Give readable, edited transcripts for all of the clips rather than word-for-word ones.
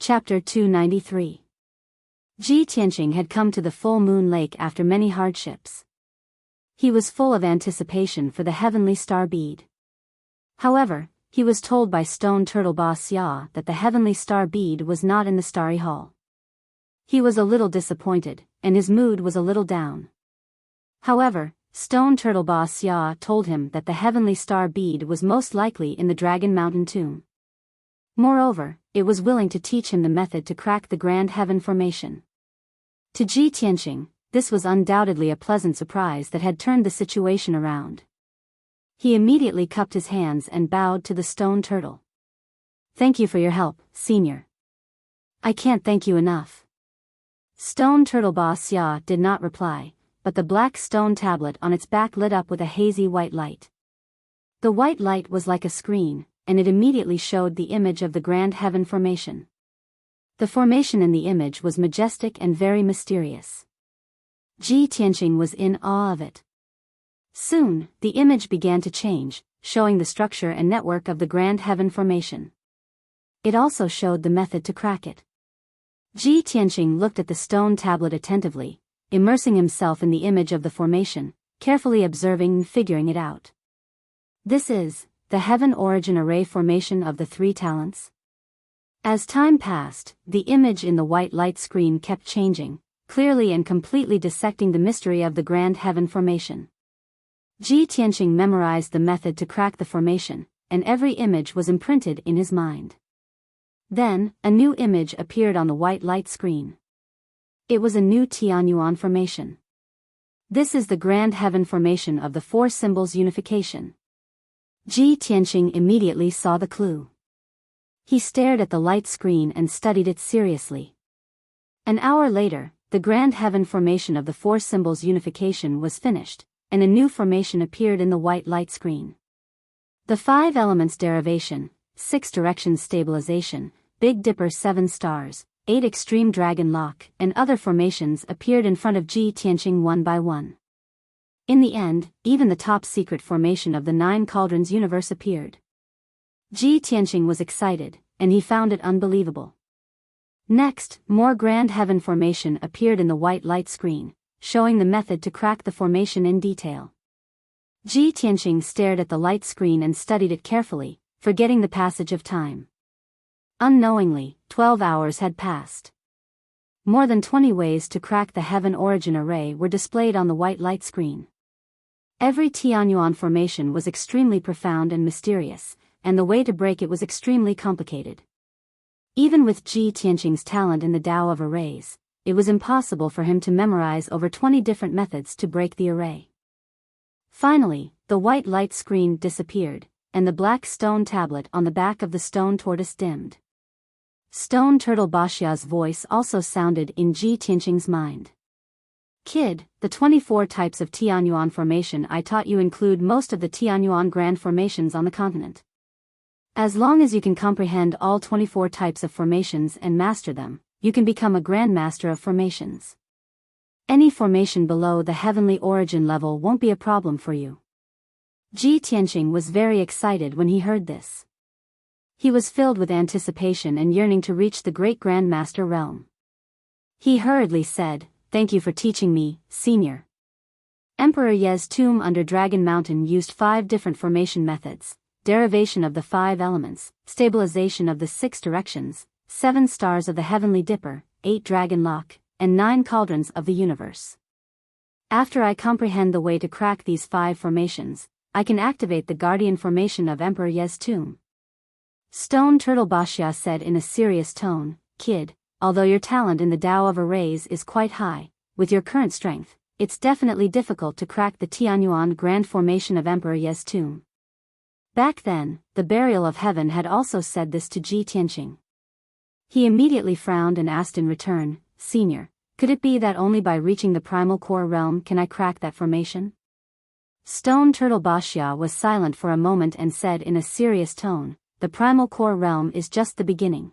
Chapter 293. Ji Tianqing had come to the full moon lake after many hardships. He was full of anticipation for the heavenly star bead. However, he was told by Stone Turtle Boss Ya that the heavenly star bead was not in the starry hall. He was a little disappointed, and his mood was a little down. However, Stone Turtle Boss Ya told him that the heavenly star bead was most likely in the Dragon Mountain tomb. Moreover, it was willing to teach him the method to crack the Grand Heaven Formation. To Ji Tianqing, this was undoubtedly a pleasant surprise that had turned the situation around. He immediately cupped his hands and bowed to the stone turtle. "Thank you for your help, Senior." "I can't thank you enough." Stone Turtle Boss Ya did not reply, but the black stone tablet on its back lit up with a hazy white light. The white light was like a screen, and it immediately showed the image of the Grand Heaven Formation. The formation in the image was majestic and very mysterious. Ji Tianqing was in awe of it. Soon, the image began to change, showing the structure and network of the Grand Heaven Formation. It also showed the method to crack it. Ji Tianqing looked at the stone tablet attentively, immersing himself in the image of the formation, carefully observing and figuring it out. This is the Heaven Origin Array Formation of the Three Talents. As time passed, the image in the white light screen kept changing, clearly and completely dissecting the mystery of the Grand Heaven Formation. Ji Tianqing memorized the method to crack the formation, and every image was imprinted in his mind. Then, a new image appeared on the white light screen. It was a new Tianyuan formation. This is the Grand Heaven Formation of the Four Symbols Unification. Ji Tianqing immediately saw the clue. He stared at the light screen and studied it seriously. An hour later, the Grand Heaven Formation of the Four Symbols Unification was finished, and a new formation appeared in the white light screen. The 5 Elements Derivation, 6 Directions Stabilization, Big Dipper 7 Stars, 8 Extreme Dragon Lock, and other formations appeared in front of Ji Tianqing one by one. In the end, even the top secret formation of the 9 Cauldrons universe appeared. Ji Tianqing was excited, and he found it unbelievable. Next, more Grand Heaven Formation appeared in the white light screen, showing the method to crack the formation in detail. Ji Tianqing stared at the light screen and studied it carefully, forgetting the passage of time. Unknowingly, 12 hours had passed. More than 20 ways to crack the Heaven Origin Array were displayed on the white light screen. Every Tianyuan formation was extremely profound and mysterious, and the way to break it was extremely complicated. Even with Ji Tianqing's talent in the Tao of arrays, it was impossible for him to memorize over 20 different methods to break the array. Finally, the white light screen disappeared, and the black stone tablet on the back of the stone tortoise dimmed. Stone Turtle Bashia's voice also sounded in Ji Tianqing's mind. "Kid, the 24 types of Tianyuan formation I taught you include most of the Tianyuan grand formations on the continent. As long as you can comprehend all 24 types of formations and master them, you can become a Grand Master of formations. Any formation below the heavenly origin level won't be a problem for you." Ji Tianqing was very excited when he heard this. He was filled with anticipation and yearning to reach the great Grand Master realm. He hurriedly said, "Thank you for teaching me, Senior." Emperor Ye's tomb under Dragon Mountain used 5 different formation methods: derivation of the 5 elements, stabilization of the 6 directions, 7 stars of the heavenly dipper, 8 dragon lock, and 9 cauldrons of the universe. After I comprehend the way to crack these 5 formations, I can activate the guardian formation of Emperor Ye's tomb. Stone Turtle Bashia said in a serious tone, "Kid, although your talent in the Tao of arrays is quite high, with your current strength, it's definitely difficult to crack the Tianyuan grand formation of Emperor Ye's tomb." Back then, the Burial of Heaven had also said this to Ji Tianqing. He immediately frowned and asked in return, "Senior, could it be that only by reaching the primal core realm can I crack that formation?" Stone Turtle Bashia was silent for a moment and said in a serious tone, "The primal core realm is just the beginning.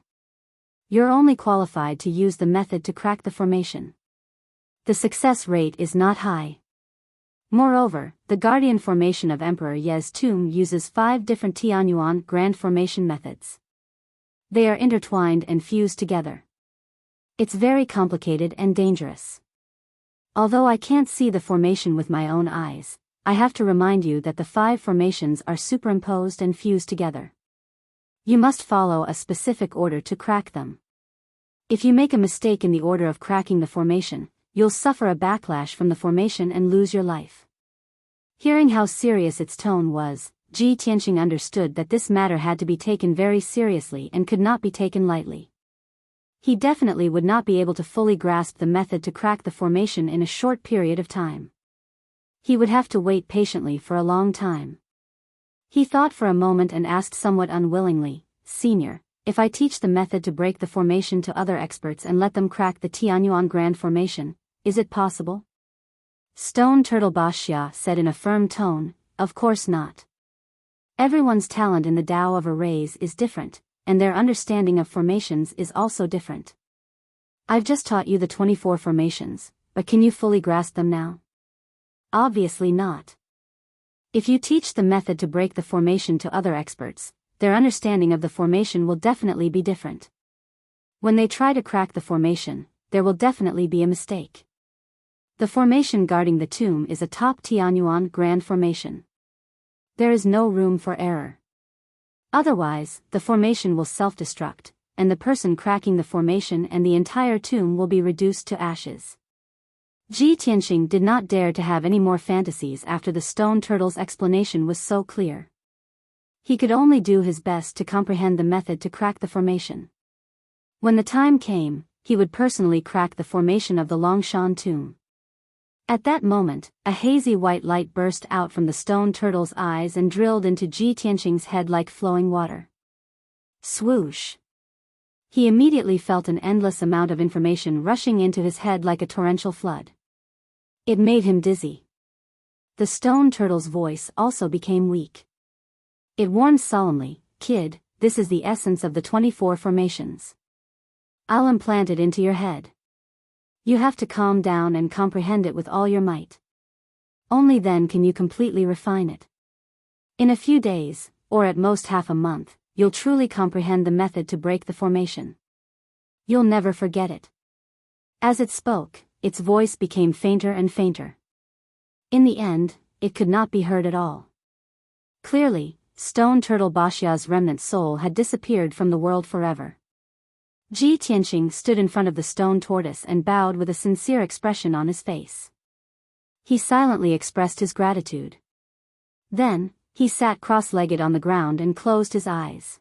You're only qualified to use the method to crack the formation. The success rate is not high. Moreover, the guardian formation of Emperor Ye's tomb uses 5 different Tianyuan grand formation methods. They are intertwined and fused together. It's very complicated and dangerous. Although I can't see the formation with my own eyes, I have to remind you that the 5 formations are superimposed and fused together. You must follow a specific order to crack them. If you make a mistake in the order of cracking the formation, you'll suffer a backlash from the formation and lose your life. Hearing how serious its tone was, Ji Tianqing understood that this matter had to be taken very seriously and could not be taken lightly. He definitely would not be able to fully grasp the method to crack the formation in a short period of time. He would have to wait patiently for a long time. He thought for a moment and asked somewhat unwillingly, "Senior, if I teach the method to break the formation to other experts and let them crack the Tianyuan Grand Formation, is it possible?" Stone Turtle Bashya said in a firm tone, "Of course not. Everyone's talent in the Tao of arrays is different, and their understanding of formations is also different. I've just taught you the 24 formations, but can you fully grasp them now? Obviously not. If you teach the method to break the formation to other experts, their understanding of the formation will definitely be different. When they try to crack the formation, there will definitely be a mistake. The formation guarding the tomb is a top Tianyuan Grand Formation. There is no room for error. Otherwise, the formation will self-destruct, and the person cracking the formation and the entire tomb will be reduced to ashes." Ji Tianqing did not dare to have any more fantasies after the stone turtle's explanation was so clear. He could only do his best to comprehend the method to crack the formation. When the time came, he would personally crack the formation of the Longshan tomb. At that moment, a hazy white light burst out from the stone turtle's eyes and drilled into Ji Tianqing's head like flowing water. Swoosh! He immediately felt an endless amount of information rushing into his head like a torrential flood. It made him dizzy. The stone turtle's voice also became weak. It warned solemnly, "Kid, this is the essence of the 24 formations. I'll implant it into your head. You have to calm down and comprehend it with all your might. Only then can you completely refine it. In a few days, or at most half a month, you'll truly comprehend the method to break the formation. You'll never forget it." As it spoke, its voice became fainter and fainter. In the end, it could not be heard at all. Clearly, Stone Turtle Bashya's remnant soul had disappeared from the world forever. Ji Tianqing stood in front of the stone tortoise and bowed with a sincere expression on his face. He silently expressed his gratitude. Then, he sat cross-legged on the ground and closed his eyes.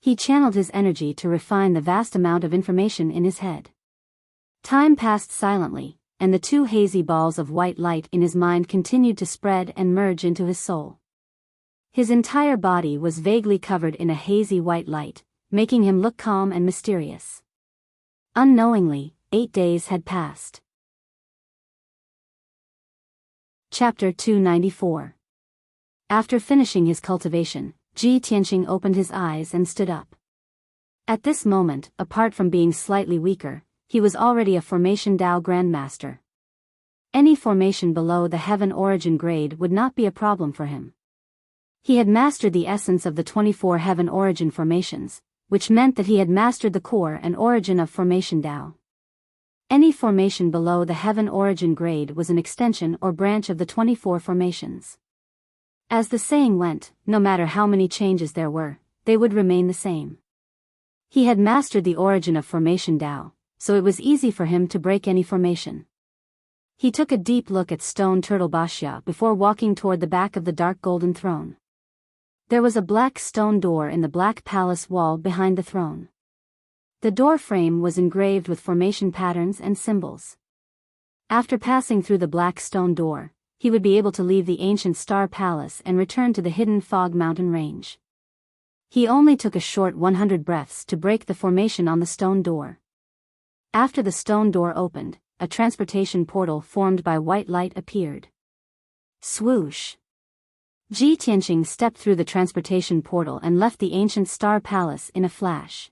He channeled his energy to refine the vast amount of information in his head. Time passed silently, and the 2 hazy balls of white light in his mind continued to spread and merge into his soul. His entire body was vaguely covered in a hazy white light, making him look calm and mysterious. Unknowingly, 8 days had passed. Chapter 294. After finishing his cultivation, Ji Tianqing opened his eyes and stood up. At this moment, apart from being slightly weaker, he was already a Formation Tao Grandmaster. Any formation below the Heaven Origin grade would not be a problem for him. He had mastered the essence of the 24 Heaven Origin formations, which meant that he had mastered the core and origin of Formation Tao. Any formation below the Heaven Origin grade was an extension or branch of the 24 formations. As the saying went, no matter how many changes there were, they would remain the same. He had mastered the origin of Formation Tao, so it was easy for him to break any formation. He took a deep look at Stone Turtle Bashya before walking toward the back of the dark golden throne. There was a black stone door in the black palace wall behind the throne. The door frame was engraved with formation patterns and symbols. After passing through the black stone door, he would be able to leave the ancient star palace and return to the hidden fog mountain range. He only took a short 100 breaths to break the formation on the stone door. After the stone door opened, a transportation portal formed by white light appeared. Swoosh! Ji Tianqing stepped through the transportation portal and left the ancient star palace in a flash.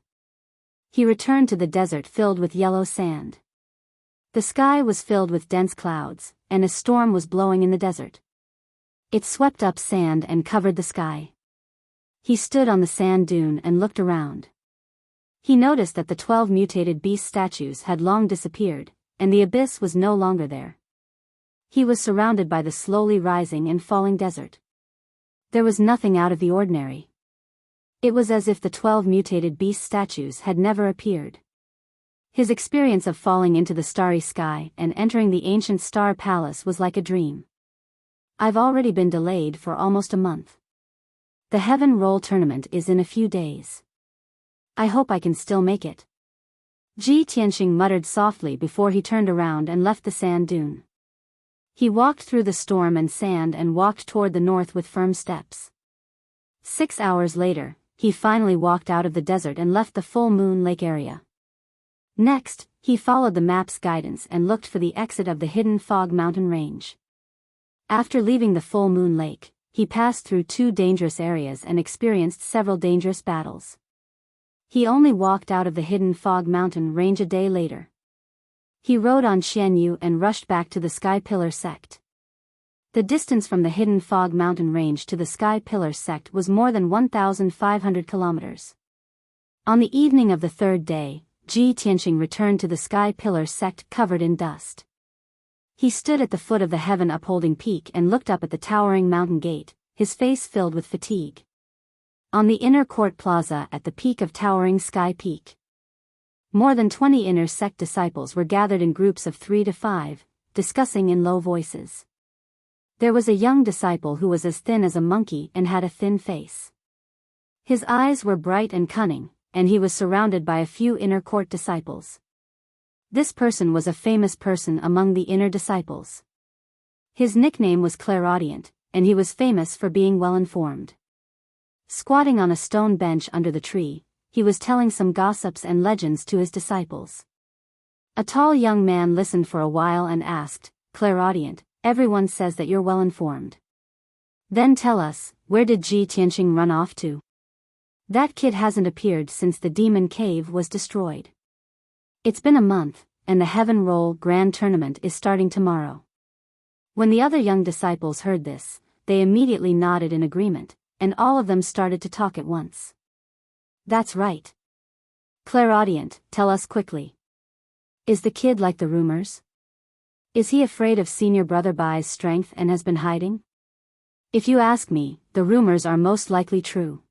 He returned to the desert filled with yellow sand. The sky was filled with dense clouds, and a storm was blowing in the desert. It swept up sand and covered the sky. He stood on the sand dune and looked around. He noticed that the 12 mutated beast statues had long disappeared, and the abyss was no longer there. He was surrounded by the slowly rising and falling desert. There was nothing out of the ordinary. It was as if the 12 mutated beast statues had never appeared. His experience of falling into the starry sky and entering the ancient star palace was like a dream. I've already been delayed for almost a month. The Heaven Roll tournament is in a few days. I hope I can still make it. Ji Tianxing muttered softly before he turned around and left the sand dune. He walked through the storm and sand and walked toward the north with firm steps. 6 hours later, he finally walked out of the desert and left the full moon lake area. Next, he followed the map's guidance and looked for the exit of the hidden fog mountain range. After leaving the full moon lake, he passed through 2 dangerous areas and experienced several dangerous battles. He only walked out of the hidden fog mountain range a day later. He rode on Xianyu and rushed back to the Sky Pillar sect. The distance from the hidden fog mountain range to the Sky Pillar sect was more than 1,500 kilometers. On the evening of the 3rd day, Ji Tianxing returned to the Sky Pillar sect covered in dust. He stood at the foot of the heaven upholding peak and looked up at the towering mountain gate, his face filled with fatigue. On the inner court plaza at the peak of towering Sky Peak, more than 20 inner sect disciples were gathered in groups of 3 to 5, discussing in low voices. There was a young disciple who was as thin as a monkey and had a thin face. His eyes were bright and cunning, and he was surrounded by a few inner court disciples. This person was a famous person among the inner disciples. His nickname was Clairaudient, and he was famous for being well-informed. Squatting on a stone bench under the tree, he was telling some gossips and legends to his disciples. A tall young man listened for a while and asked, "Clairaudient, everyone says that you're well-informed. Then tell us, where did Ji Tianxing run off to? That kid hasn't appeared since the demon cave was destroyed. It's been a month, and the Heaven Roll Grand Tournament is starting tomorrow." When the other young disciples heard this, they immediately nodded in agreement, and all of them started to talk at once. "That's right. Clairaudient, tell us quickly. Is the kid like the rumors? Is he afraid of senior brother Bai's strength and has been hiding? If you ask me, the rumors are most likely true.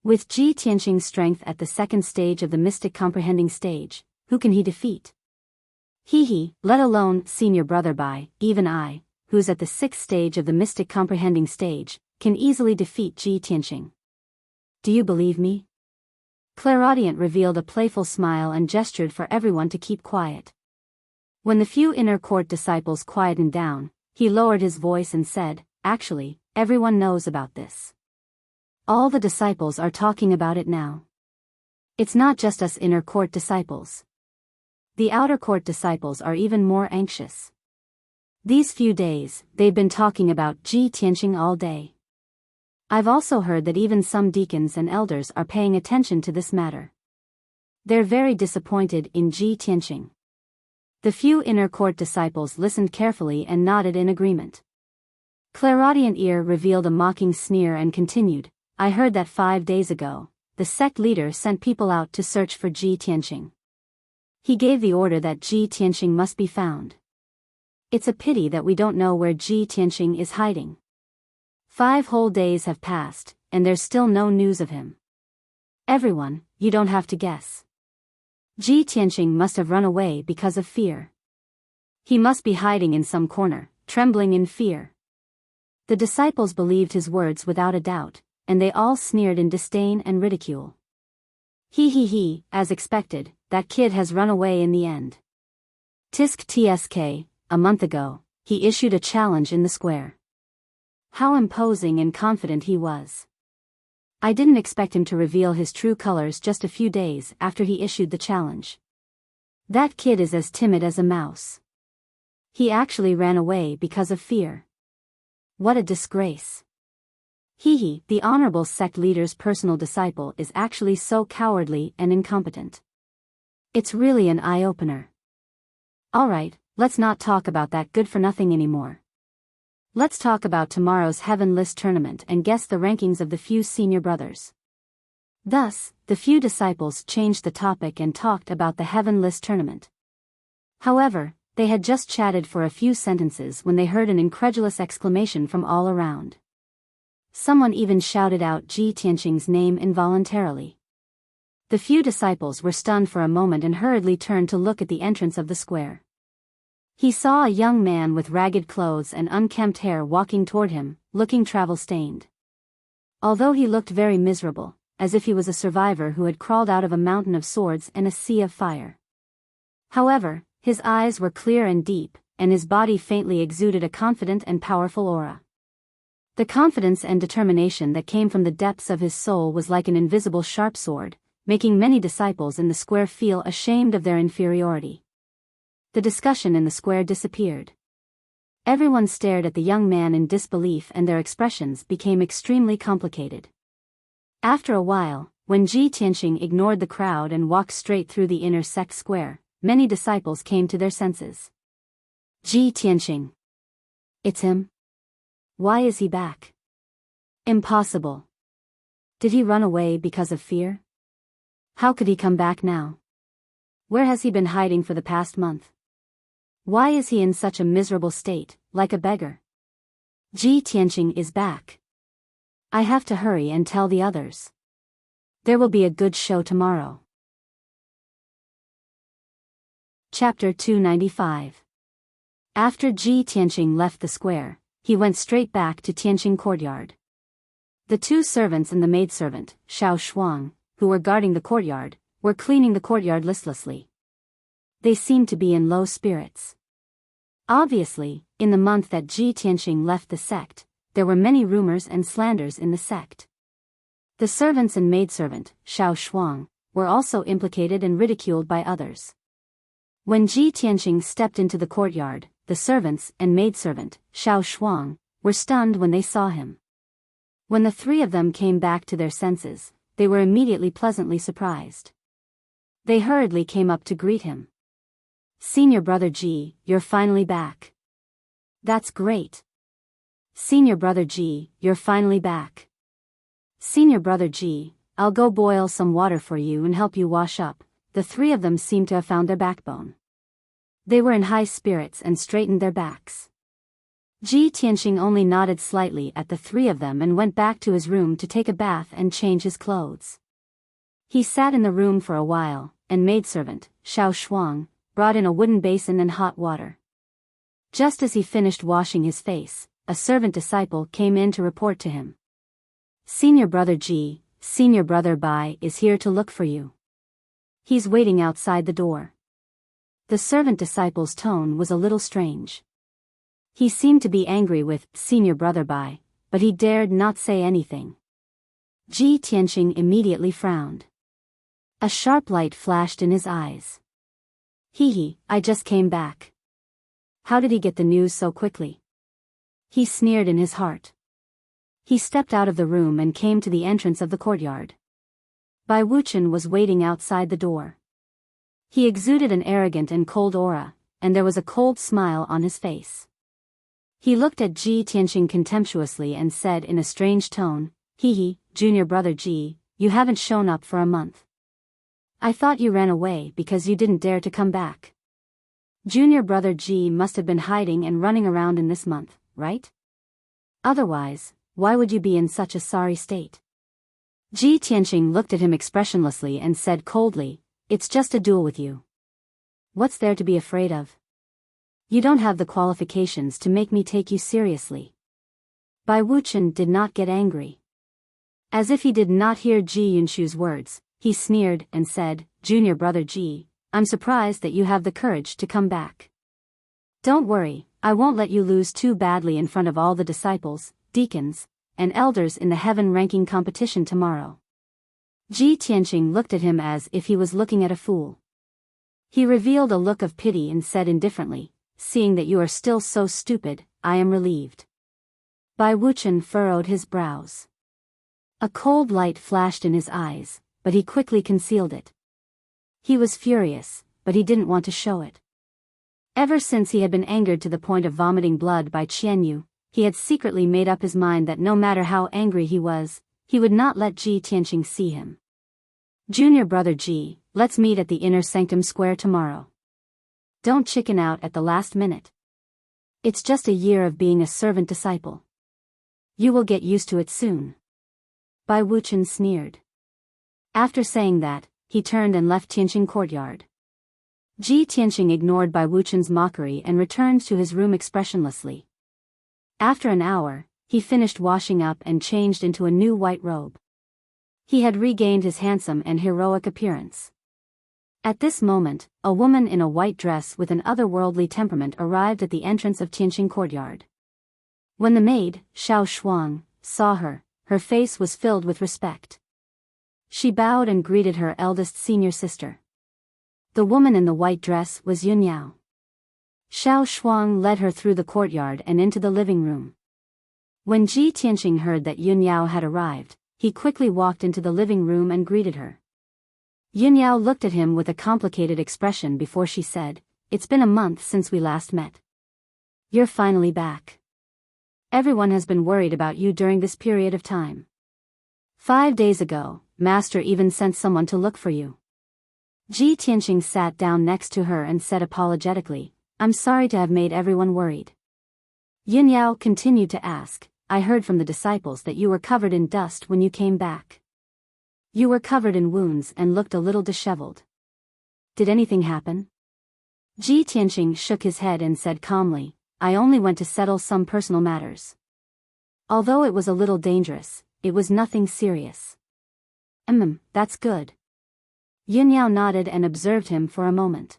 With Ji Tianxing's strength at the 2nd stage of the mystic comprehending stage, who can he defeat? Let alone senior brother Bai, even I, who's at the 6th stage of the mystic comprehending stage, can easily defeat Ji Tianxing. Do you believe me?" Clairaudient revealed a playful smile and gestured for everyone to keep quiet. When the few inner court disciples quietened down, he lowered his voice and said, "Actually, everyone knows about this. All the disciples are talking about it now. It's not just us inner court disciples. The outer court disciples are even more anxious. These few days, they've been talking about Ji Tianxing all day. I've also heard that even some deacons and elders are paying attention to this matter. They're very disappointed in Ji Tianxing." The few inner court disciples listened carefully and nodded in agreement. Clairaudient ear revealed a mocking sneer and continued, "I heard that 5 days ago, the sect leader sent people out to search for Ji Tianxing. He gave the order that Ji Tianxing must be found. It's a pity that we don't know where Ji Tianxing is hiding. 5 whole days have passed, and there's still no news of him. Everyone, you don't have to guess. Ji Tianxing must have run away because of fear. He must be hiding in some corner, trembling in fear." The disciples believed his words without a doubt, and they all sneered in disdain and ridicule. As expected, that kid has run away in the end. Tsk, a month ago, he issued a challenge in the square. How imposing and confident he was. I didn't expect him to reveal his true colors just a few days after he issued the challenge. That kid is as timid as a mouse. He actually ran away because of fear. What a disgrace. The honorable sect leader's personal disciple is actually so cowardly and incompetent. It's really an eye-opener. Alright, let's not talk about that good-for-nothing anymore. Let's talk about tomorrow's Heaven List tournament and guess the rankings of the few senior brothers. Thus, the few disciples changed the topic and talked about the Heaven List tournament. However, they had just chatted for a few sentences when they heard an incredulous exclamation from all around. Someone even shouted out Ji Tianqing's name involuntarily. The few disciples were stunned for a moment and hurriedly turned to look at the entrance of the square. He saw a young man with ragged clothes and unkempt hair walking toward him, looking travel-stained. Although he looked very miserable, as if he was a survivor who had crawled out of a mountain of swords and a sea of fire. However, his eyes were clear and deep, and his body faintly exuded a confident and powerful aura. The confidence and determination that came from the depths of his soul was like an invisible sharp sword, making many disciples in the square feel ashamed of their inferiority. The discussion in the square disappeared. Everyone stared at the young man in disbelief and their expressions became extremely complicated. After a while, when Ji Tianqing ignored the crowd and walked straight through the inner sect square, many disciples came to their senses. Ji Tianqing. It's him? Why is he back? Impossible. Did he run away because of fear? How could he come back now? Where has he been hiding for the past month? Why is he in such a miserable state, like a beggar? Ji Tianqing is back. I have to hurry and tell the others. There will be a good show tomorrow. Chapter 295. After Ji Tianqing left the square, he went straight back to Tianqing courtyard. The two servants and the maidservant, Xiao Shuang, who were guarding the courtyard, were cleaning the courtyard listlessly. They seemed to be in low spirits. Obviously, in the month that Ji Tianqing left the sect, there were many rumors and slanders in the sect. The servants and maidservant, Xiao Shuang, were also implicated and ridiculed by others. When Ji Tianqing stepped into the courtyard, the servants and maidservant, Xiao Shuang, were stunned when they saw him. When the three of them came back to their senses, they were immediately pleasantly surprised. They hurriedly came up to greet him. Senior brother Ji, you're finally back. That's great. Senior brother Ji, you're finally back. Senior brother Ji, I'll go boil some water for you and help you wash up. The three of them seemed to have found their backbone. They were in high spirits and straightened their backs. Ji Tianqing only nodded slightly at the three of them and went back to his room to take a bath and change his clothes. He sat in the room for a while, and maidservant, Xiao Shuang, brought in a wooden basin and hot water. Just as he finished washing his face, a servant disciple came in to report to him. Senior brother Ji, senior brother Bai is here to look for you. He's waiting outside the door. The servant disciple's tone was a little strange. He seemed to be angry with senior brother Bai, but he dared not say anything. Ji Tianqing immediately frowned. A sharp light flashed in his eyes. Hee, I just came back. How did he get the news so quickly? He sneered in his heart. He stepped out of the room and came to the entrance of the courtyard. Bai Wuchen was waiting outside the door. He exuded an arrogant and cold aura, and there was a cold smile on his face. He looked at Ji Tianqing contemptuously and said in a strange tone, Hee, junior brother Ji, you haven't shown up for a month. I thought you ran away because you didn't dare to come back. Junior brother Ji must have been hiding and running around in this month, right? Otherwise, why would you be in such a sorry state? Ji Tianqing looked at him expressionlessly and said coldly, It's just a duel with you. What's there to be afraid of? You don't have the qualifications to make me take you seriously. Bai Wuchen did not get angry. As if he did not hear Ji Yunshu's words, he sneered and said, Junior brother Ji, I'm surprised that you have the courage to come back. Don't worry, I won't let you lose too badly in front of all the disciples, deacons, and elders in the heaven ranking competition tomorrow. Ji Tianqing looked at him as if he was looking at a fool. He revealed a look of pity and said indifferently, Seeing that you are still so stupid, I am relieved. Bai Wuchen furrowed his brows. A cold light flashed in his eyes, but he quickly concealed it. He was furious, but he didn't want to show it. Ever since he had been angered to the point of vomiting blood by Qianyu, he had secretly made up his mind that no matter how angry he was, he would not let Ji Tianqing see him. Junior brother G, let's meet at the inner sanctum square tomorrow. Don't chicken out at the last minute. It's just a year of being a servant disciple. You will get used to it soon. Bai Wuchen sneered. After saying that, he turned and left Tianqing courtyard. Ji Tianqing ignored Bai Wuchen's mockery and returned to his room expressionlessly. After an hour, he finished washing up and changed into a new white robe. He had regained his handsome and heroic appearance. At this moment, a woman in a white dress with an otherworldly temperament arrived at the entrance of Tianqing courtyard. When the maid, Xiao Shuang, saw her, her face was filled with respect. She bowed and greeted her eldest senior sister. The woman in the white dress was Yun Yao. Xiao Shuang led her through the courtyard and into the living room. When Ji Tianqing heard that Yun Yao had arrived, he quickly walked into the living room and greeted her. Yun Yao looked at him with a complicated expression before she said, "It's been a month since we last met. You're finally back. Everyone has been worried about you during this period of time. 5 days ago, Master even sent someone to look for you." Ji Tianqing sat down next to her and said apologetically, "I'm sorry to have made everyone worried." Yun Yao continued to ask, "I heard from the disciples that you were covered in dust when you came back. You were covered in wounds and looked a little disheveled. Did anything happen?" Ji Tianqing shook his head and said calmly, "I only went to settle some personal matters. Although it was a little dangerous, it was nothing serious." That's good." Yun Yao nodded and observed him for a moment.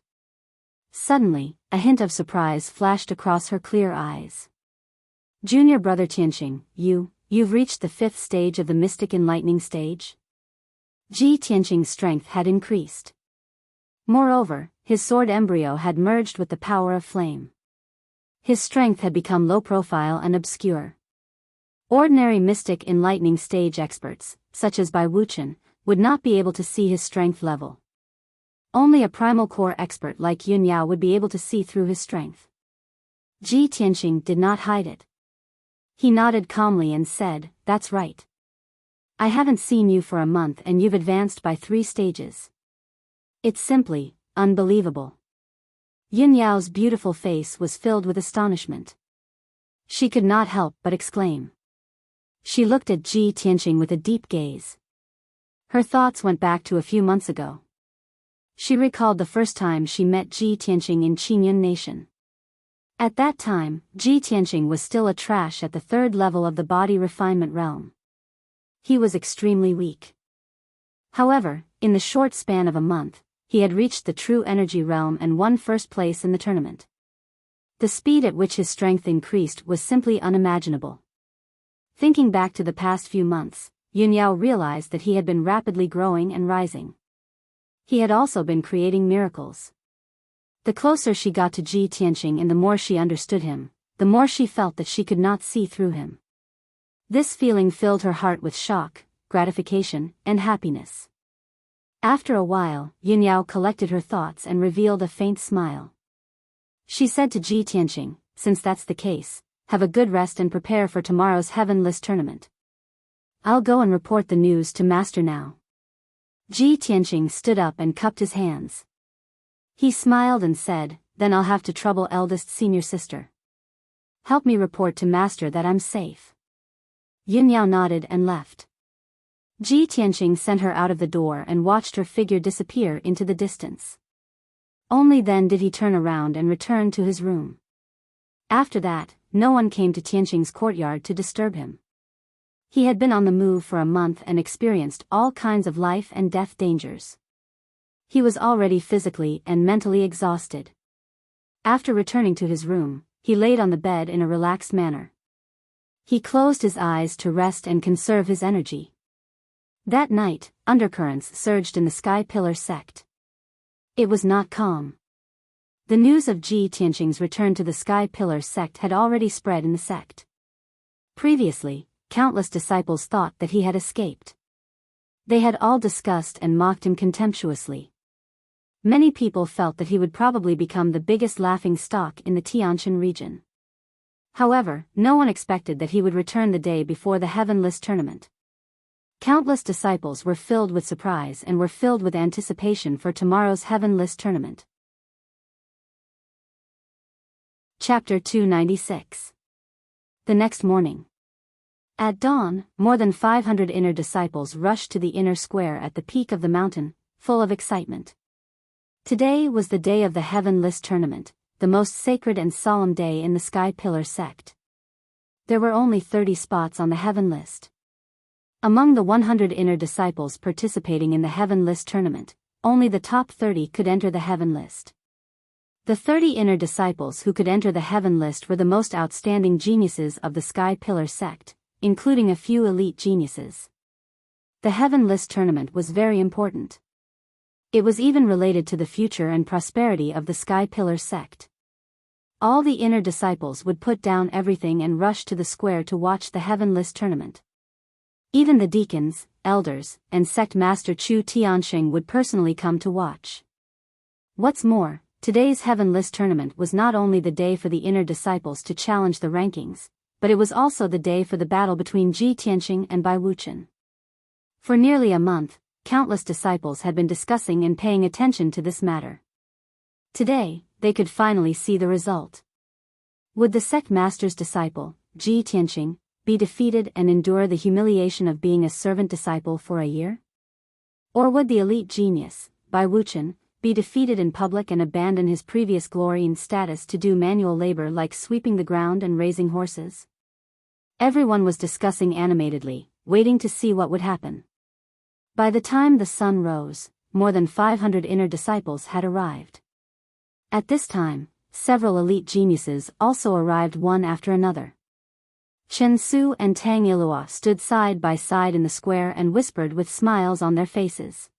Suddenly, a hint of surprise flashed across her clear eyes. "Junior brother Tianqing, you've reached the 5th stage of the mystic enlightening stage?" Ji Tianqing's strength had increased. Moreover, his sword embryo had merged with the power of flame. His strength had become low profile and obscure. Ordinary mystic enlightening stage experts, such as Bai Wuchen, would not be able to see his strength level. Only a primal core expert like Yun Yao would be able to see through his strength. Ji Tianqing did not hide it. He nodded calmly and said, "That's right. I haven't seen you for a month and you've advanced by 3 stages. It's simply unbelievable." Yun Yao's beautiful face was filled with astonishment. She could not help but exclaim. She looked at Ji Tianqing with a deep gaze. Her thoughts went back to a few months ago. She recalled the first time she met Ji Tianqing in Qingyun Nation. At that time, Ji Tianqing was still a trash at the 3rd level of the body refinement realm. He was extremely weak. However, in the short span of a month, he had reached the true energy realm and won first place in the tournament. The speed at which his strength increased was simply unimaginable. Thinking back to the past few months, Yun Yao realized that he had been rapidly growing and rising. He had also been creating miracles. The closer she got to Ji Tianqing and the more she understood him, the more she felt that she could not see through him. This feeling filled her heart with shock, gratification, and happiness. After a while, Yun Yao collected her thoughts and revealed a faint smile. She said to Ji Tianqing, "Since that's the case, have a good rest and prepare for tomorrow's Heavenless tournament. I'll go and report the news to Master now." Ji Tianqing stood up and cupped his hands. He smiled and said, "Then I'll have to trouble eldest senior sister. Help me report to Master that I'm safe." Yun Yao nodded and left. Ji Tianqing sent her out of the door and watched her figure disappear into the distance. Only then did he turn around and return to his room. After that, no one came to Tianqing's courtyard to disturb him. He had been on the move for a month and experienced all kinds of life and death dangers. He was already physically and mentally exhausted. After returning to his room, he laid on the bed in a relaxed manner. He closed his eyes to rest and conserve his energy. That night, undercurrents surged in the Sky Pillar sect. It was not calm. The news of Ji Tianqing's return to the Sky Pillar sect had already spread in the sect. Previously, countless disciples thought that he had escaped. They had all discussed and mocked him contemptuously. Many people felt that he would probably become the biggest laughing stock in the Tianshan region. However, no one expected that he would return the day before the Heavenless tournament. Countless disciples were filled with surprise and were filled with anticipation for tomorrow's Heaven List tournament. Chapter 296. The next morning. At dawn, more than 500 inner disciples rushed to the inner square at the peak of the mountain, full of excitement. Today was the day of the Heaven List tournament, the most sacred and solemn day in the Sky Pillar sect. There were only 30 spots on the Heaven List. Among the 100 inner disciples participating in the Heaven List tournament, only the top 30 could enter the Heaven List. The 30 inner disciples who could enter the Heaven List were the most outstanding geniuses of the Sky Pillar sect, including a few elite geniuses. The Heaven List tournament was very important. It was even related to the future and prosperity of the Sky Pillar sect. All the inner disciples would put down everything and rush to the square to watch the Heaven List tournament. Even the deacons, elders, and sect master Chu Tianxing would personally come to watch. What's more, today's Heaven List tournament was not only the day for the inner disciples to challenge the rankings, but it was also the day for the battle between Ji Tianxing and Bai Wuchen. For nearly a month, countless disciples had been discussing and paying attention to this matter. Today, they could finally see the result. Would the sect master's disciple, Ji Tianxing, be defeated and endure the humiliation of being a servant disciple for a year? Or would the elite genius, Bai Wuchen, be defeated in public and abandon his previous glory and status to do manual labor like sweeping the ground and raising horses? Everyone was discussing animatedly, waiting to see what would happen. By the time the sun rose, more than 500 inner disciples had arrived. At this time, several elite geniuses also arrived one after another. Chen Su and Tang Ilua stood side by side in the square and whispered with smiles on their faces.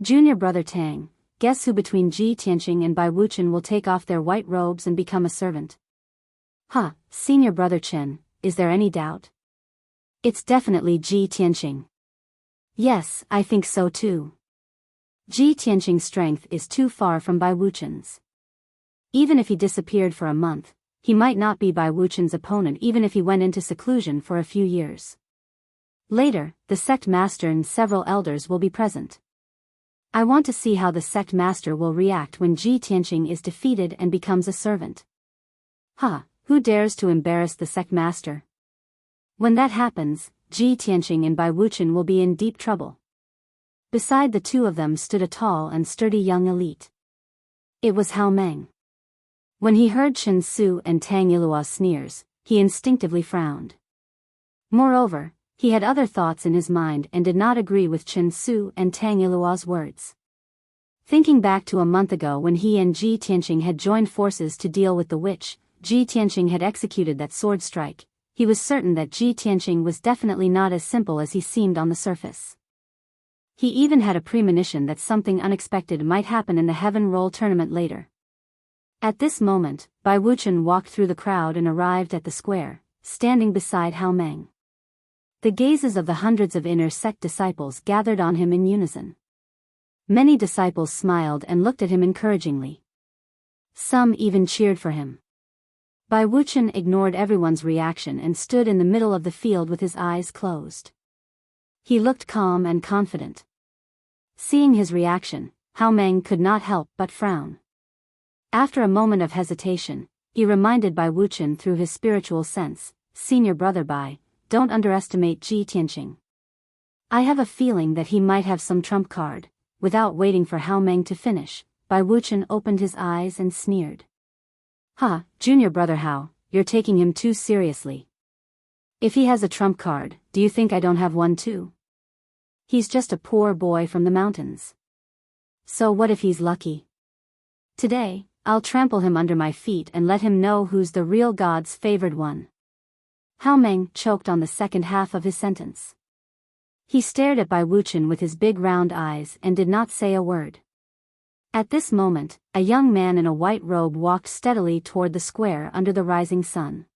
Junior brother Tang, guess who between Ji Tianxing and Bai Wuchen will take off their white robes and become a servant? Senior brother Chen, is there any doubt? It's definitely Ji Tianxing. Yes, I think so too. Ji Tianxing's strength is too far from Bai Wuchen's. Even if he disappeared for a month, he might not be Bai Wuchen's opponent even if he went into seclusion for a few years. Later, the sect master and several elders will be present. I want to see how the sect master will react when Ji Tianxing is defeated and becomes a servant. Who dares to embarrass the sect master? When that happens, Ji Tianxing and Bai Wuchen will be in deep trouble. Beside the two of them stood a tall and sturdy young elite. It was Hao Meng. When he heard Chen Su and Tang Ilua's sneers, he instinctively frowned. Moreover, he had other thoughts in his mind and did not agree with Chen Su and Tang Ilua's words. Thinking back to a month ago when he and Ji Tianxing had joined forces to deal with the witch, Ji Tianxing had executed that sword strike, he was certain that Ji Tianxing was definitely not as simple as he seemed on the surface. He even had a premonition that something unexpected might happen in the Heaven Roll tournament later. At this moment, Bai Wuchen walked through the crowd and arrived at the square, standing beside Hao Meng. The gazes of the hundreds of inner sect disciples gathered on him in unison. Many disciples smiled and looked at him encouragingly. Some even cheered for him. Bai Wuchen ignored everyone's reaction and stood in the middle of the field with his eyes closed. He looked calm and confident. Seeing his reaction, Hao Meng could not help but frown. After a moment of hesitation, he reminded Bai Wuchen through his spiritual sense, "Senior brother Bai, don't underestimate Ji Tianxing. I have a feeling that he might have some trump card." Without waiting for Hao Meng to finish, Bai Wuchen opened his eyes and sneered. Junior brother Hao, you're taking him too seriously. If he has a trump card, do you think I don't have one too? He's just a poor boy from the mountains. So what if he's lucky? Today, I'll trample him under my feet and let him know who's the real God's favored one. Hao Meng choked on the second half of his sentence. He stared at Bai Wuchen with his big round eyes and did not say a word. At this moment, a young man in a white robe walked steadily toward the square under the rising sun.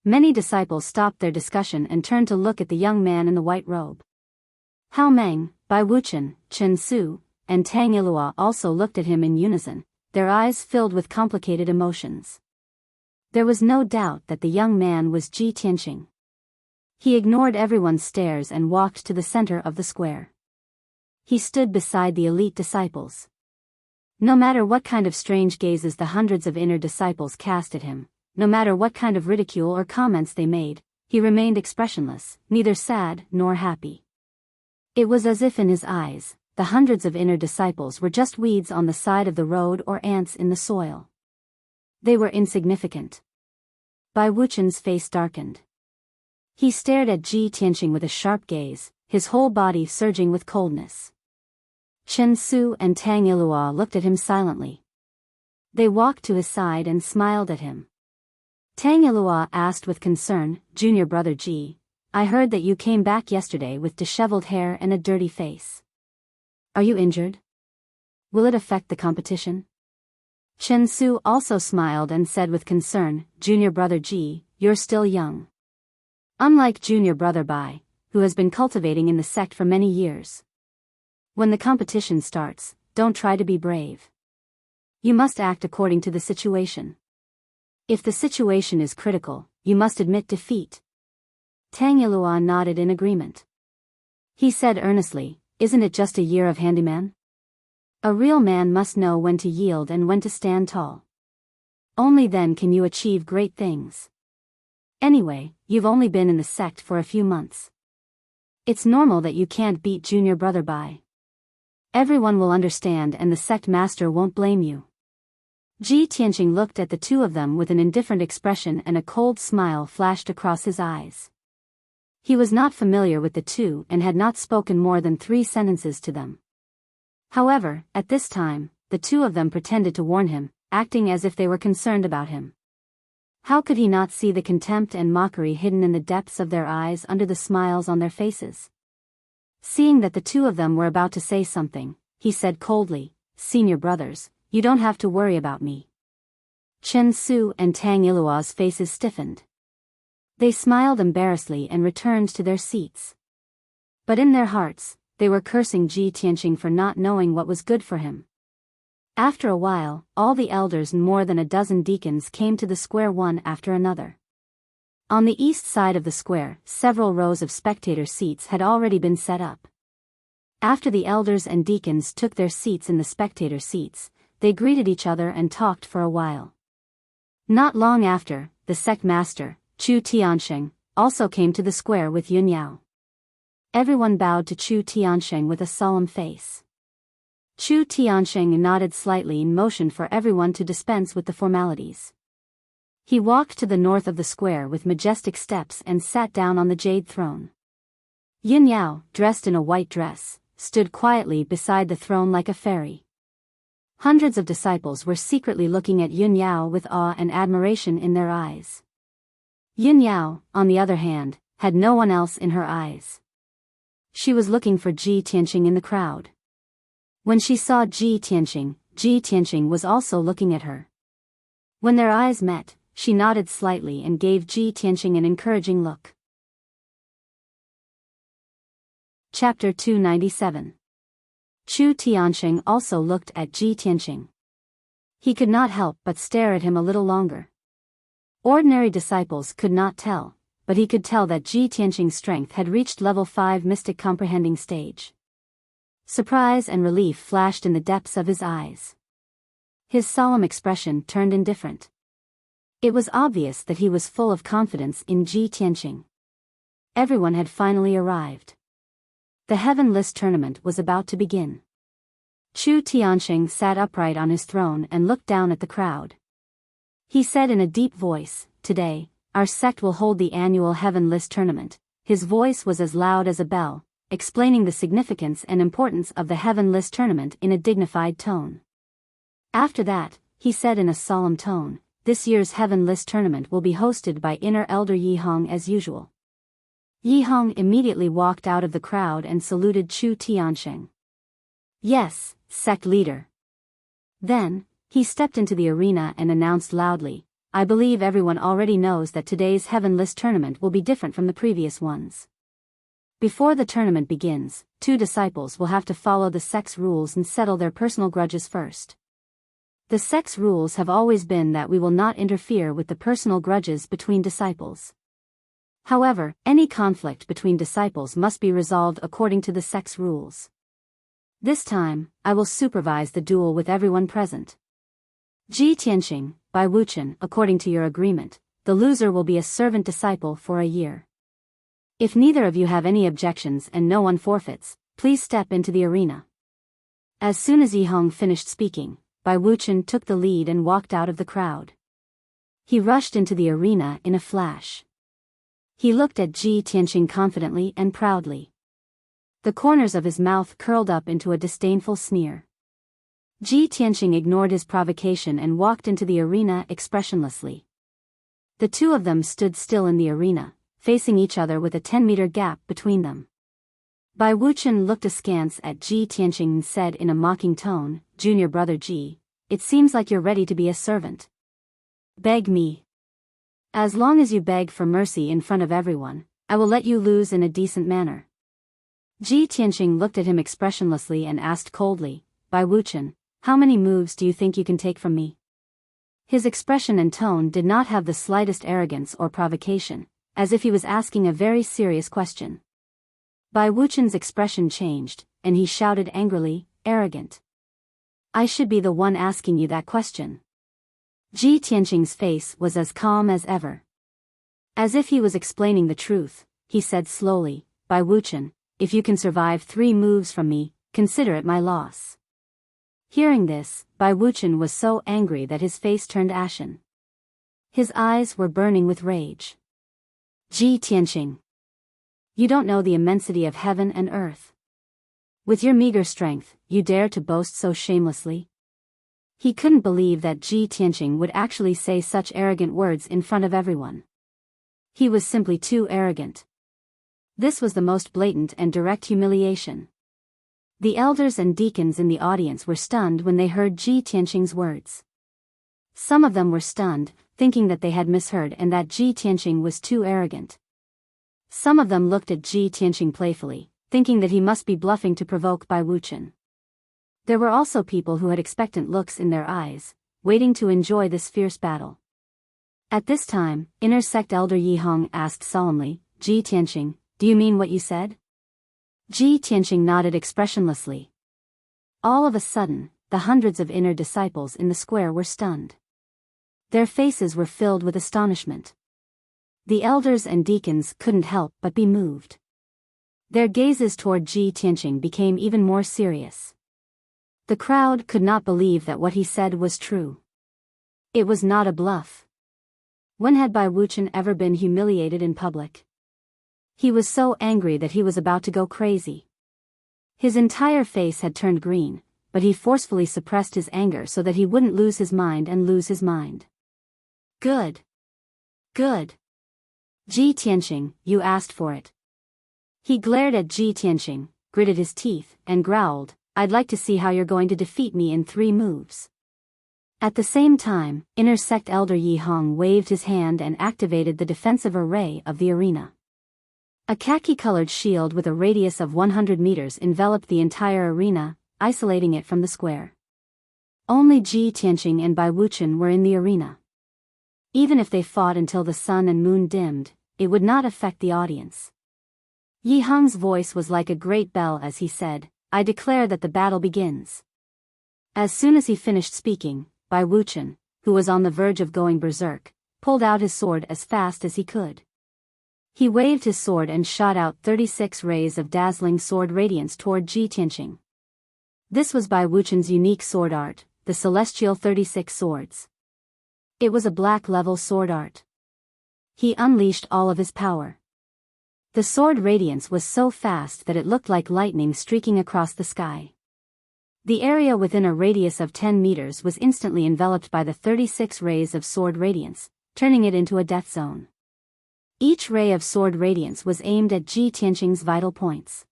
Many disciples stopped their discussion and turned to look at the young man in the white robe. Hao Meng, Bai Wuchen, Chen Su, and Tang Ilua also looked at him in unison, their eyes filled with complicated emotions. There was no doubt that the young man was Ji Tianxing. He ignored everyone's stares and walked to the center of the square. He stood beside the elite disciples. No matter what kind of strange gazes the hundreds of inner disciples cast at him, no matter what kind of ridicule or comments they made, he remained expressionless, neither sad nor happy. It was as if in his eyes, the hundreds of inner disciples were just weeds on the side of the road or ants in the soil. They were insignificant. Bai Wuchen's face darkened. He stared at Ji Tianqing with a sharp gaze, his whole body surging with coldness. Chen Su and Tang Ilua looked at him silently. They walked to his side and smiled at him. Tang Ilua asked with concern, "Junior brother Ji, I heard that you came back yesterday with disheveled hair and a dirty face. Are you injured? Will it affect the competition?" Chen Su also smiled and said with concern, "Junior brother Ji, you're still young. Unlike junior brother Bai, who has been cultivating in the sect for many years. When the competition starts, don't try to be brave. You must act according to the situation. If the situation is critical, you must admit defeat." Tang Ilua nodded in agreement. He said earnestly, "Isn't it just a year of handyman? A real man must know when to yield and when to stand tall. Only then can you achieve great things. Anyway, you've only been in the sect for a few months. It's normal that you can't beat junior brother Bai. Everyone will understand and the sect master won't blame you." Ji Tianqing looked at the two of them with an indifferent expression and a cold smile flashed across his eyes. He was not familiar with the two and had not spoken more than 3 sentences to them. However, at this time, the two of them pretended to warn him, acting as if they were concerned about him. How could he not see the contempt and mockery hidden in the depths of their eyes under the smiles on their faces? Seeing that the two of them were about to say something, he said coldly, "Senior brothers, you don't have to worry about me." Chen Su and Tang Ilua's faces stiffened. They smiled embarrassedly and returned to their seats. But in their hearts, they were cursing Ji Tianqing for not knowing what was good for him. After a while, all the elders and more than a dozen deacons came to the square one after another. On the east side of the square, several rows of spectator seats had already been set up. After the elders and deacons took their seats in the spectator seats, they greeted each other and talked for a while. Not long after, the sect master, Chu Tiansheng, also came to the square with Yun Yao. Everyone bowed to Chu Tiansheng with a solemn face. Chu Tiansheng nodded slightly and motioned for everyone to dispense with the formalities. He walked to the north of the square with majestic steps and sat down on the jade throne. Yun Yao, dressed in a white dress, stood quietly beside the throne like a fairy. Hundreds of disciples were secretly looking at Yun Yao with awe and admiration in their eyes. Yun Yao, on the other hand, had no one else in her eyes. She was looking for Ji Tianqing in the crowd. When she saw Ji Tianqing was also looking at her. When their eyes met, she nodded slightly and gave Ji Tianqing an encouraging look. Chapter 297. Chu Tiansheng also looked at Ji Tianqing. He could not help but stare at him a little longer. Ordinary disciples could not tell, but he could tell that Ji Tianqing's strength had reached level 5 mystic comprehending stage. Surprise and relief flashed in the depths of his eyes. His solemn expression turned indifferent. It was obvious that he was full of confidence in Ji Tianqing. Everyone had finally arrived. The Heaven List tournament was about to begin. Chu Tiansheng sat upright on his throne and looked down at the crowd. He said in a deep voice, "Today, our sect will hold the annual Heaven List tournament." His voice was as loud as a bell, explaining the significance and importance of the Heaven List tournament in a dignified tone. After that, he said in a solemn tone, "This year's Heaven List tournament will be hosted by Inner Elder Yi Hong as usual." Yi Hong immediately walked out of the crowd and saluted Chu Tiansheng. "Yes, sect leader." Then, he stepped into the arena and announced loudly, "I believe everyone already knows that today's Heaven List tournament will be different from the previous ones. Before the tournament begins, 2 disciples will have to follow the sect's rules and settle their personal grudges first. The sect's rules have always been that we will not interfere with the personal grudges between disciples. However, any conflict between disciples must be resolved according to the sect's rules. This time, I will supervise the duel with everyone present. Ji Tianqing, by Wuchen, according to your agreement, the loser will be a servant disciple for a year. If neither of you have any objections and no one forfeits, please step into the arena. As soon as Yi Hong finished speaking, Bai Wuchen took the lead and walked out of the crowd. He rushed into the arena in a flash. He looked at Ji Tianqing confidently and proudly. The corners of his mouth curled up into a disdainful sneer. Ji Tianqing ignored his provocation and walked into the arena expressionlessly. The two of them stood still in the arena, facing each other with a 10-meter gap between them. Bai Wuchen looked askance at Ji Tianqing and said in a mocking tone, "Junior brother Ji, it seems like you're ready to be a servant. Beg me. As long as you beg for mercy in front of everyone, I will let you lose in a decent manner." Ji Tianqing looked at him expressionlessly and asked coldly, "Bai Wuchen, how many moves do you think you can take from me?" His expression and tone did not have the slightest arrogance or provocation, as if he was asking a very serious question. Bai Wuchen's expression changed, and he shouted angrily, "Arrogant. I should be the one asking you that question." Ji Tianqing's face was as calm as ever. As if he was explaining the truth, he said slowly, "Bai Wuchen, if you can survive 3 moves from me, consider it my loss." Hearing this, Bai Wuchen was so angry that his face turned ashen. His eyes were burning with rage. "Ji Tianqing, you don't know the immensity of heaven and earth. With your meager strength, you dare to boast so shamelessly?" He couldn't believe that Ji Tianqing would actually say such arrogant words in front of everyone. He was simply too arrogant. This was the most blatant and direct humiliation. The elders and deacons in the audience were stunned when they heard Ji Tianqing's words. Some of them were stunned, thinking that they had misheard and that Ji Tianqing was too arrogant. Some of them looked at Ji Tianqing playfully, thinking that he must be bluffing to provoke Bai Wuchen. There were also people who had expectant looks in their eyes, waiting to enjoy this fierce battle. At this time, inner sect elder Yi Hong asked solemnly, "Ji Tianqing, do you mean what you said?" Ji Tianqing nodded expressionlessly. All of a sudden, the hundreds of inner disciples in the square were stunned. Their faces were filled with astonishment. The elders and deacons couldn't help but be moved. Their gazes toward Ji Tianqing became even more serious. The crowd could not believe that what he said was true. It was not a bluff. When had Bai Wuchen ever been humiliated in public? He was so angry that he was about to go crazy. His entire face had turned green, but he forcefully suppressed his anger so that he wouldn't lose his mind and lose his mind. "Good. Good. Ji Tianqing, you asked for it." He glared at Ji Tianqing, gritted his teeth, and growled, "I'd like to see how you're going to defeat me in 3 moves. At the same time, inner sect elder Yi Hong waved his hand and activated the defensive array of the arena. A khaki-colored shield with a radius of 100 meters enveloped the entire arena, isolating it from the square. Only Ji Tianqing and Bai Wuchen were in the arena. Even if they fought until the sun and moon dimmed, it would not affect the audience. Yi Hong's voice was like a great bell as he said, "I declare that the battle begins." As soon as he finished speaking, Bai Wuchen, who was on the verge of going berserk, pulled out his sword as fast as he could. He waved his sword and shot out 36 rays of dazzling sword radiance toward Ji Tianqing. This was Bai Wuchen's unique sword art, the celestial 36 swords. It was a black-level sword art. He unleashed all of his power. The sword radiance was so fast that it looked like lightning streaking across the sky. The area within a radius of 10 meters was instantly enveloped by the 36 rays of sword radiance, turning it into a death zone. Each ray of sword radiance was aimed at Ji Tianqing's vital points.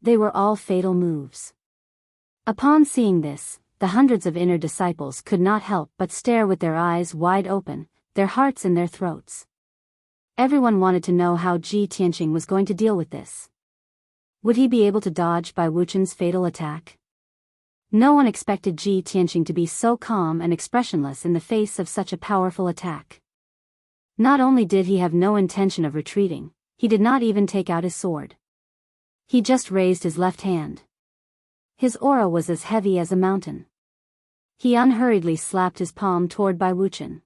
They were all fatal moves. Upon seeing this, the hundreds of inner disciples could not help but stare with their eyes wide open, their hearts in their throats. Everyone wanted to know how Ji Tianqing was going to deal with this. Would he be able to dodge Bai Wuchen's fatal attack? No one expected Ji Tianqing to be so calm and expressionless in the face of such a powerful attack. Not only did he have no intention of retreating, he did not even take out his sword. He just raised his left hand. His aura was as heavy as a mountain. He unhurriedly slapped his palm toward Bai Wuchen.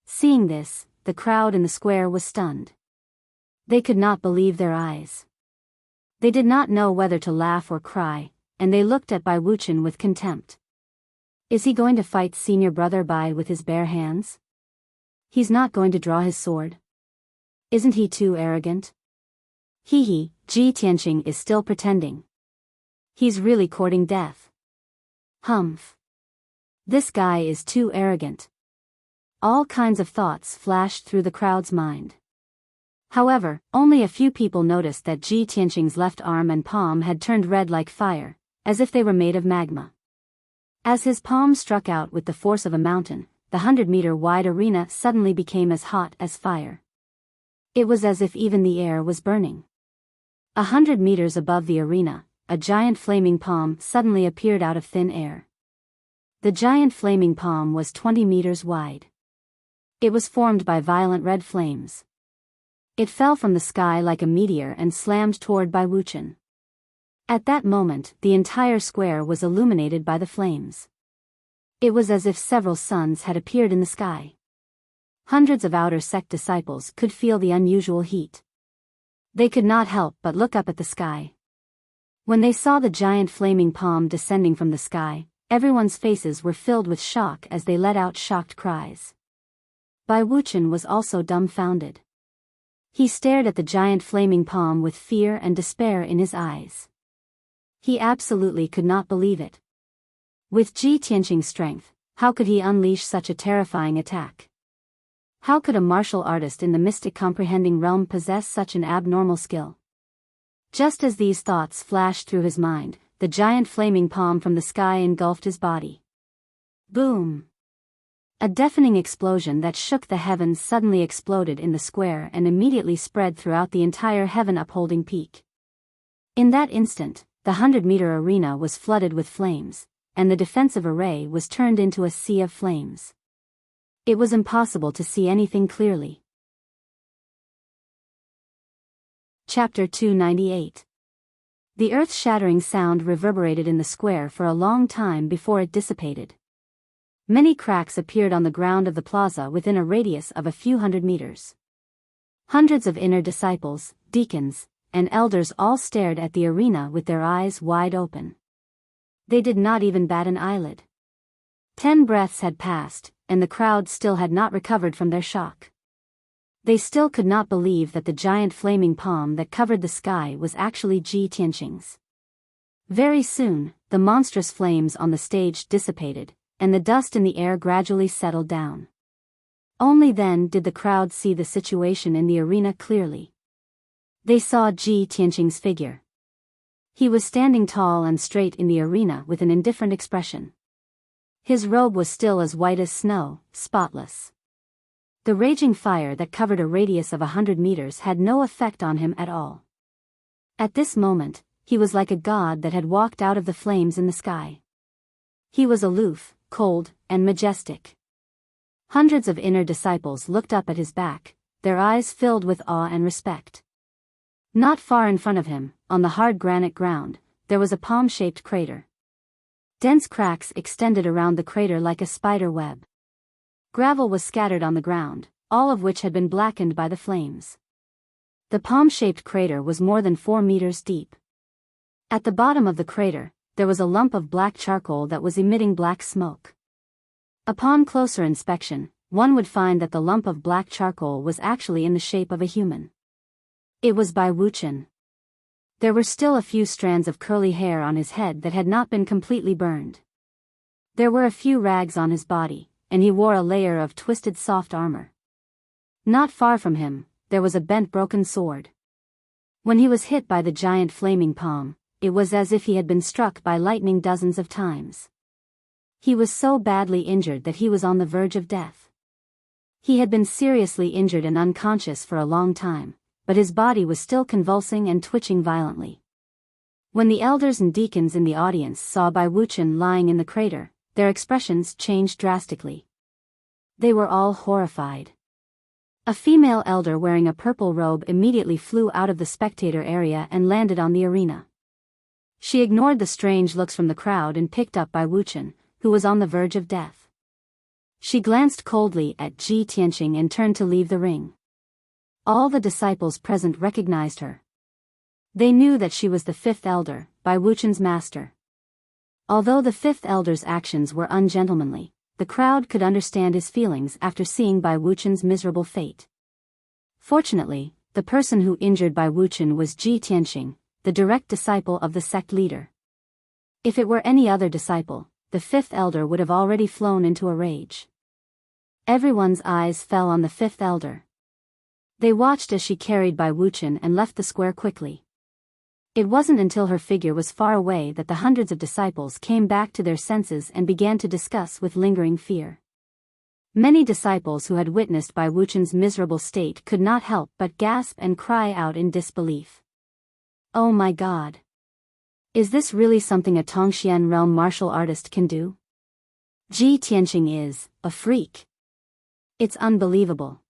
Seeing this, the crowd in the square was stunned. They could not believe their eyes. They did not know whether to laugh or cry, and they looked at Bai Wuchen with contempt. Is he going to fight senior brother Bai with his bare hands? He's not going to draw his sword? Isn't he too arrogant? Ji Tianqing is still pretending. He's really courting death. Humph. This guy is too arrogant. All kinds of thoughts flashed through the crowd's mind. However, only a few people noticed that Ji Tianqing's left arm and palm had turned red like fire, as if they were made of magma. As his palm struck out with the force of a mountain, the 100-meter-wide arena suddenly became as hot as fire. It was as if even the air was burning. 100 meters above the arena, a giant flaming palm suddenly appeared out of thin air. The giant flaming palm was 20 meters wide. It was formed by violent red flames. It fell from the sky like a meteor and slammed toward Bai Wuchen. At that moment, the entire square was illuminated by the flames. It was as if several suns had appeared in the sky. Hundreds of outer sect disciples could feel the unusual heat. They could not help but look up at the sky. When they saw the giant flaming palm descending from the sky, everyone's faces were filled with shock as they let out shocked cries. Bai Wuchen was also dumbfounded. He stared at the giant flaming palm with fear and despair in his eyes. He absolutely could not believe it. With Ji Tianqing's strength, how could he unleash such a terrifying attack? How could a martial artist in the mystic comprehending realm possess such an abnormal skill? Just as these thoughts flashed through his mind, the giant flaming palm from the sky engulfed his body. Boom! A deafening explosion that shook the heavens suddenly exploded in the square and immediately spread throughout the entire heaven-upholding peak. In that instant, the 100-meter arena was flooded with flames, and the defensive array was turned into a sea of flames. It was impossible to see anything clearly. Chapter 298. The earth-shattering sound reverberated in the square for a long time before it dissipated. Many cracks appeared on the ground of the plaza within a radius of a few hundred meters. Hundreds of inner disciples, deacons, and elders all stared at the arena with their eyes wide open. They did not even bat an eyelid. 10 breaths had passed, and the crowd still had not recovered from their shock. They still could not believe that the giant flaming palm that covered the sky was actually Ji Tianqing's. Very soon, the monstrous flames on the stage dissipated, and the dust in the air gradually settled down. Only then did the crowd see the situation in the arena clearly. They saw Ji Tianqing's figure. He was standing tall and straight in the arena with an indifferent expression. His robe was still as white as snow, spotless. The raging fire that covered a radius of 100 meters had no effect on him at all. At this moment, he was like a god that had walked out of the flames in the sky. He was aloof, cold, and majestic. Hundreds of inner disciples looked up at his back, their eyes filled with awe and respect. Not far in front of him, on the hard granite ground, there was a palm-shaped crater. Dense cracks extended around the crater like a spider web. Gravel was scattered on the ground, all of which had been blackened by the flames. The palm-shaped crater was more than 4 meters deep. At the bottom of the crater, there was a lump of black charcoal that was emitting black smoke. Upon closer inspection, one would find that the lump of black charcoal was actually in the shape of a human. It was Bai Wuchen. There were still a few strands of curly hair on his head that had not been completely burned. There were a few rags on his body, and he wore a layer of twisted soft armor. Not far from him, there was a bent broken sword. When he was hit by the giant flaming palm, it was as if he had been struck by lightning dozens of times. He was so badly injured that he was on the verge of death. He had been seriously injured and unconscious for a long time, but his body was still convulsing and twitching violently. When the elders and deacons in the audience saw Bai Wuchen lying in the crater, their expressions changed drastically. They were all horrified. A female elder wearing a purple robe immediately flew out of the spectator area and landed on the arena. She ignored the strange looks from the crowd and picked up by Wuchen, who was on the verge of death. She glanced coldly at Ji Tianqing and turned to leave the ring. All the disciples present recognized her. They knew that she was the fifth elder, Bai Wuchen's master. Although the fifth elder's actions were ungentlemanly, the crowd could understand his feelings after seeing Bai Wuchen's miserable fate. Fortunately, the person who injured Bai Wuchen was Ji Tianqing, the direct disciple of the sect leader. If it were any other disciple, the fifth elder would have already flown into a rage. Everyone's eyes fell on the fifth elder. They watched as she carried Bai Wuchen and left the square quickly. It wasn't until her figure was far away that the hundreds of disciples came back to their senses and began to discuss with lingering fear. Many disciples who had witnessed Bai Wuchen's miserable state could not help but gasp and cry out in disbelief. Oh my God! Is this really something a Tongxian realm martial artist can do? Ji Tianqing is a freak. It's unbelievable.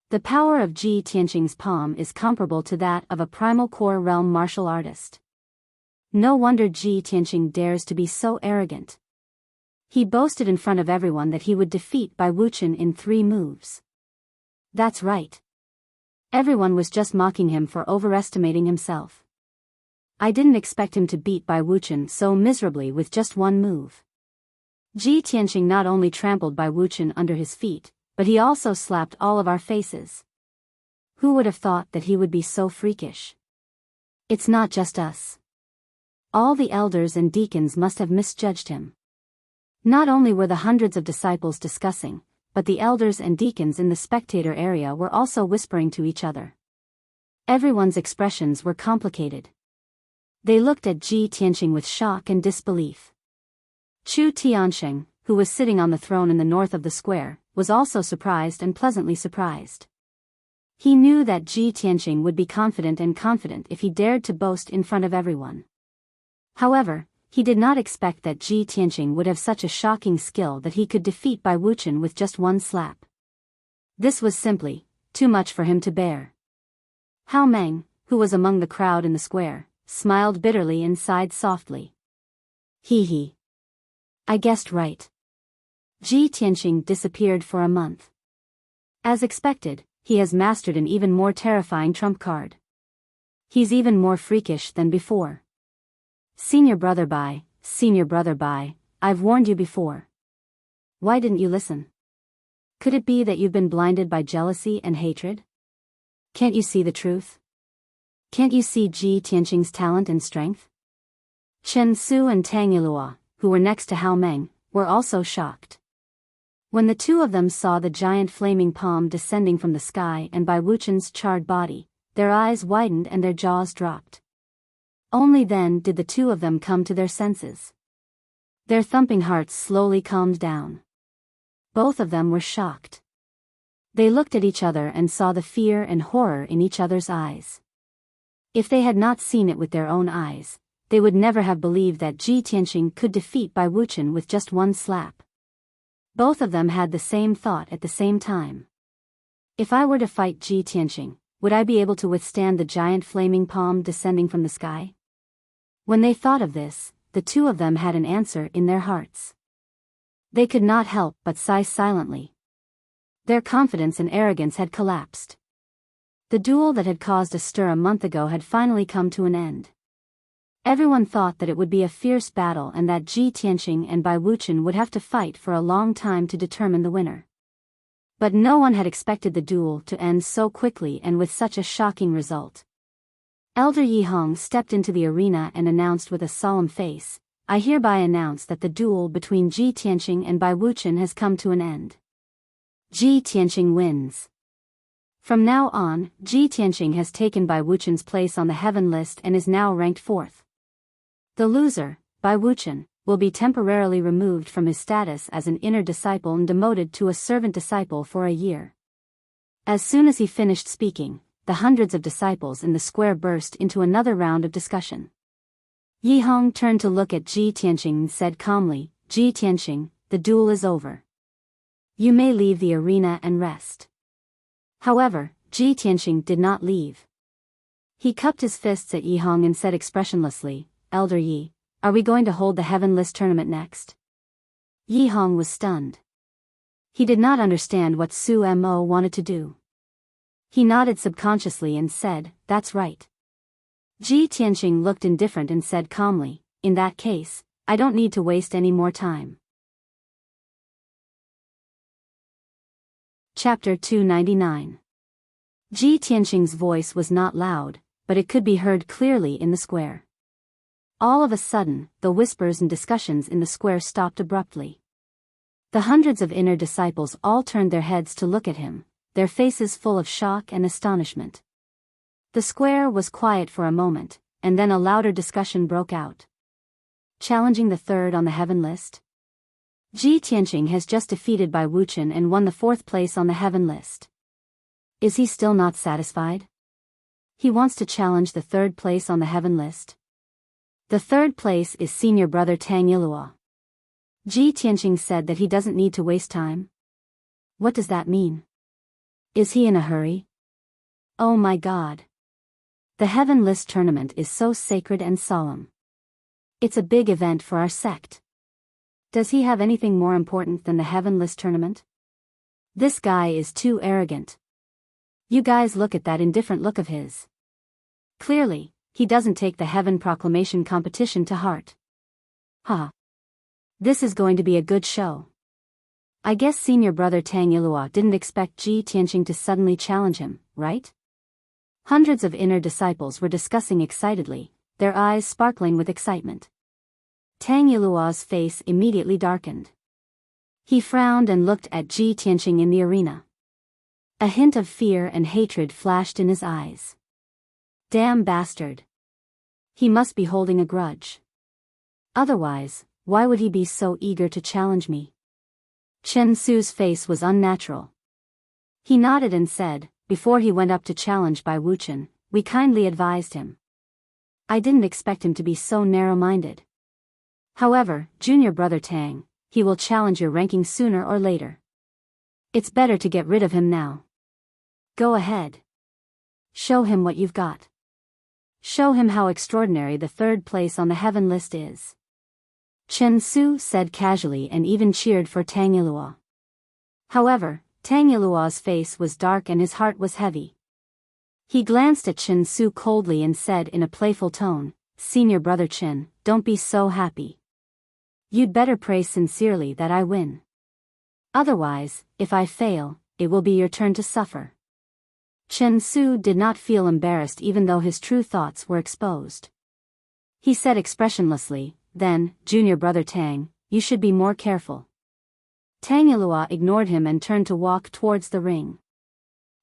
The power of Ji Tianqing's palm is comparable to that of a primal core realm martial artist. No wonder Ji Tianqing dares to be so arrogant. He boasted in front of everyone that he would defeat Bai Wuchen in 3 moves. That's right. Everyone was just mocking him for overestimating himself. I didn't expect him to beat Bai Wuchen so miserably with just 1 move. Ji Tianqing not only trampled Bai Wuchen under his feet, but he also slapped all of our faces. Who would have thought that he would be so freakish? It's not just us. All the elders and deacons must have misjudged him. Not only were the hundreds of disciples discussing, but the elders and deacons in the spectator area were also whispering to each other. Everyone's expressions were complicated. They looked at Ji Tianqing with shock and disbelief. Chu Tiansheng, who was sitting on the throne in the north of the square, was also surprised and pleasantly surprised. He knew that Ji Tianqing would be confident if he dared to boast in front of everyone. However, he did not expect that Ji Tianqing would have such a shocking skill that he could defeat Bai Wuchen with just 1 slap. This was simply too much for him to bear. Hao Meng, who was among the crowd in the square, smiled bitterly and sighed softly. Hee. I guessed right. Ji Tianqing disappeared for a month. As expected, he has mastered an even more terrifying trump card. He's even more freakish than before. Senior brother Bai, I've warned you before. Why didn't you listen? Could it be that you've been blinded by jealousy and hatred? Can't you see the truth? Can't you see Ji Tianqing's talent and strength? Chen Su and Tang Yilua, who were next to Hao Meng, were also shocked. When the 2 of them saw the giant flaming palm descending from the sky and Bai Wuchen's charred body, their eyes widened and their jaws dropped. Only then did the 2 of them come to their senses. Their thumping hearts slowly calmed down. Both of them were shocked. They looked at each other and saw the fear and horror in each other's eyes. If they had not seen it with their own eyes, they would never have believed that Ji Tianqing could defeat Bai Wuchen with just 1 slap. Both of them had the same thought at the same time. If I were to fight Ji Tianqing, would I be able to withstand the giant flaming palm descending from the sky? When they thought of this, the 2 of them had an answer in their hearts. They could not help but sigh silently. Their confidence and arrogance had collapsed. The duel that had caused a stir a month ago had finally come to an end. Everyone thought that it would be a fierce battle and that Ji Tianqing and Bai Wuchen would have to fight for a long time to determine the winner. But no one had expected the duel to end so quickly and with such a shocking result. Elder Yi Hong stepped into the arena and announced with a solemn face, I hereby announce that the duel between Ji Tianqing and Bai Wuchen has come to an end. Ji Tianqing wins. From now on, Ji Tianqing has taken Bai Wuchen's place on the heaven list and is now ranked 4th. The loser, Bai Wuchen, will be temporarily removed from his status as an inner disciple and demoted to a servant disciple for a year. As soon as he finished speaking, the hundreds of disciples in the square burst into another round of discussion. Yi Hong turned to look at Ji Tianqing and said calmly, Ji Tianqing, the duel is over. You may leave the arena and rest. However, Ji Tianqing did not leave. He cupped his fists at Yi Hong and said expressionlessly, "Elder Yi, are we going to hold the Heaven List tournament next?" Yi Hong was stunned. He did not understand what Su Mo wanted to do. He nodded subconsciously and said, "That's right." Ji Tianqing looked indifferent and said calmly, "In that case, I don't need to waste any more time." Chapter 299. Ji Tianqing's voice was not loud, but it could be heard clearly in the square. All of a sudden, the whispers and discussions in the square stopped abruptly. The hundreds of inner disciples all turned their heads to look at him, their faces full of shock and astonishment. The square was quiet for a moment, and then a louder discussion broke out. Challenging the third on the heaven list? Ji Tianqing has just defeated Bai Wuchen and won the 4th place on the heaven list. Is he still not satisfied? He wants to challenge the 3rd place on the heaven list. The 3rd place is senior brother Tang Yilua. Ji Tianqing said that he doesn't need to waste time. What does that mean? Is he in a hurry? Oh my God. The Heaven List tournament is so sacred and solemn. It's a big event for our sect. Does he have anything more important than the Heaven List tournament? This guy is too arrogant. You guys look at that indifferent look of his. Clearly, he doesn't take the Heaven Proclamation competition to heart. Huh. This is going to be a good show. I guess senior brother Tang Yilua didn't expect Ji Tianqing to suddenly challenge him, right? Hundreds of inner disciples were discussing excitedly, their eyes sparkling with excitement. Tang Yilua's face immediately darkened. He frowned and looked at Ji Tianqing in the arena. A hint of fear and hatred flashed in his eyes. Damn bastard. He must be holding a grudge. Otherwise, why would he be so eager to challenge me? Chen Su's face was unnatural. He nodded and said, before he went up to challenge Bai Wuchen, we kindly advised him. I didn't expect him to be so narrow-minded. However, junior brother Tang, he will challenge your ranking sooner or later. It's better to get rid of him now. Go ahead. Show him what you've got. Show him how extraordinary the 3rd place on the heaven list is. Chen Su said casually and even cheered for Tang Yilua. However, Tang Yilua's face was dark and his heart was heavy. He glanced at Chen Su coldly and said in a playful tone, "Senior brother Chen, don't be so happy. You'd better pray sincerely that I win. Otherwise, if I fail, it will be your turn to suffer." Chen Su did not feel embarrassed even though his true thoughts were exposed. He said expressionlessly, "Then, junior brother Tang, you should be more careful." Tang Yilua ignored him and turned to walk towards the ring.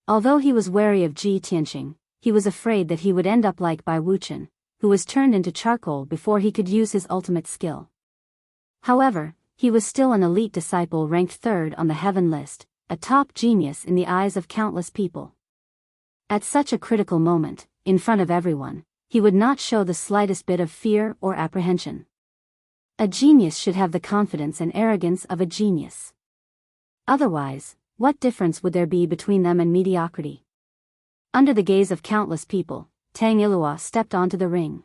Although he was wary of Ji Tianqing, he was afraid that he would end up like Bai Wuchen, who was turned into charcoal before he could use his ultimate skill. However, he was still an elite disciple ranked 3rd on the heaven list, a top genius in the eyes of countless people. At such a critical moment, in front of everyone, he would not show the slightest bit of fear or apprehension. A genius should have the confidence and arrogance of a genius. Otherwise, what difference would there be between them and mediocrity? Under the gaze of countless people, Tang Yilua stepped onto the ring.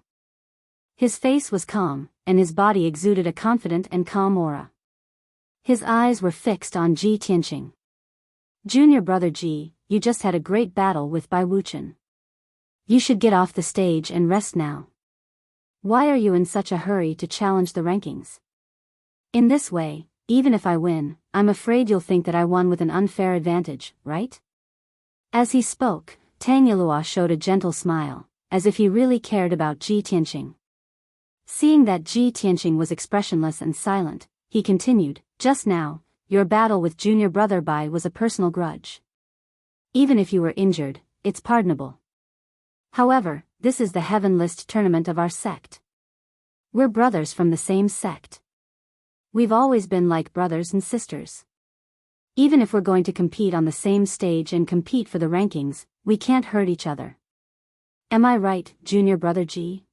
His face was calm, and his body exuded a confident and calm aura. His eyes were fixed on Ji Tianqing. Junior brother Ji, you just had a great battle with Bai Wuchen. You should get off the stage and rest now. Why are you in such a hurry to challenge the rankings? In this way, even if I win, I'm afraid you'll think that I won with an unfair advantage, right? As he spoke, Tang Yilua showed a gentle smile, as if he really cared about Ji Tianqing. Seeing that Ji Tianqing was expressionless and silent, he continued, "Just now, your battle with junior brother Bai was a personal grudge. Even if you were injured, it's pardonable. However, this is the Heaven List tournament of our sect. We're brothers from the same sect. We've always been like brothers and sisters. Even if we're going to compete on the same stage and compete for the rankings, we can't hurt each other. Am I right, junior brother Ji?"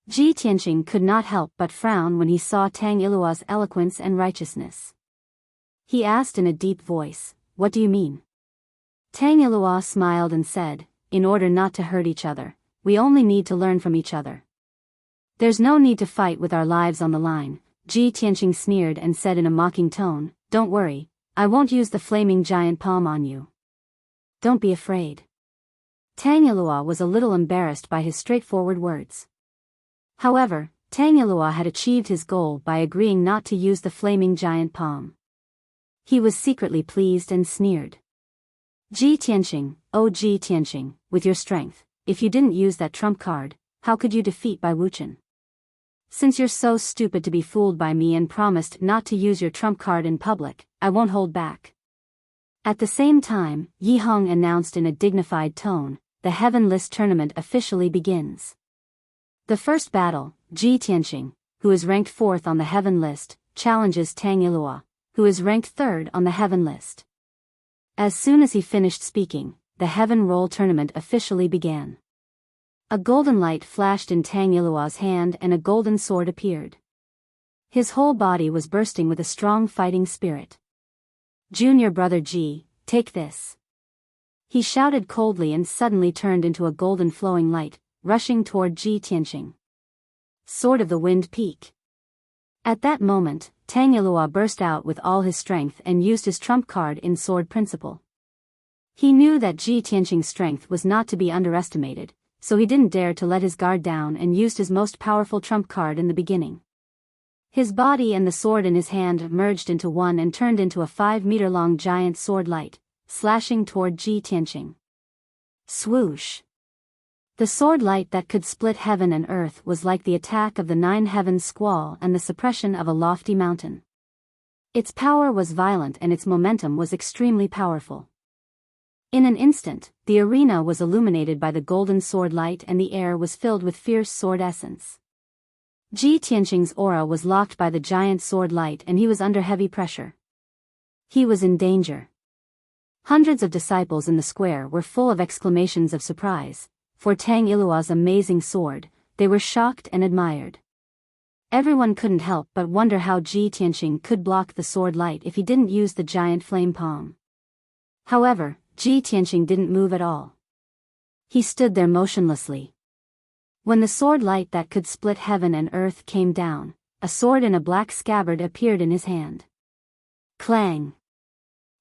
Ji Tianqing could not help but frown when he saw Tang Yilua's eloquence and righteousness. He asked in a deep voice, "What do you mean?" Tang Ilua smiled and said, "In order not to hurt each other, we only need to learn from each other. There's no need to fight with our lives on the line." Ji Tianqing sneered and said in a mocking tone, "Don't worry, I won't use the flaming giant palm on you. Don't be afraid." Tang Ilua was a little embarrassed by his straightforward words. However, Tang Ilua had achieved his goal by agreeing not to use the flaming giant palm. He was secretly pleased and sneered. "Ji Tianqing, oh Ji Tianqing, with your strength, if you didn't use that trump card, how could you defeat Bai Wuchen? Since you're so stupid to be fooled by me and promised not to use your trump card in public, I won't hold back." At the same time, Yi Hong announced in a dignified tone, "The Heaven List tournament officially begins." The first battle, Ji Tianqing, who is ranked 4th on the Heaven List, challenges Tang Ilua, who is ranked 3rd on the Heaven List. As soon as he finished speaking, the Heaven Roll tournament officially began. A golden light flashed in Tang Ilua's hand and a golden sword appeared. His whole body was bursting with a strong fighting spirit. "Junior brother Ji, take this." He shouted coldly and suddenly turned into a golden flowing light, rushing toward Ji Tianqing. Sword of the Wind Peak. At that moment, Tang Ilua burst out with all his strength and used his trump card in Sword Principle. He knew that Ji Tianqing's strength was not to be underestimated, so he didn't dare to let his guard down and used his most powerful trump card in the beginning. His body and the sword in his hand merged into one and turned into a 5-meter-long giant sword light, slashing toward Ji Tianqing. Swoosh! The sword light that could split heaven and earth was like the attack of the 9 heavens squall and the suppression of a lofty mountain. Its power was violent and its momentum was extremely powerful. In an instant, the arena was illuminated by the golden sword light and the air was filled with fierce sword essence. Ji Tianqing's aura was locked by the giant sword light and he was under heavy pressure. He was in danger. Hundreds of disciples in the square were full of exclamations of surprise. For Tang Ilua's amazing sword, they were shocked and admired. Everyone couldn't help but wonder how Ji Tianqing could block the sword light if he didn't use the giant flame palm. However, Ji Tianqing didn't move at all. He stood there motionlessly. When the sword light that could split heaven and earth came down, a sword in a black scabbard appeared in his hand. Clang!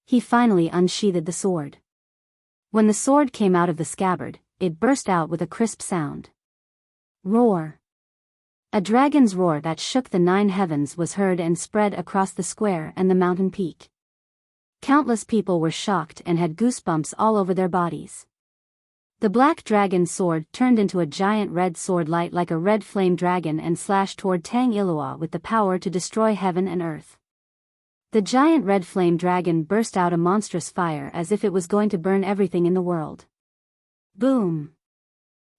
He finally unsheathed the sword. When the sword came out of the scabbard, it burst out with a crisp sound. Roar! A dragon's roar that shook the 9 heavens was heard and spread across the square and the mountain peak. Countless people were shocked and had goosebumps all over their bodies. The black dragon sword turned into a giant red sword light like a red flame dragon and slashed toward Tang Ilua with the power to destroy heaven and earth. The giant red flame dragon burst out a monstrous fire as if it was going to burn everything in the world. Boom!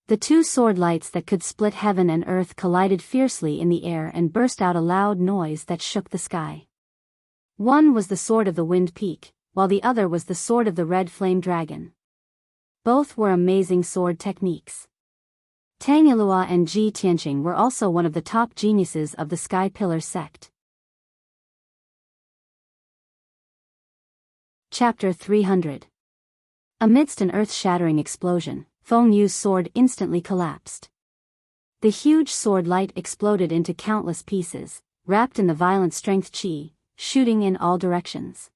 The 2 sword lights that could split heaven and earth collided fiercely in the air and burst out a loud noise that shook the sky. One was the sword of the Wind Peak, while the other was the sword of the red flame dragon. Both were amazing sword techniques. Tang Ilua and Ji Tianqing were also one of the top geniuses of the Sky Pillar sect. Chapter 300. Amidst an earth-shattering explosion, Feng Yu's sword instantly collapsed. The huge sword light exploded into countless pieces, wrapped in the violent strength qi, shooting in all directions.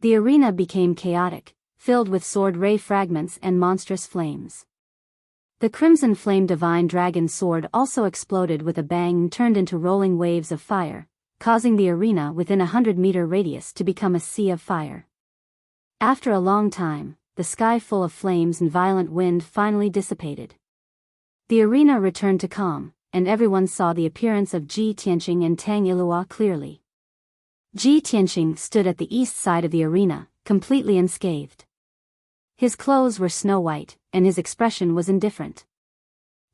The arena became chaotic, filled with sword ray fragments and monstrous flames. The crimson flame divine dragon sword also exploded with a bang and turned into rolling waves of fire, causing the arena within a 100-meter radius to become a sea of fire. After a long time, the sky full of flames and violent wind finally dissipated. The arena returned to calm, and everyone saw the appearance of Ji Tianqing and Tang Ilua clearly. Ji Tianqing stood at the east side of the arena, completely unscathed. His clothes were snow white, and his expression was indifferent.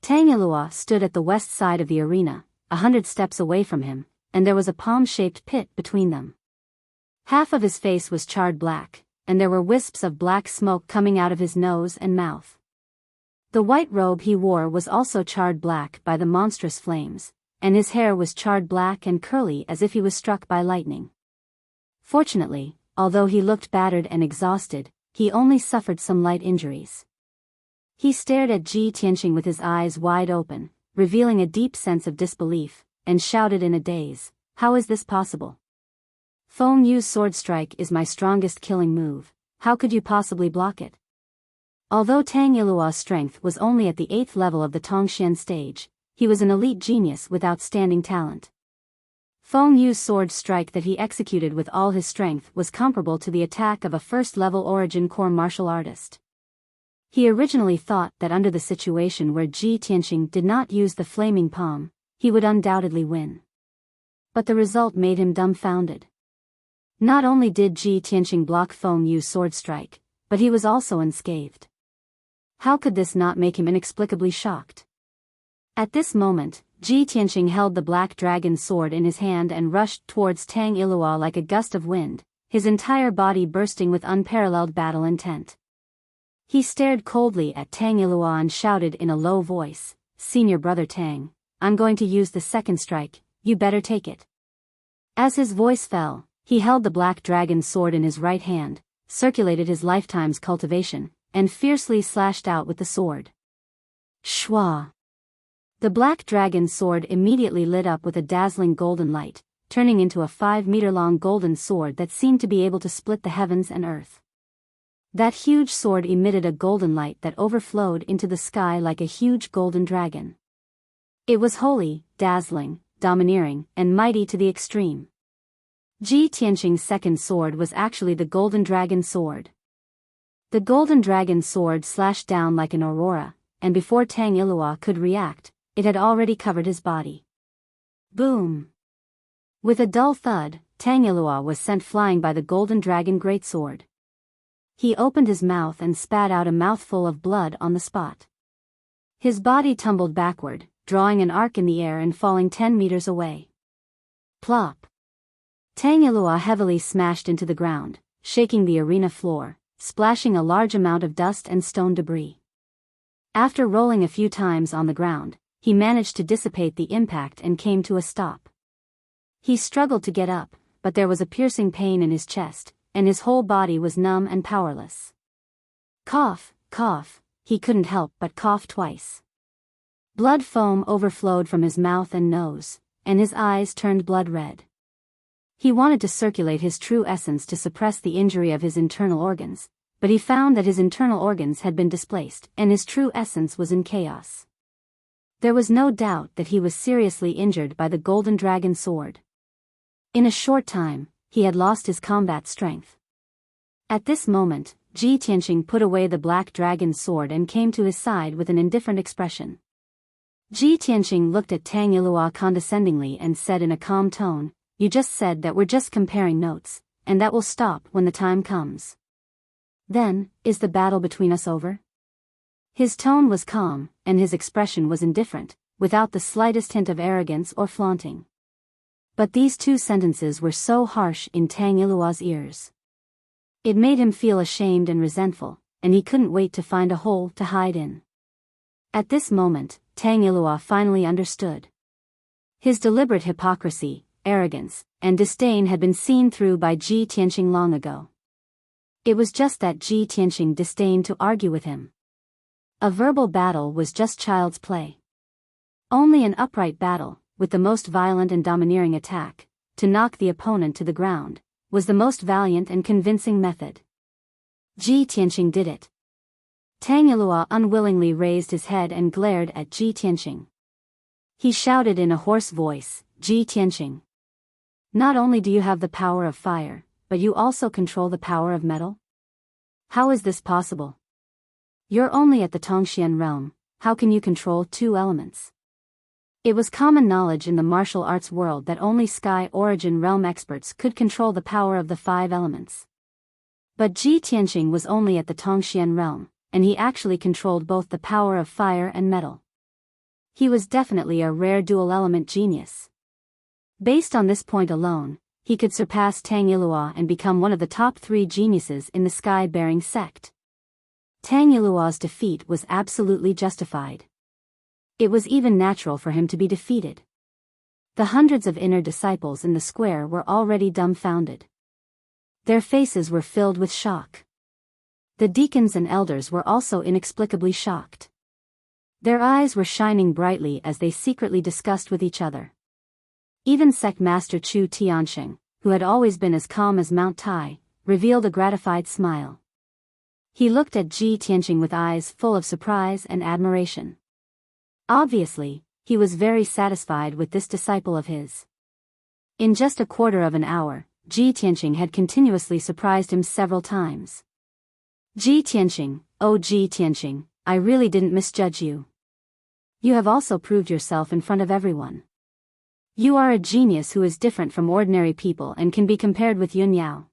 Tang Ilua stood at the west side of the arena, 100 steps away from him, and there was a palm-shaped pit between them. Half of his face was charred black, and there were wisps of black smoke coming out of his nose and mouth. The white robe he wore was also charred black by the monstrous flames, and his hair was charred black and curly as if he was struck by lightning. Fortunately, although he looked battered and exhausted, he only suffered some light injuries. He stared at Ji Tianqing with his eyes wide open, revealing a deep sense of disbelief, and shouted in a daze, "How is this possible? Feng Yu's sword strike is my strongest killing move, how could you possibly block it?" Although Tang Yilua's strength was only at the 8th level of the Tongxian stage, he was an elite genius with outstanding talent. Feng Yu's sword strike that he executed with all his strength was comparable to the attack of a first-level origin core martial artist. He originally thought that under the situation where Ji Tianqing did not use the flaming palm, he would undoubtedly win. But the result made him dumbfounded. Not only did Ji Tianqing block Feng Yu's sword strike, but he was also unscathed. How could this not make him inexplicably shocked? At this moment, Ji Tianqing held the black dragon sword in his hand and rushed towards Tang Yilua like a gust of wind, his entire body bursting with unparalleled battle intent. He stared coldly at Tang Yilua and shouted in a low voice, "Senior brother Tang, I'm going to use the second strike, you better take it." As his voice fell, he held the black dragon sword in his right hand, circulated his lifetime's cultivation, and fiercely slashed out with the sword. Shwa! The black dragon sword immediately lit up with a dazzling golden light, turning into a 5-meter-long golden sword that seemed to be able to split the heavens and earth. That huge sword emitted a golden light that overflowed into the sky like a huge golden dragon. It was holy, dazzling, domineering, and mighty to the extreme. Ji Tianqing's second sword was actually the golden dragon sword. The golden dragon sword slashed down like an aurora, and before Tang Yilua could react, it had already covered his body. Boom! With a dull thud, Tang Yilua was sent flying by the golden dragon greatsword. He opened his mouth and spat out a mouthful of blood on the spot. His body tumbled backward, drawing an arc in the air and falling 10 meters away. Plop! Tang Yilua heavily smashed into the ground, shaking the arena floor, splashing a large amount of dust and stone debris. After rolling a few times on the ground, he managed to dissipate the impact and came to a stop. He struggled to get up, but there was a piercing pain in his chest, and his whole body was numb and powerless. Cough, cough, he couldn't help but cough twice. Blood foam overflowed from his mouth and nose, and his eyes turned blood red. He wanted to circulate his true essence to suppress the injury of his internal organs, but he found that his internal organs had been displaced and his true essence was in chaos. There was no doubt that he was seriously injured by the golden dragon sword. In a short time, he had lost his combat strength. At this moment, Ji Tianqing put away the black dragon sword and came to his side with an indifferent expression. Ji Tianqing looked at Tang Yilua condescendingly and said in a calm tone, "You just said that we're just comparing notes, and that will stop when the time comes. Then, is the battle between us over?" His tone was calm, and his expression was indifferent, without the slightest hint of arrogance or flaunting. But these two sentences were so harsh in Tang Yilua's ears. It made him feel ashamed and resentful, and he couldn't wait to find a hole to hide in. At this moment, Tang Yilua finally understood. His deliberate hypocrisy, arrogance, and disdain had been seen through by Ji Tianqing long ago. It was just that Ji Tianqing disdained to argue with him. A verbal battle was just child's play. Only an upright battle, with the most violent and domineering attack, to knock the opponent to the ground, was the most valiant and convincing method. Ji Tianqing did it. Tang Yilua unwillingly raised his head and glared at Ji Tianqing. He shouted in a hoarse voice, "Ji Tianqing, not only do you have the power of fire, but you also control the power of metal? How is this possible? You're only at the Tongxian realm, how can you control two elements?" It was common knowledge in the martial arts world that only Sky Origin realm experts could control the power of the 5 elements. But Ji Tianqing was only at the Tongxian realm, and he actually controlled both the power of fire and metal. He was definitely a rare dual-element genius. Based on this point alone, he could surpass Tang Yilua and become one of the top 3 geniuses in the sky-bearing sect. Tang Yilua's defeat was absolutely justified. It was even natural for him to be defeated. The hundreds of inner disciples in the square were already dumbfounded. Their faces were filled with shock. The deacons and elders were also inexplicably shocked. Their eyes were shining brightly as they secretly discussed with each other. Even sect master Chu Tianxing, who had always been as calm as Mount Tai, revealed a gratified smile. He looked at Ji Tianxing with eyes full of surprise and admiration. Obviously, he was very satisfied with this disciple of his. In just a quarter of an hour, Ji Tianxing had continuously surprised him several times. Ji Tianxing, oh Ji Tianxing, I really didn't misjudge you. You have also proved yourself in front of everyone. You are a genius who is different from ordinary people and can be compared with Yun Yao.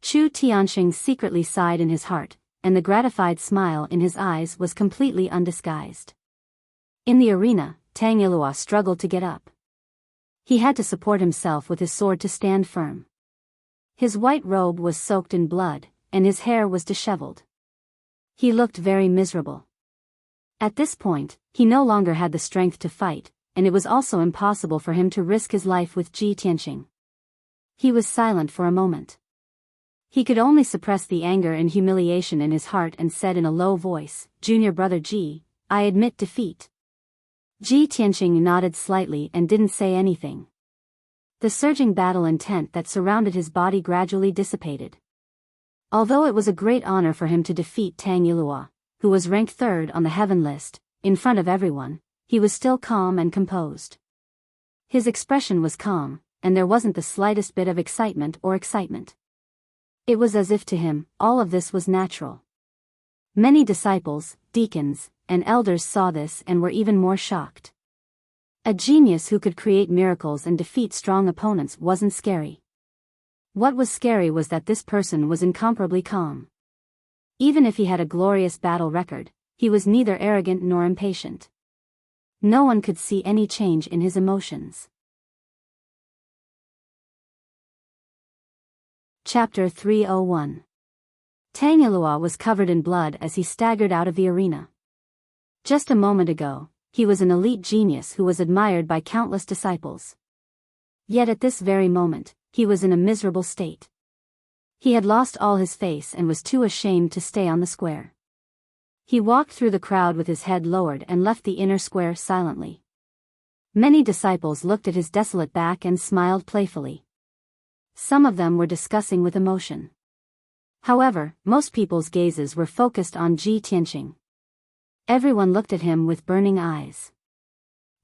Chu Tianxing secretly sighed in his heart, and the gratified smile in his eyes was completely undisguised. In the arena, Tang Yilua struggled to get up. He had to support himself with his sword to stand firm. His white robe was soaked in blood, and his hair was disheveled. He looked very miserable. At this point, he no longer had the strength to fight, and it was also impossible for him to risk his life with Ji Tianxing. He was silent for a moment. He could only suppress the anger and humiliation in his heart and said in a low voice, "Junior brother Ji, I admit defeat." Ji Tianxing nodded slightly and didn't say anything. The surging battle intent that surrounded his body gradually dissipated. Although it was a great honor for him to defeat Tang Yilua, who was ranked third on the heaven list, in front of everyone, he was still calm and composed. His expression was calm, and there wasn't the slightest bit of excitement. It was as if to him, all of this was natural. Many disciples, deacons, and elders saw this and were even more shocked. A genius who could create miracles and defeat strong opponents wasn't scary. What was scary was that this person was incomparably calm. Even if he had a glorious battle record, he was neither arrogant nor impatient. No one could see any change in his emotions. Chapter 301. Tang Yilua was covered in blood as he staggered out of the arena. Just a moment ago, he was an elite genius who was admired by countless disciples. Yet at this very moment, he was in a miserable state. He had lost all his face and was too ashamed to stay on the square. He walked through the crowd with his head lowered and left the inner square silently. Many disciples looked at his desolate back and smiled playfully. Some of them were discussing with emotion. However, most people's gazes were focused on Ji Tianxing. Everyone looked at him with burning eyes.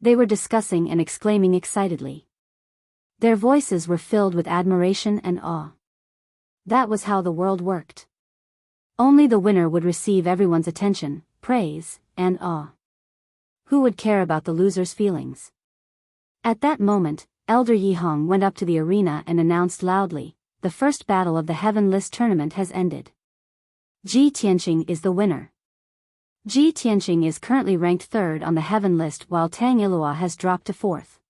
They were discussing and exclaiming excitedly. Their voices were filled with admiration and awe. That was how the world worked. Only the winner would receive everyone's attention, praise, and awe. Who would care about the loser's feelings? At that moment, Elder Yi Hong went up to the arena and announced loudly, "The first battle of the Heaven List tournament has ended. Ji Tianxing is the winner." Ji Tianxing is currently ranked third on the Heaven List while Tang Yilua has dropped to fourth.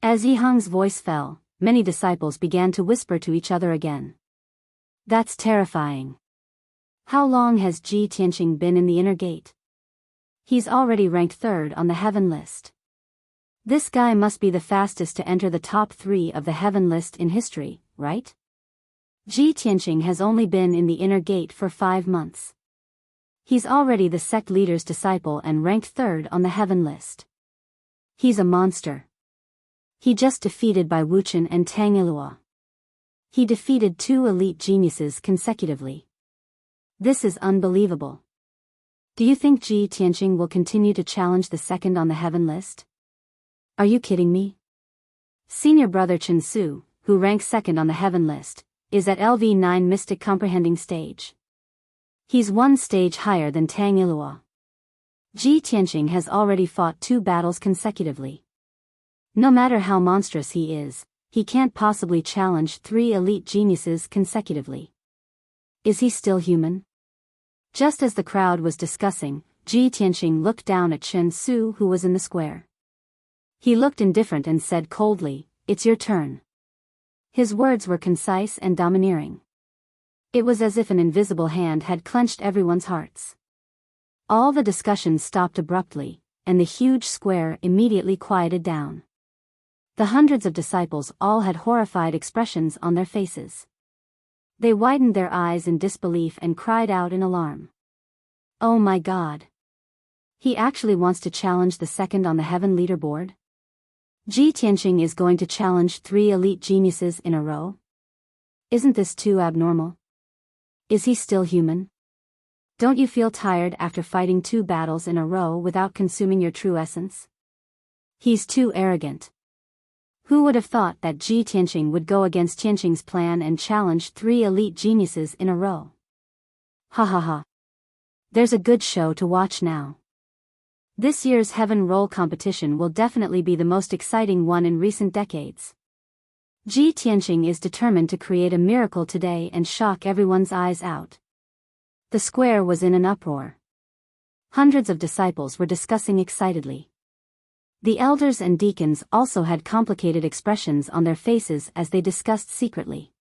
As Yi Hong's voice fell, many disciples began to whisper to each other again. That's terrifying. How long has Ji Tianxing been in the inner gate? He's already ranked third on the Heaven List. This guy must be the fastest to enter the top 3 of the Heaven List in history, right? Ji Tianxing has only been in the inner gate for 5 months. He's already the sect leader's disciple and ranked third on the Heaven List. He's a monster. He just defeated by Wuchen and Tang Yilua. He defeated 2 elite geniuses consecutively. This is unbelievable. Do you think Ji Tianxing will continue to challenge the second on the Heaven List? Are you kidding me? Senior brother Chen Su, who ranks second on the Heaven List, is at LV9 Mystic Comprehending stage. He's 1 stage higher than Tang Yilua. Ji Tianxing has already fought 2 battles consecutively. No matter how monstrous he is, he can't possibly challenge 3 elite geniuses consecutively. Is he still human? Just as the crowd was discussing, Ji Tianxing looked down at Chen Su who was in the square. He looked indifferent and said coldly, "It's your turn." His words were concise and domineering. It was as if an invisible hand had clenched everyone's hearts. All the discussions stopped abruptly, and the huge square immediately quieted down. The hundreds of disciples all had horrified expressions on their faces. They widened their eyes in disbelief and cried out in alarm. Oh my God! He actually wants to challenge the second on the heaven leaderboard? Ji Tianqing is going to challenge 3 elite geniuses in a row? Isn't this too abnormal? Is he still human? Don't you feel tired after fighting 2 battles in a row without consuming your true essence? He's too arrogant. Who would have thought that Ji Tianqing would go against Tianqing's plan and challenge 3 elite geniuses in a row? Ha ha ha. There's a good show to watch now. This year's Heaven Roll competition will definitely be the most exciting one in recent decades. Ji Tianqing is determined to create a miracle today and shock everyone's eyes out. The square was in an uproar. Hundreds of disciples were discussing excitedly. The elders and deacons also had complicated expressions on their faces as they discussed secretly.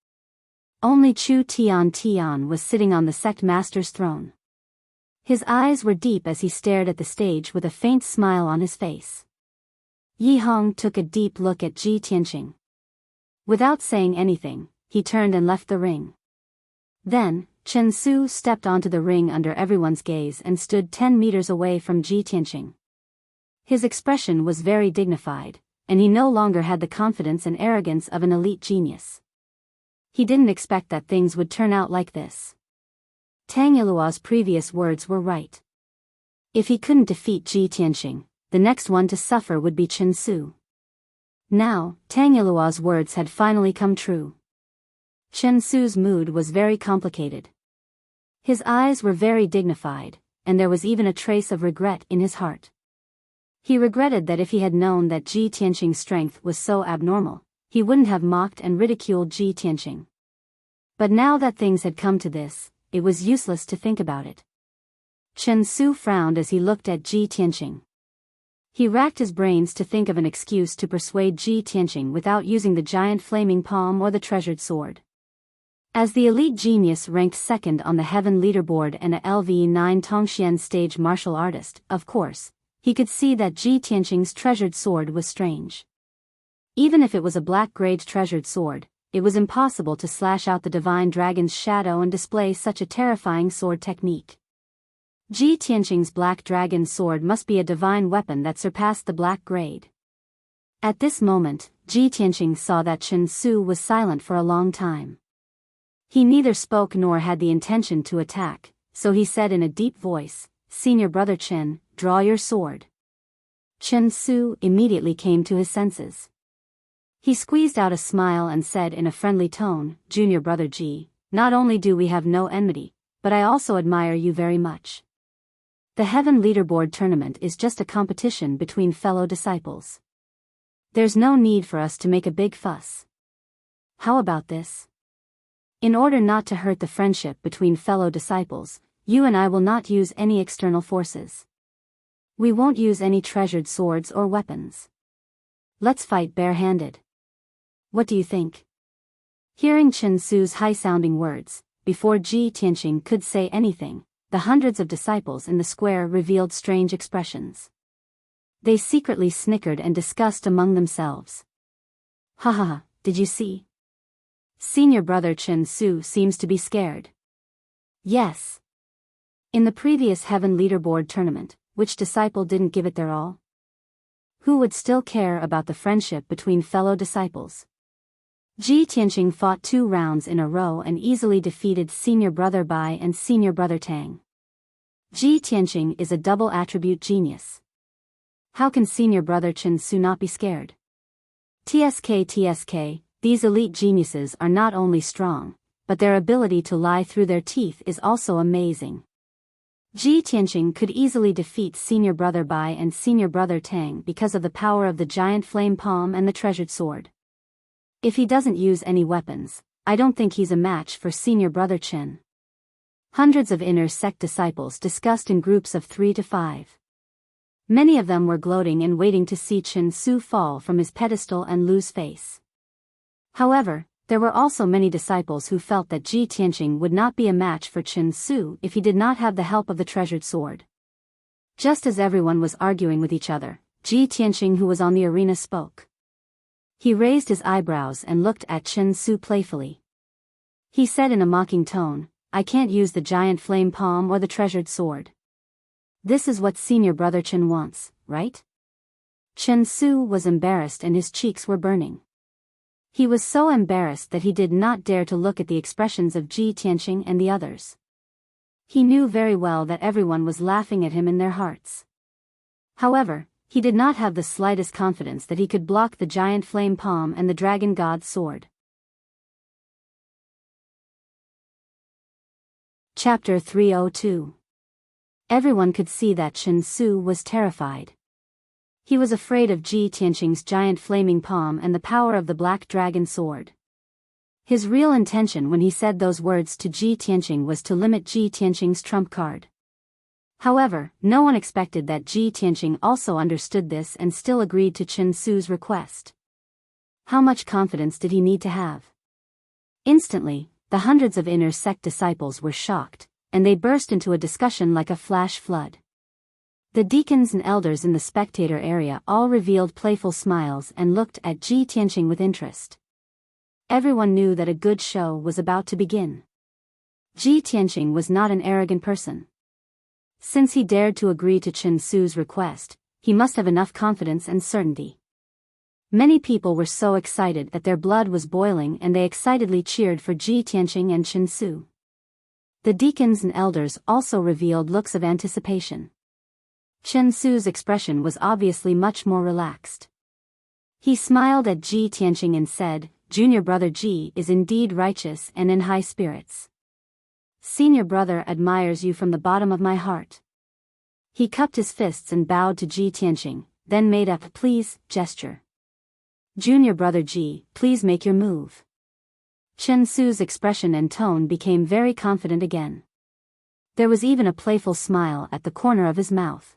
Only Chu Tian was sitting on the sect master's throne. His eyes were deep as he stared at the stage with a faint smile on his face. Yi Hong took a deep look at Ji Tianqing. Without saying anything, he turned and left the ring. Then, Chen Su stepped onto the ring under everyone's gaze and stood 10 meters away from Ji Tianqing. His expression was very dignified, and he no longer had the confidence and arrogance of an elite genius. He didn't expect that things would turn out like this. Tang Yilua's previous words were right. If he couldn't defeat Ji Tianqing, the next one to suffer would be Chen Su. Now, Tang Yilua's words had finally come true. Chen Su's mood was very complicated. His eyes were very dignified, and there was even a trace of regret in his heart. He regretted that if he had known that Ji Tianqing's strength was so abnormal, he wouldn't have mocked and ridiculed Ji Tianqing. But now that things had come to this, it was useless to think about it. Chen Su frowned as he looked at Ji Tianqing. He racked his brains to think of an excuse to persuade Ji Tianqing without using the giant flaming palm or the treasured sword. As the elite genius ranked second on the heaven leaderboard and a LV9 Tongxian stage martial artist, of course, he could see that Ji Tianqing's treasured sword was strange. Even if it was a black-grade treasured sword, it was impossible to slash out the divine dragon's shadow and display such a terrifying sword technique. Ji Tianqing's black dragon sword must be a divine weapon that surpassed the black grade. At this moment, Ji Tianqing saw that Chen Su was silent for a long time. He neither spoke nor had the intention to attack, so he said in a deep voice, "Senior brother Chen, draw your sword." Chen Su immediately came to his senses. He squeezed out a smile and said in a friendly tone, "Junior brother Ji, not only do we have no enmity, but I also admire you very much. The Heaven Leaderboard tournament is just a competition between fellow disciples. There's no need for us to make a big fuss. How about this? In order not to hurt the friendship between fellow disciples, you and I will not use any external forces. We won't use any treasured swords or weapons. Let's fight barehanded. What do you think?" Hearing Chen Su's high-sounding words, before Ji Tianqing could say anything, the hundreds of disciples in the square revealed strange expressions. They secretly snickered and discussed among themselves. "Ha ha ha, did you see? Senior brother Chen Su seems to be scared." Yes. In the previous Heaven Leaderboard tournament, which disciple didn't give it their all? Who would still care about the friendship between fellow disciples? Ji Tianqing fought 2 rounds in a row and easily defeated Senior Brother Bai and Senior Brother Tang. Ji Tianqing is a double attribute genius. How can Senior Brother Chen Su not be scared? TSK, these elite geniuses are not only strong, but their ability to lie through their teeth is also amazing. Ji Tianqing could easily defeat Senior Brother Bai and Senior Brother Tang because of the power of the giant flame palm and the treasured sword. If he doesn't use any weapons, I don't think he's a match for Senior Brother Chen. Hundreds of inner sect disciples discussed in groups of 3 to 5. Many of them were gloating and waiting to see Chen Su fall from his pedestal and lose face. However, there were also many disciples who felt that Ji Tianqing would not be a match for Chen Su if he did not have the help of the treasured sword. Just as everyone was arguing with each other, Ji Tianqing, who was on the arena, spoke. He raised his eyebrows and looked at Chen Su playfully. He said in a mocking tone, "I can't use the giant flame palm or the treasured sword. This is what senior brother Chen wants, right?" Chen Su was embarrassed and his cheeks were burning. He was so embarrassed that he did not dare to look at the expressions of Ji Tianqing and the others. He knew very well that everyone was laughing at him in their hearts. However, he did not have the slightest confidence that he could block the giant flame palm and the dragon god's sword. Chapter 302. Everyone could see that Chen Su was terrified. He was afraid of Ji Tianqing's giant flaming palm and the power of the black dragon sword. His real intention when he said those words to Ji Tianqing was to limit Ji Tianqing's trump card. However, no one expected that Ji Tianqing also understood this and still agreed to Chen Su's request. How much confidence did he need to have? Instantly, the hundreds of inner sect disciples were shocked, and they burst into a discussion like a flash flood. The deacons and elders in the spectator area all revealed playful smiles and looked at Ji Tianqing with interest. Everyone knew that a good show was about to begin. Ji Tianqing was not an arrogant person. Since he dared to agree to Chen Su's request, he must have enough confidence and certainty. Many people were so excited that their blood was boiling and they excitedly cheered for Ji Tianqing and Chen Su. The deacons and elders also revealed looks of anticipation. Chen Su's expression was obviously much more relaxed. He smiled at Ji Tianqing and said, "Junior brother Ji is indeed righteous and in high spirits. Senior brother admires you from the bottom of my heart." He cupped his fists and bowed to Ji Tianqing, then made a "please" gesture. "Junior brother Ji, please make your move." Chen Su's expression and tone became very confident again. There was even a playful smile at the corner of his mouth.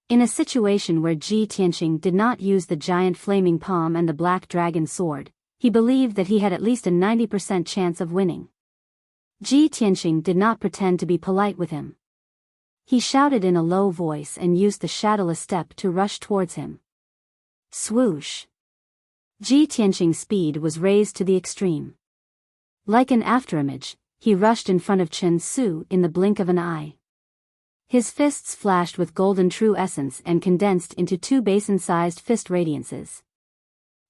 In a situation where Ji Tianqing did not use the giant flaming palm and the black dragon sword, he believed that he had at least a 90% chance of winning. Ji Tianqing did not pretend to be polite with him. He shouted in a low voice and used the shadowless step to rush towards him. Swoosh! Ji Tianqing's speed was raised to the extreme. Like an afterimage, he rushed in front of Chen Su in the blink of an eye. His fists flashed with golden true essence and condensed into two basin-sized fist radiances.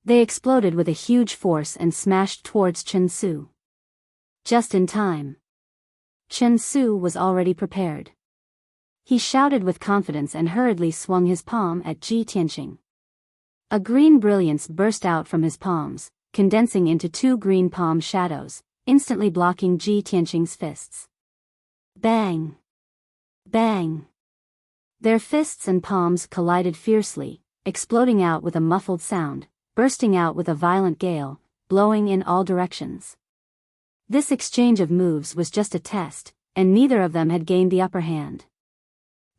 They exploded with a huge force and smashed towards Chen Su. Just in time. Chen Su was already prepared. He shouted with confidence and hurriedly swung his palm at Ji Tianqing. A green brilliance burst out from his palms, condensing into two green palm shadows, instantly blocking Ji Tianqing's fists. Bang! Bang! Their fists and palms collided fiercely, exploding out with a muffled sound, bursting out with a violent gale, blowing in all directions. This exchange of moves was just a test, and neither of them had gained the upper hand.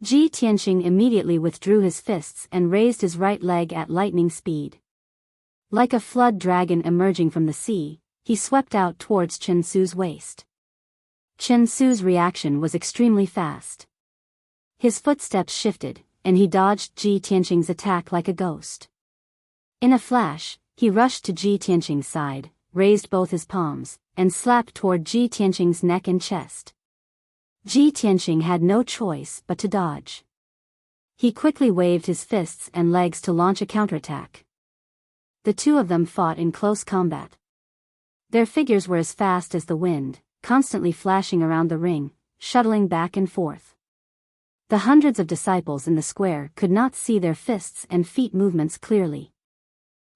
Ji Tianqing immediately withdrew his fists and raised his right leg at lightning speed. Like a flood dragon emerging from the sea, he swept out towards Chen Su's waist. Chen Su's reaction was extremely fast. His footsteps shifted, and he dodged Ji Tianqing's attack like a ghost. In a flash, he rushed to Ji Tianqing's side, raised both his palms, and slapped toward Ji Tianqing's neck and chest. Ji Tianqing had no choice but to dodge. He quickly waved his fists and legs to launch a counterattack. The two of them fought in close combat. Their figures were as fast as the wind, constantly flashing around the ring, shuttling back and forth. The hundreds of disciples in the square could not see their fists and feet movements clearly.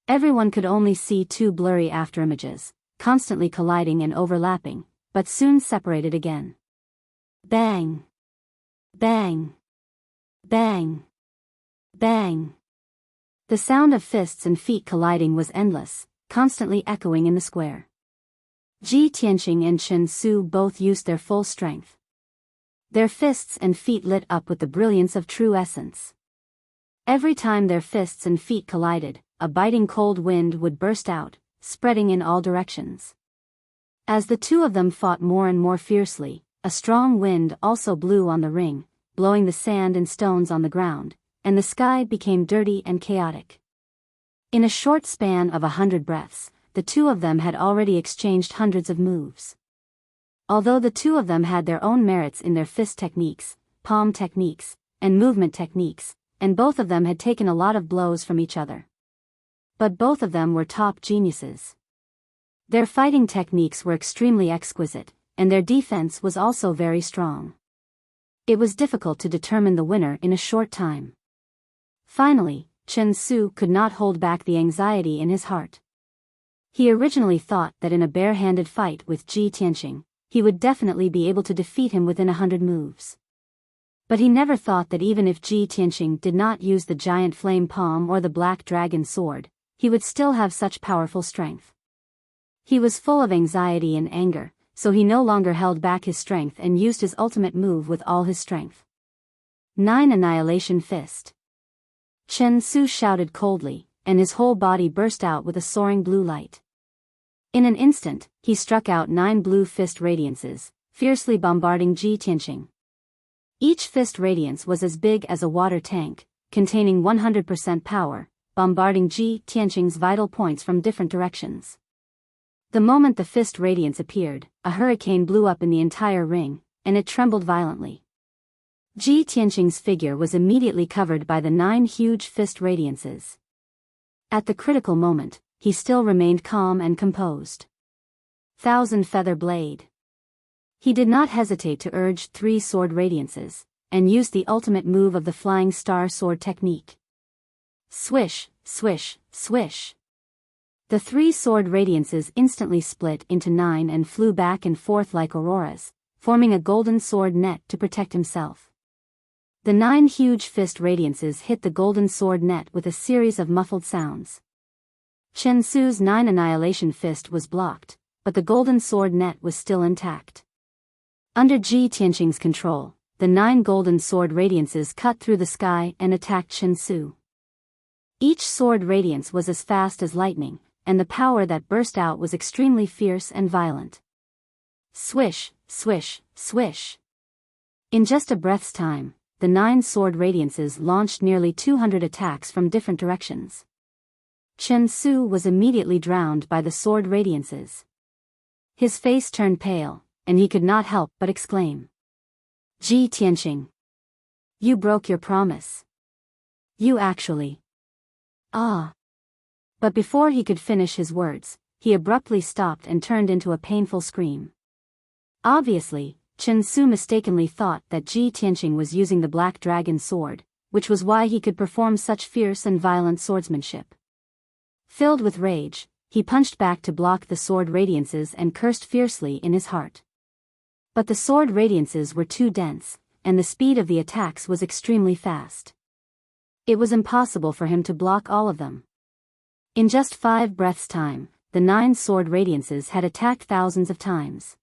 Everyone could only see two blurry afterimages, constantly colliding and overlapping, but soon separated again. Bang! Bang! Bang! Bang! The sound of fists and feet colliding was endless, constantly echoing in the square. Ji Tianqing and Chen Su both used their full strength. Their fists and feet lit up with the brilliance of true essence. Every time their fists and feet collided, a biting cold wind would burst out, spreading in all directions. As the two of them fought more and more fiercely, a strong wind also blew on the ring, blowing the sand and stones on the ground, and the sky became dirty and chaotic. In a short span of 100 breaths, the two of them had already exchanged hundreds of moves. Although the two of them had their own merits in their fist techniques, palm techniques, and movement techniques, and both of them had taken a lot of blows from each other. But both of them were top geniuses. Their fighting techniques were extremely exquisite, and their defense was also very strong. It was difficult to determine the winner in a short time. Finally, Chen Su could not hold back the anxiety in his heart. He originally thought that in a bare-handed fight with Ji Tianqing, he would definitely be able to defeat him within 100 moves. But he never thought that even if Ji Tianqing did not use the giant flame palm or the black dragon sword, he would still have such powerful strength. He was full of anxiety and anger, so he no longer held back his strength and used his ultimate move with all his strength. 9 Annihilation Fist. Chen Su shouted coldly, and his whole body burst out with a soaring blue light. In an instant, he struck out 9 blue fist radiances, fiercely bombarding Ji Tianqing. Each fist radiance was as big as a water tank, containing 100% power, bombarding Ji Tianqing's vital points from different directions. The moment the fist radiance appeared, a hurricane blew up in the entire ring, and it trembled violently. Ji Tianqing's figure was immediately covered by the 9 huge fist radiances. At the critical moment, he still remained calm and composed. Thousand Feather Blade. He did not hesitate to urge 3 sword radiances, and used the ultimate move of the Flying Star Sword technique. Swish, swish, swish. The 3 sword radiances instantly split into 9 and flew back and forth like auroras, forming a golden sword net to protect himself. The 9 huge fist radiances hit the golden sword net with a series of muffled sounds. Chen Su's 9 Annihilation Fist was blocked, but the golden sword net was still intact. Under Ji Tianqing's control, the 9 golden sword radiances cut through the sky and attacked Chen Su. Each sword radiance was as fast as lightning, and the power that burst out was extremely fierce and violent. Swish, swish, swish. In just a breath's time, the 9 sword radiances launched nearly 200 attacks from different directions. Chen Su was immediately drowned by the sword radiances. His face turned pale, and he could not help but exclaim. Ji Tianqing. You broke your promise. You actually. Ah. But before he could finish his words, he abruptly stopped and turned into a painful scream. Obviously, Chen Su mistakenly thought that Ji Tianqing was using the Black Dragon sword, which was why he could perform such fierce and violent swordsmanship. Filled with rage, he punched back to block the sword radiances and cursed fiercely in his heart. But the sword radiances were too dense, and the speed of the attacks was extremely fast. It was impossible for him to block all of them. In just 5 breaths' time, the 9 sword radiances had attacked thousands of times.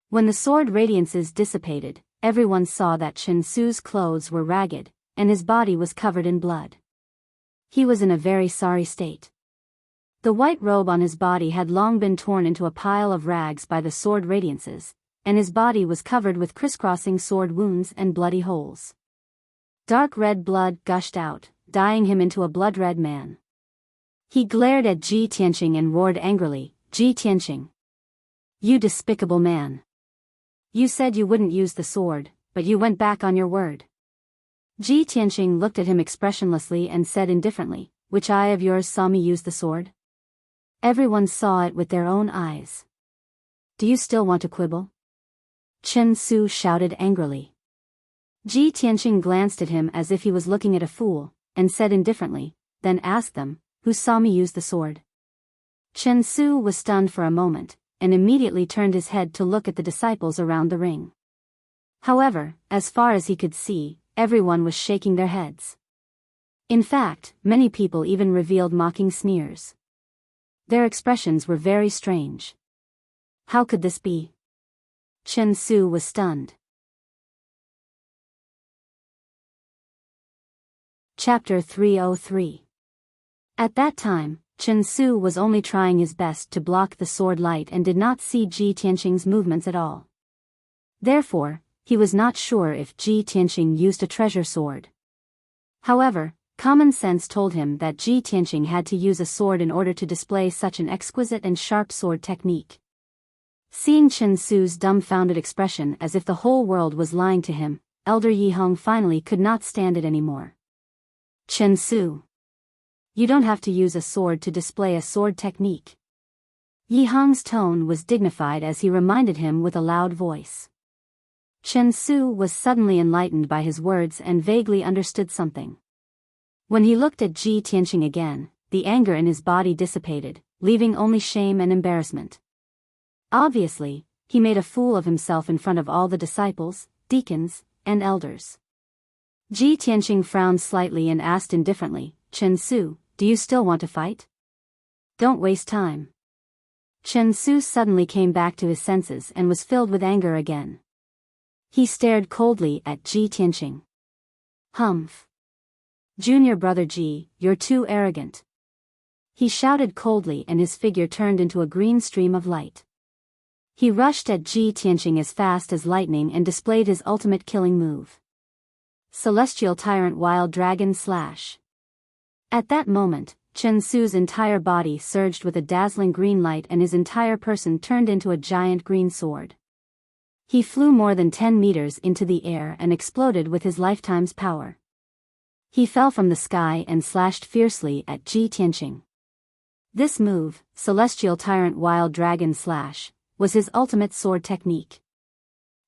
When the sword radiances dissipated, everyone saw that Chen Su's clothes were ragged, and his body was covered in blood. He was in a very sorry state. The white robe on his body had long been torn into a pile of rags by the sword radiances, and his body was covered with crisscrossing sword wounds and bloody holes. Dark red blood gushed out, dyeing him into a blood-red man. He glared at Ji Tianqing and roared angrily, Ji Tianqing. You despicable man. You said you wouldn't use the sword, but you went back on your word. Ji Tianqing looked at him expressionlessly and said indifferently, which eye of yours saw me use the sword? Everyone saw it with their own eyes. Do you still want to quibble? Chen Su shouted angrily. Ji Tianqing glanced at him as if he was looking at a fool, and said indifferently, then asked them, who saw me use the sword? Chen Su was stunned for a moment, and immediately turned his head to look at the disciples around the ring. However, as far as he could see, everyone was shaking their heads. In fact, many people even revealed mocking sneers. Their expressions were very strange. How could this be? Chen Su was stunned. Chapter 303. At that time, Chen Su was only trying his best to block the sword light and did not see Ji Tianqing's movements at all. Therefore, he was not sure if Ji Tianqing used a treasure sword. However, Common sense told him that Ji Tianqing had to use a sword in order to display such an exquisite and sharp sword technique. Seeing Chen Su's dumbfounded expression as if the whole world was lying to him, Elder Yi Hong finally could not stand it anymore. Chen Su. You don't have to use a sword to display a sword technique. Yi Hong's tone was dignified as he reminded him with a loud voice. Chen Su was suddenly enlightened by his words and vaguely understood something. When he looked at Ji Tianqing again, the anger in his body dissipated, leaving only shame and embarrassment. Obviously, he made a fool of himself in front of all the disciples, deacons, and elders. Ji Tianqing frowned slightly and asked indifferently, Chen Su, do you still want to fight? Don't waste time. Chen Su suddenly came back to his senses and was filled with anger again. He stared coldly at Ji Tianqing. Humph. Junior brother Ji, you're too arrogant. He shouted coldly and his figure turned into a green stream of light. He rushed at Ji Tianqing as fast as lightning and displayed his ultimate killing move. Celestial Tyrant Wild Dragon Slash. At that moment, Chen Su's entire body surged with a dazzling green light and his entire person turned into a giant green sword. He flew more than 10 meters into the air and exploded with his lifetime's power. He fell from the sky and slashed fiercely at Ji Tianqing. This move, Celestial Tyrant Wild Dragon Slash, was his ultimate sword technique.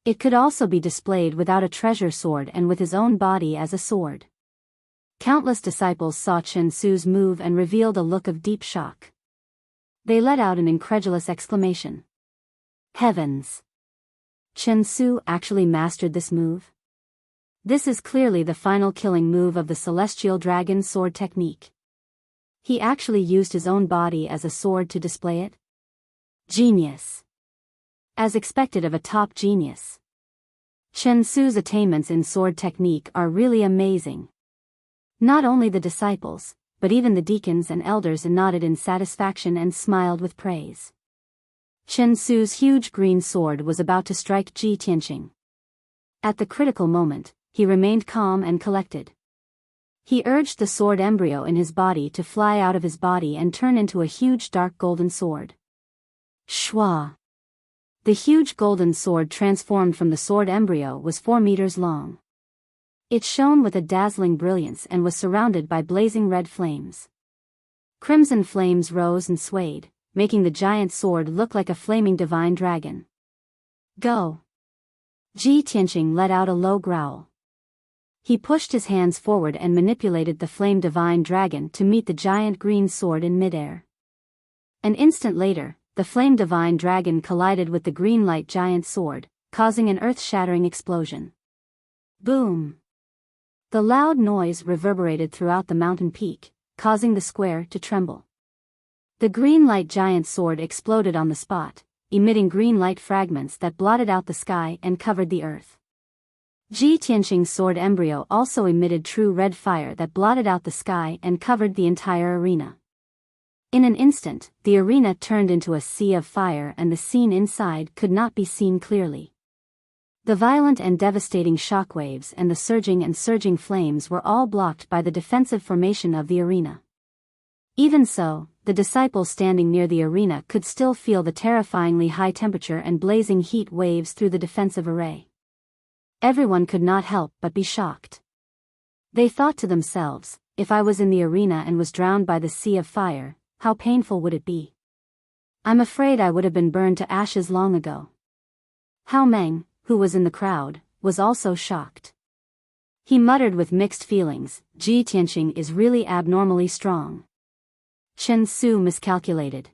It could also be displayed without a treasure sword and with his own body as a sword. Countless disciples saw Chen Su's move and revealed a look of deep shock. They let out an incredulous exclamation. Heavens! Chen Su actually mastered this move? This is clearly the final killing move of the Celestial Dragon Sword technique. He actually used his own body as a sword to display it? Genius! As expected of a top genius. Chen Su's attainments in sword technique are really amazing. Not only the disciples, but even the deacons and elders nodded in satisfaction and smiled with praise. Chen Su's huge green sword was about to strike Ji Tianqing. At the critical moment, he remained calm and collected. He urged the sword embryo in his body to fly out of his body and turn into a huge dark golden sword. Shwa! The huge golden sword transformed from the sword embryo was 4 meters long. It shone with a dazzling brilliance and was surrounded by blazing red flames. Crimson flames rose and swayed, making the giant sword look like a flaming divine dragon. Go! Ji Tianqing let out a low growl. He pushed his hands forward and manipulated the flame divine dragon to meet the giant green sword in midair. An instant later, the flame divine dragon collided with the green light giant sword, causing an earth-shattering explosion. Boom! The loud noise reverberated throughout the mountain peak, causing the square to tremble. The green light giant sword exploded on the spot, emitting green light fragments that blotted out the sky and covered the earth. Ji Tianqing's sword embryo also emitted true red fire that blotted out the sky and covered the entire arena. In an instant, the arena turned into a sea of fire and the scene inside could not be seen clearly. The violent and devastating shockwaves and the surging flames were all blocked by the defensive formation of the arena. Even so, the disciples standing near the arena could still feel the terrifyingly high temperature and blazing heat waves through the defensive array. Everyone could not help but be shocked. They thought to themselves, if I was in the arena and was drowned by the sea of fire, how painful would it be? I'm afraid I would have been burned to ashes long ago. Hao Meng, who was in the crowd, was also shocked. He muttered with mixed feelings, Ji Tianqing is really abnormally strong. Chen Su miscalculated.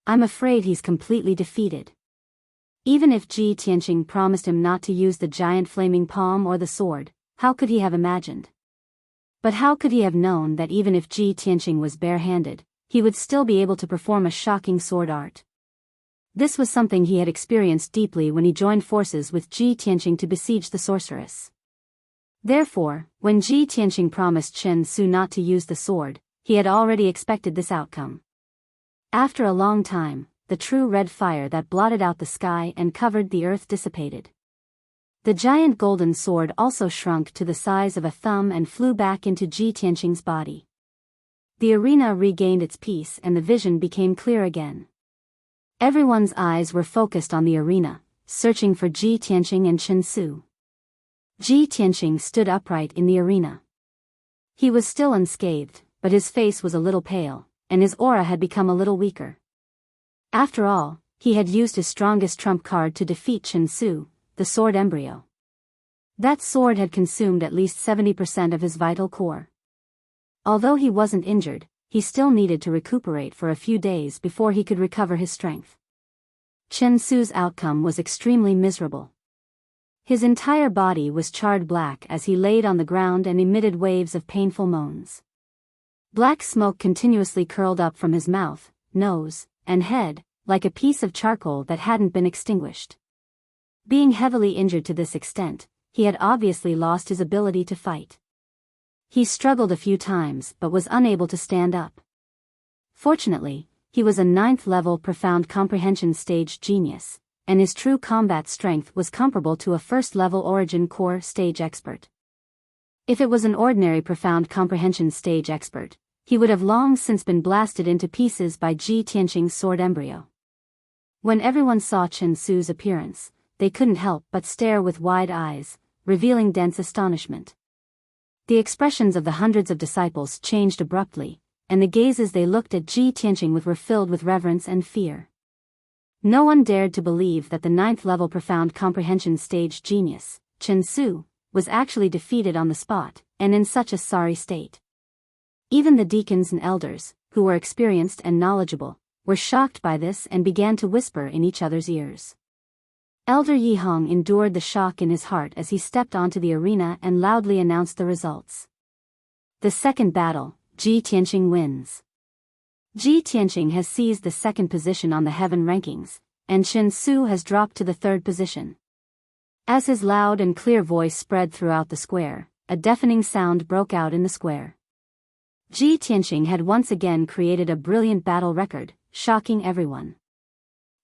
I'm afraid he's completely defeated. Even if Ji Tianqing promised him not to use the giant flaming palm or the sword, how could he have imagined? But how could he have known that even if Ji Tianqing was barehanded, he would still be able to perform a shocking sword art? This was something he had experienced deeply when he joined forces with Ji Tianqing to besiege the sorceress. Therefore, when Ji Tianqing promised Chen Su not to use the sword, he had already expected this outcome. After a long time, the true red fire that blotted out the sky and covered the earth dissipated. The giant golden sword also shrunk to the size of a thumb and flew back into Ji Tianqing's body. The arena regained its peace and the vision became clear again. Everyone's eyes were focused on the arena, searching for Ji Tianqing and Chen Su. Ji Tianqing stood upright in the arena. He was still unscathed, but his face was a little pale, and his aura had become a little weaker. After all, he had used his strongest trump card to defeat Chen Su, the sword embryo. That sword had consumed at least 70% of his vital core. Although he wasn't injured, he still needed to recuperate for a few days before he could recover his strength. Chen Su's outcome was extremely miserable. His entire body was charred black as he laid on the ground and emitted waves of painful moans. Black smoke continuously curled up from his mouth, nose, and head, like a piece of charcoal that hadn't been extinguished. Being heavily injured to this extent, he had obviously lost his ability to fight. He struggled a few times but was unable to stand up. Fortunately, he was a 9th-level profound comprehension stage genius, and his true combat strength was comparable to a 1st-level origin core stage expert. If it was an ordinary profound comprehension stage expert, he would have long since been blasted into pieces by Ji Tianqing's sword embryo. When everyone saw Chen Su's appearance, they couldn't help but stare with wide eyes, revealing dense astonishment. The expressions of the hundreds of disciples changed abruptly, and the gazes they looked at Ji Tianqing with were filled with reverence and fear. No one dared to believe that the 9th-level profound comprehension stage genius, Chen Su, was actually defeated on the spot, and in such a sorry state. Even the deacons and elders, who were experienced and knowledgeable, were shocked by this and began to whisper in each other's ears. Elder Yi Hong endured the shock in his heart as he stepped onto the arena and loudly announced the results. The second battle, Ji Tianqing wins. Ji Tianqing has seized the 2nd position on the heaven rankings, and Chen Su has dropped to the 3rd position. As his loud and clear voice spread throughout the square, a deafening sound broke out in the square. Ji Tianqing had once again created a brilliant battle record, shocking everyone.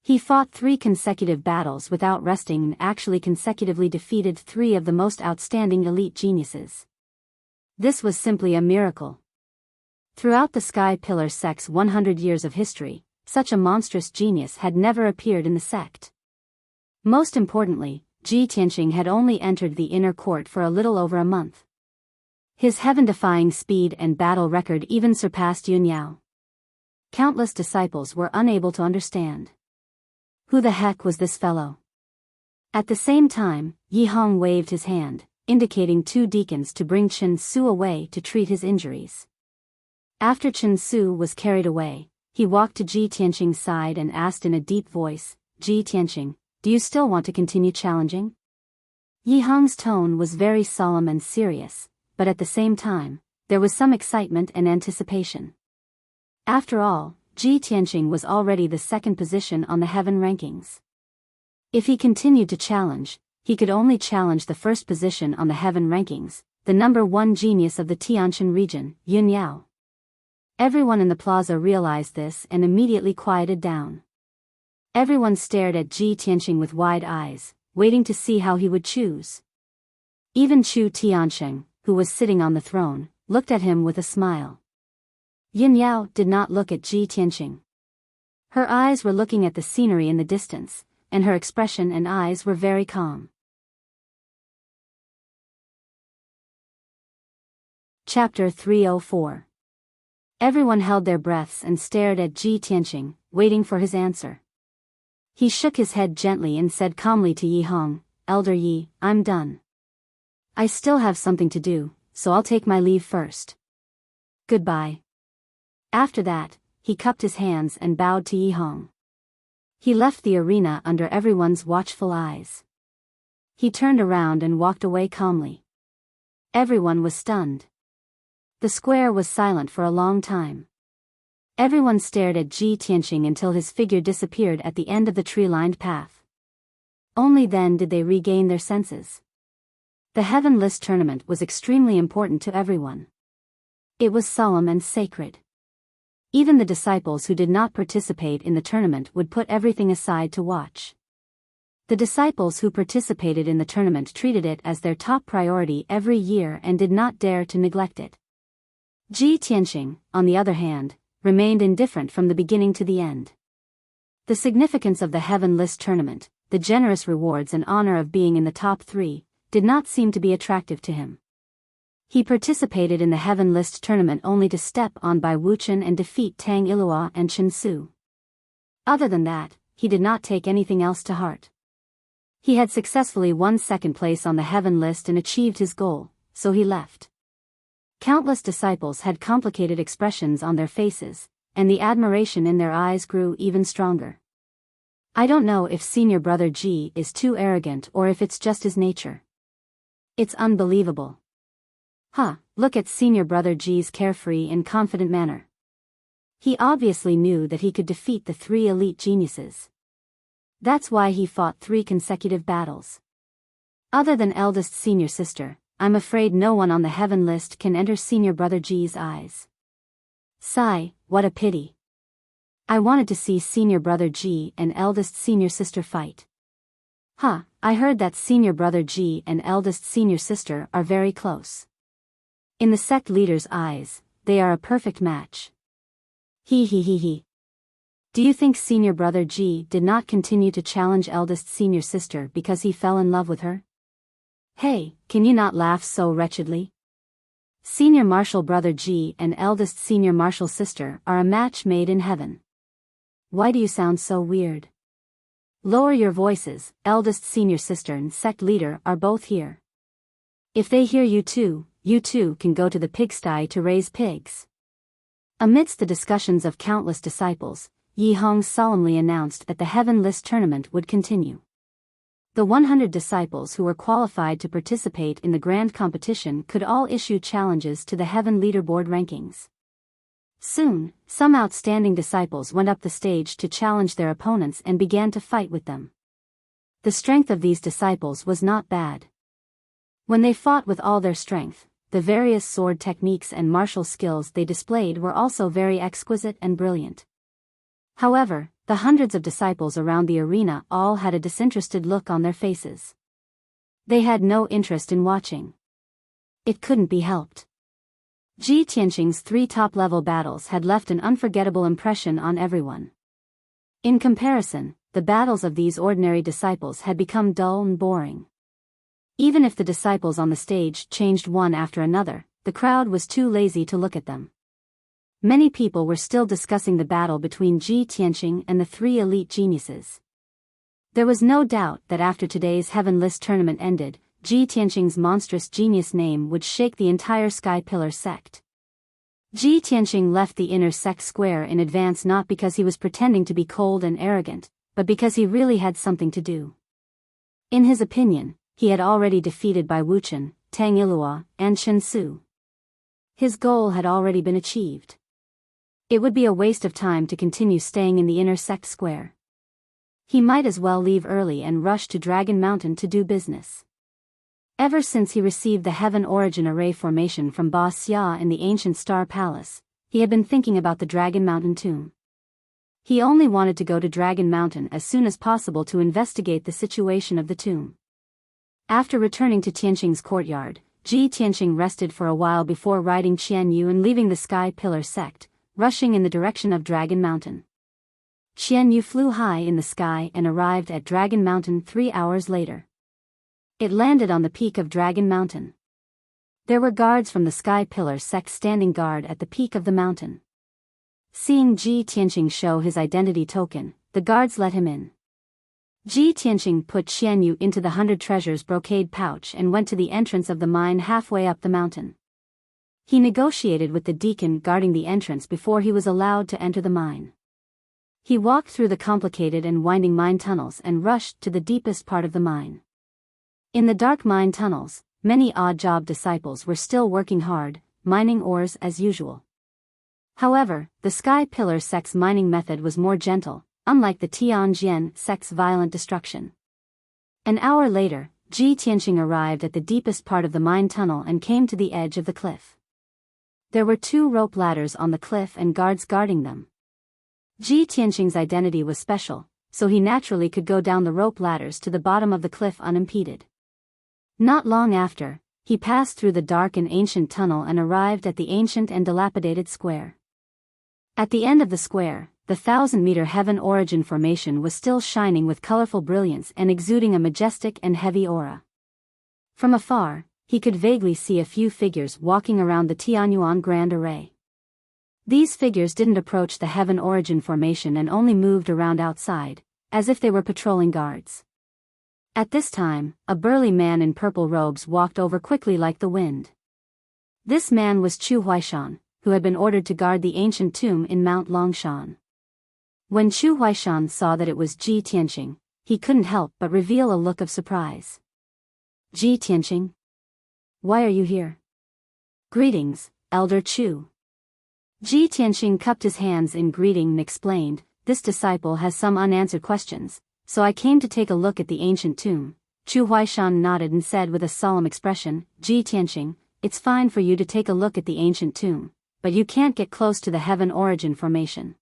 He fought 3 consecutive battles without resting and actually consecutively defeated 3 of the most outstanding elite geniuses. This was simply a miracle. Throughout the Sky Pillar sect's 100 years of history, such a monstrous genius had never appeared in the sect. Most importantly, Ji Tianqing had only entered the inner court for a little over a month. His heaven-defying speed and battle record even surpassed Yun Yao. Countless disciples were unable to understand. Who the heck was this fellow? At the same time, Yi Hong waved his hand, indicating 2 deacons to bring Chen Su away to treat his injuries. After Chen Su was carried away, he walked to Ji Tianqing's side and asked in a deep voice, "Ji Tianqing, do you still want to continue challenging?" Yi Hong's tone was very solemn and serious, but at the same time, there was some excitement and anticipation. After all, Ji Tianqing was already the 2nd position on the heaven rankings. If he continued to challenge, he could only challenge the 1st position on the heaven rankings, the number 1 genius of the Tianshan region, Yun Yao. Everyone in the plaza realized this and immediately quieted down. Everyone stared at Ji Tianqing with wide eyes, waiting to see how he would choose. Even Chu Tiansheng, who was sitting on the throne, looked at him with a smile. Yin Yao did not look at Ji Tianqing. Her eyes were looking at the scenery in the distance, and her expression and eyes were very calm. Chapter 304. Everyone held their breaths and stared at Ji Tianqing, waiting for his answer. He shook his head gently and said calmly to Yi Hong, "Elder Yi, I'm done. I still have something to do, so I'll take my leave first. Goodbye." After that, he cupped his hands and bowed to Yi Hong. He left the arena under everyone's watchful eyes. He turned around and walked away calmly. Everyone was stunned. The square was silent for a long time. Everyone stared at Ji Tianqing until his figure disappeared at the end of the tree-lined path. Only then did they regain their senses. The Heaven List tournament was extremely important to everyone. It was solemn and sacred. Even the disciples who did not participate in the tournament would put everything aside to watch. The disciples who participated in the tournament treated it as their top priority every year and did not dare to neglect it. Ji Tianqing, on the other hand, remained indifferent from the beginning to the end. The significance of the Heaven List tournament, the generous rewards and honor of being in the top 3, did not seem to be attractive to him. He participated in the Heaven List tournament only to step on by Wuchen and defeat Tang Ilua and Chen Su. Other than that, he did not take anything else to heart. He had successfully won second place on the Heaven List and achieved his goal, so he left. Countless disciples had complicated expressions on their faces, and the admiration in their eyes grew even stronger. I don't know if senior brother Ji is too arrogant or if it's just his nature. It's unbelievable. Look at senior brother Ji's carefree and confident manner. He obviously knew that he could defeat the 3 elite geniuses. That's why he fought 3 consecutive battles. Other than eldest senior sister, I'm afraid no one on the Heaven List can enter senior brother Ji's eyes. Sigh, what a pity. I wanted to see senior brother Ji and eldest senior sister fight. I heard that senior brother Ji and eldest senior sister are very close. In the sect leader's eyes, they are a perfect match. He. Do you think senior brother Ji did not continue to challenge eldest senior sister because he fell in love with her? Hey, can you not laugh so wretchedly? Senior martial brother Ji and eldest senior martial sister are a match made in heaven. Why do you sound so weird? Lower your voices, eldest senior sister and sect leader are both here. If they hear you too can go to the pigsty to raise pigs. Amidst the discussions of countless disciples, Yi Hong solemnly announced that the Heaven List tournament would continue. The 100 disciples who were qualified to participate in the grand competition could all issue challenges to the Heaven Leaderboard rankings. Soon, some outstanding disciples went up the stage to challenge their opponents and began to fight with them. The strength of these disciples was not bad. When they fought with all their strength, the various sword techniques and martial skills they displayed were also very exquisite and brilliant. However, the hundreds of disciples around the arena all had a disinterested look on their faces. They had no interest in watching. It couldn't be helped. Ji Tianqing's 3 top-level battles had left an unforgettable impression on everyone. In comparison, the battles of these ordinary disciples had become dull and boring. Even if the disciples on the stage changed one after another, the crowd was too lazy to look at them. Many people were still discussing the battle between Ji Tianqing and the 3 elite geniuses. There was no doubt that after today's Heaven List tournament ended, Ji Tianqing's monstrous genius name would shake the entire Sky Pillar sect. Ji Tianqing left the inner sect square in advance not because he was pretending to be cold and arrogant, but because he really had something to do. In his opinion, he had already defeated Bai Wuchen, Tang Ilua, and Chen Su. His goal had already been achieved. It would be a waste of time to continue staying in the inner sect square. He might as well leave early and rush to Dragon Mountain to do business. Ever since he received the Heaven Origin Array formation from Ba Xia in the ancient Star Palace, he had been thinking about the Dragon Mountain tomb. He only wanted to go to Dragon Mountain as soon as possible to investigate the situation of the tomb. After returning to Tianqing's courtyard, Ji Tianqing rested for a while before riding Qian Yu and leaving the Sky Pillar sect, rushing in the direction of Dragon Mountain. Qian Yu flew high in the sky and arrived at Dragon Mountain 3 hours later. It landed on the peak of Dragon Mountain. There were guards from the Sky Pillar sect standing guard at the peak of the mountain. Seeing Ji Tianqing show his identity token, the guards let him in. Ji Tianqing put Qian Yu into the 100 treasures brocade pouch and went to the entrance of the mine halfway up the mountain. He negotiated with the deacon guarding the entrance before he was allowed to enter the mine. He walked through the complicated and winding mine tunnels and rushed to the deepest part of the mine. In the dark mine tunnels, many odd-job disciples were still working hard, mining ores as usual. However, the Sky Pillar sect's mining method was more gentle, unlike the Tianjian sect's violent destruction. An hour later, Ji Tianqing arrived at the deepest part of the mine tunnel and came to the edge of the cliff. There were 2 rope ladders on the cliff and guards guarding them. Ji Tianqing's identity was special, so he naturally could go down the rope ladders to the bottom of the cliff unimpeded. Not long after, he passed through the dark and ancient tunnel and arrived at the ancient and dilapidated square. At the end of the square, the 1,000-meter heaven origin formation was still shining with colorful brilliance and exuding a majestic and heavy aura. From afar, he could vaguely see a few figures walking around the Tianyuan Grand Array. These figures didn't approach the heaven origin formation and only moved around outside, as if they were patrolling guards. At this time, a burly man in purple robes walked over quickly like the wind. This man was Chu Huaishan, who had been ordered to guard the ancient tomb in Mount Longshan. When Chu Huaishan saw that it was Ji Tianqing, he couldn't help but reveal a look of surprise. Ji Tianqing? Why are you here? Greetings, Elder Chu. Ji Tianqing cupped his hands in greeting and explained, this disciple has some unanswered questions, so I came to take a look at the ancient tomb. Chu Huaishan nodded and said with a solemn expression, Ji Tianqing, it's fine for you to take a look at the ancient tomb, but you can't get close to the heaven origin formation.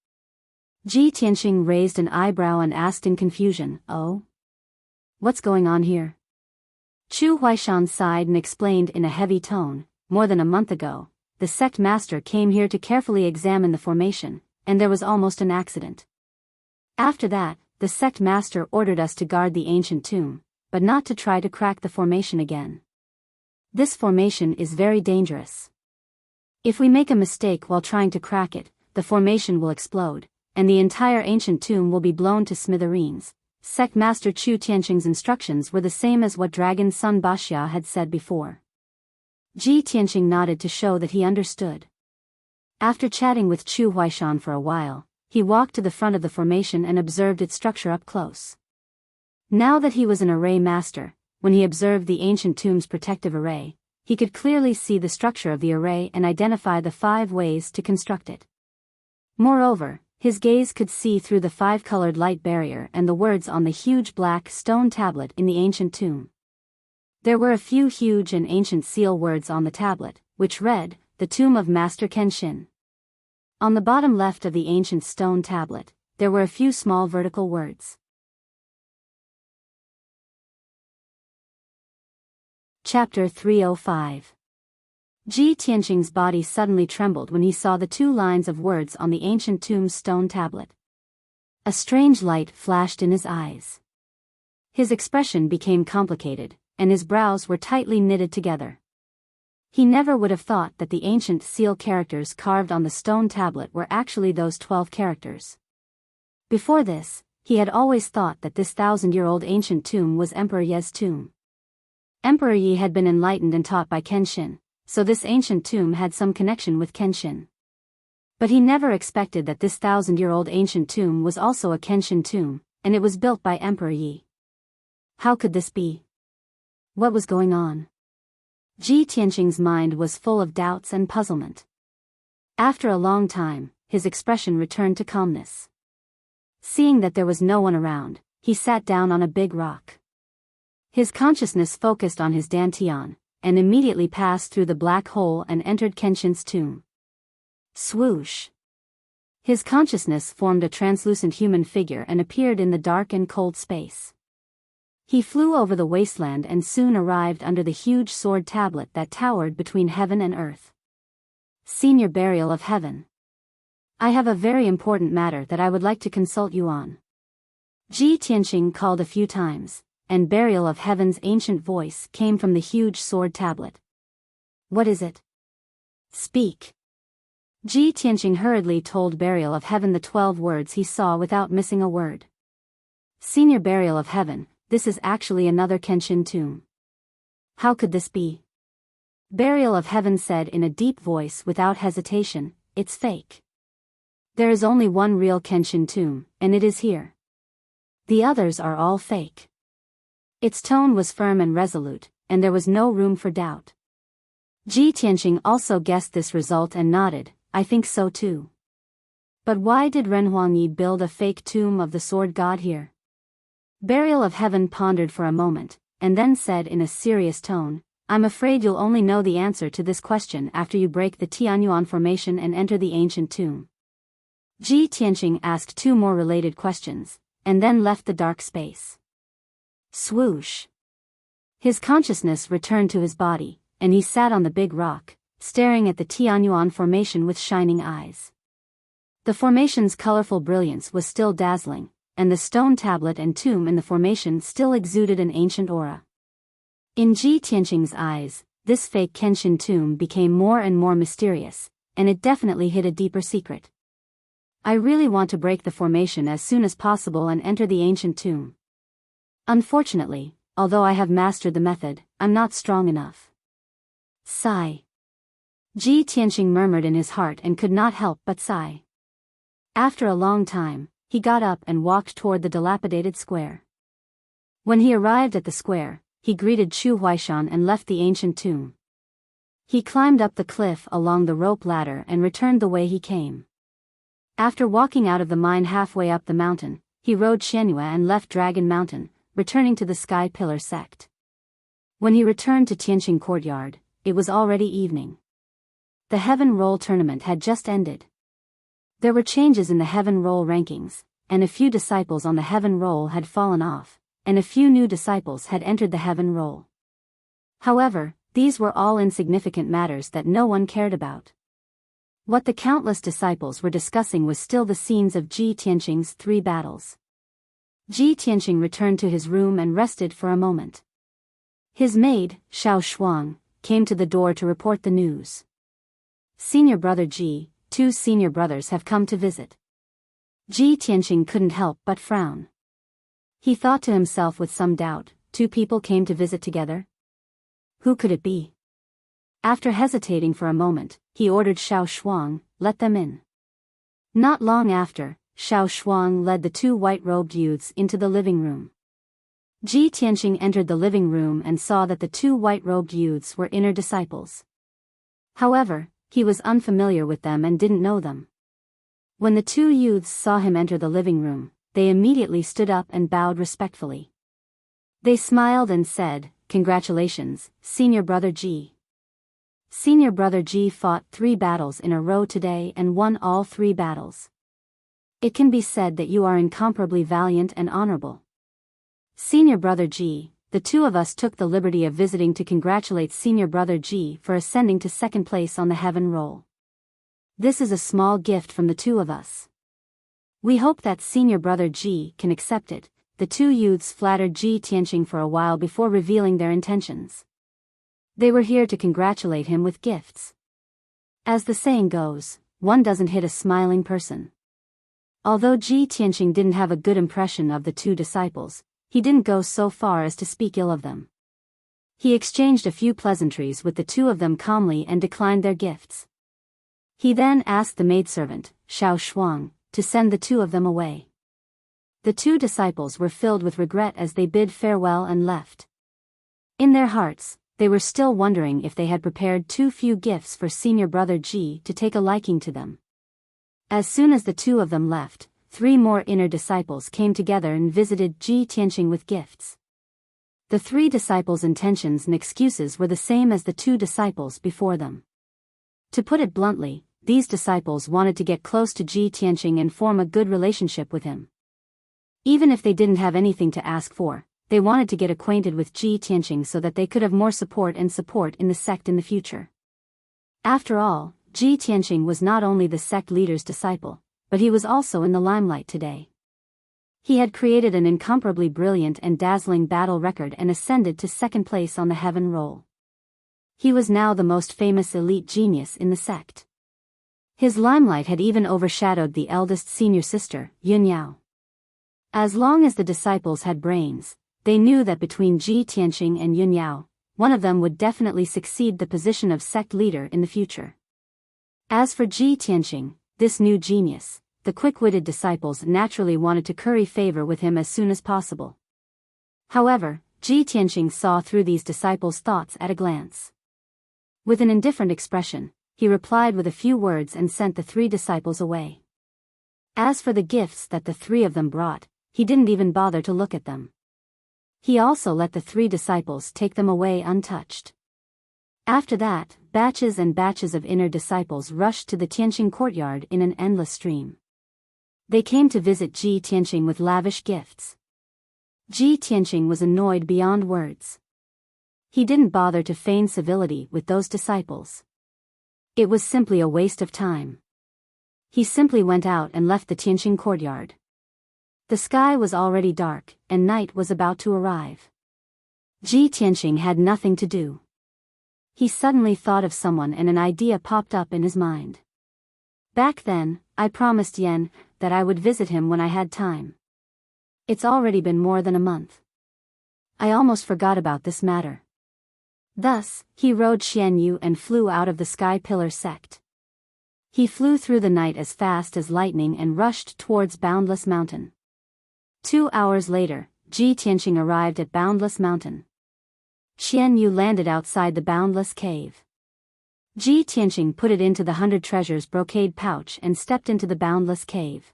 Ji Tianqing raised an eyebrow and asked in confusion, oh? What's going on here? Chu Huaishan sighed and explained in a heavy tone, more than a month ago, the sect master came here to carefully examine the formation, and there was almost an accident. After that, the sect master ordered us to guard the ancient tomb, but not to try to crack the formation again. This formation is very dangerous. If we make a mistake while trying to crack it, the formation will explode, and the entire ancient tomb will be blown to smithereens. Sect Master Chu Tianqing's instructions were the same as what Dragon Sun Baxia had said before. Ji Tianqing nodded to show that he understood. After chatting with Chu Huaishan for a while, he walked to the front of the formation and observed its structure up close. Now that he was an array master, when he observed the ancient tomb's protective array, he could clearly see the structure of the array and identify the 5 ways to construct it. Moreover, his gaze could see through the 5-colored light barrier and the words on the huge black stone tablet in the ancient tomb. There were a few huge and ancient seal words on the tablet, which read, The Tomb of Master Kenshin. On the bottom left of the ancient stone tablet, there were a few small vertical words. Chapter 305. Ji Tianqing's body suddenly trembled when he saw the 2 lines of words on the ancient tomb's stone tablet. A strange light flashed in his eyes. His expression became complicated, and his brows were tightly knitted together. He never would have thought that the ancient seal characters carved on the stone tablet were actually those 12 characters. Before this, he had always thought that this 1,000-year-old ancient tomb was Emperor Ye's tomb. Emperor Yi had been enlightened and taught by Kenshin, so this ancient tomb had some connection with Kenshin. But he never expected that this 1,000-year-old ancient tomb was also a Kenshin tomb, and it was built by Emperor Yi. How could this be? What was going on? Ji Tianqing's mind was full of doubts and puzzlement. After a long time, his expression returned to calmness. Seeing that there was no one around, he sat down on a big rock. His consciousness focused on his dantian, and immediately passed through the black hole and entered Kenshin's tomb. Swoosh! His consciousness formed a translucent human figure and appeared in the dark and cold space. He flew over the wasteland and soon arrived under the huge sword tablet that towered between heaven and earth. Senior Burial of Heaven. I have a very important matter that I would like to consult you on. Ji Tianqing called a few times, and Burial of Heaven's ancient voice came from the huge sword tablet. What is it? Speak. Ji Tianqing hurriedly told Burial of Heaven the 12 words he saw without missing a word. Senior Burial of Heaven, this is actually another Kenshin tomb. How could this be? Burial of Heaven said in a deep voice without hesitation, it's fake. There is only one real Kenshin tomb, and it is here. The others are all fake. Its tone was firm and resolute, and there was no room for doubt. Ji Tianqing also guessed this result and nodded, I think so too. But why did Ren Huangyi build a fake tomb of the sword god here? Burial of Heaven pondered for a moment, and then said in a serious tone, I'm afraid you'll only know the answer to this question after you break the Tianyuan formation and enter the ancient tomb. Ji Tianqing asked 2 more related questions, and then left the dark space. Swoosh! His consciousness returned to his body, and he sat on the big rock, staring at the Tianyuan formation with shining eyes. The formation's colorful brilliance was still dazzling, and the stone tablet and tomb in the formation still exuded an ancient aura. In Ji Tianqing's eyes, this fake Kenshin tomb became more and more mysterious, and it definitely hid a deeper secret. I really want to break the formation as soon as possible and enter the ancient tomb. Unfortunately, although I have mastered the method, I'm not strong enough. Sigh. Ji Tianqing murmured in his heart and could not help but sigh. After a long time, he got up and walked toward the dilapidated square. When he arrived at the square, he greeted Chu Huaishan and left the ancient tomb. He climbed up the cliff along the rope ladder and returned the way he came. After walking out of the mine halfway up the mountain, he rode Xianyue and left Dragon Mountain, returning to the Sky Pillar sect. When he returned to Tianqing Courtyard, it was already evening. The Heaven Roll tournament had just ended. There were changes in the Heaven Roll rankings, and a few disciples on the Heaven Roll had fallen off, and a few new disciples had entered the Heaven Roll. However, these were all insignificant matters that no one cared about. What the countless disciples were discussing was still the scenes of Ji Tianqing's 3 battles. Ji Tianqing returned to his room and rested for a moment. His maid, Xiao Shuang, came to the door to report the news. Senior brother Ji, 2 senior brothers have come to visit. Ji Tianqing couldn't help but frown. He thought to himself with some doubt, 2 people came to visit together? Who could it be? After hesitating for a moment, he ordered Xiao Shuang, let them in. Not long after, Xiao Shuang led the 2 white-robed youths into the living room. Ji Tianqing entered the living room and saw that the 2 white-robed youths were inner disciples. However, he was unfamiliar with them and didn't know them. When the 2 youths saw him enter the living room, they immediately stood up and bowed respectfully. They smiled and said, "Congratulations, Senior Brother Ji. Senior Brother Ji fought 3 battles in a row today and won all 3 battles. It can be said that you are incomparably valiant and honorable. Senior Brother Ji, the 2 of us took the liberty of visiting to congratulate Senior Brother Ji for ascending to 2nd place on the Heaven Roll. This is a small gift from the 2 of us. We hope that Senior Brother Ji can accept it." The 2 youths flattered Ji Tianqing for a while before revealing their intentions. They were here to congratulate him with gifts. As the saying goes, one doesn't hit a smiling person. Although Ji Tianqing didn't have a good impression of the 2 disciples, he didn't go so far as to speak ill of them. He exchanged a few pleasantries with the 2 of them calmly and declined their gifts. He then asked the maidservant, Xiao Shuang, to send the 2 of them away. The 2 disciples were filled with regret as they bid farewell and left. In their hearts, they were still wondering if they had prepared too few gifts for Senior Brother Ji to take a liking to them. As soon as the 2 of them left, 3 more inner disciples came together and visited Ji Tianqing with gifts. The 3 disciples' intentions and excuses were the same as the 2 disciples before them. To put it bluntly, these disciples wanted to get close to Ji Tianqing and form a good relationship with him. Even if they didn't have anything to ask for, they wanted to get acquainted with Ji Tianqing so that they could have more support in the sect in the future. After all, Ji Tianqing was not only the sect leader's disciple, but he was also in the limelight today. He had created an incomparably brilliant and dazzling battle record and ascended to 2nd place on the Heaven Roll. He was now the most famous elite genius in the sect. His limelight had even overshadowed the eldest senior sister, Yunyao. As long as the disciples had brains, they knew that between Ji Tianqing and Yunyao, one of them would definitely succeed the position of sect leader in the future. As for Ji Tianqing, this new genius, the quick-witted disciples naturally wanted to curry favor with him as soon as possible. However, Ji Tianqing saw through these disciples' thoughts at a glance. With an indifferent expression, he replied with a few words and sent the 3 disciples away. As for the gifts that the 3 of them brought, he didn't even bother to look at them. He also let the 3 disciples take them away untouched. After that, batches and batches of inner disciples rushed to the Tianqing courtyard in an endless stream. They came to visit Ji Tianqing with lavish gifts. Ji Tianqing was annoyed beyond words. He didn't bother to feign civility with those disciples. It was simply a waste of time. He simply went out and left the Tianqing courtyard. The sky was already dark, and night was about to arrive. Ji Tianqing had nothing to do. He suddenly thought of someone and an idea popped up in his mind. Back then, I promised Yan that I would visit him when I had time. It's already been more than a month. I almost forgot about this matter. Thus, he rode Xian Yu and flew out of the Sky Pillar sect. He flew through the night as fast as lightning and rushed towards Boundless Mountain. 2 hours later, Ji Tianqing arrived at Boundless Mountain. Xian Yu landed outside the Boundless Cave. Ji Tianqing put it into the 100 treasures brocade pouch and stepped into the Boundless Cave.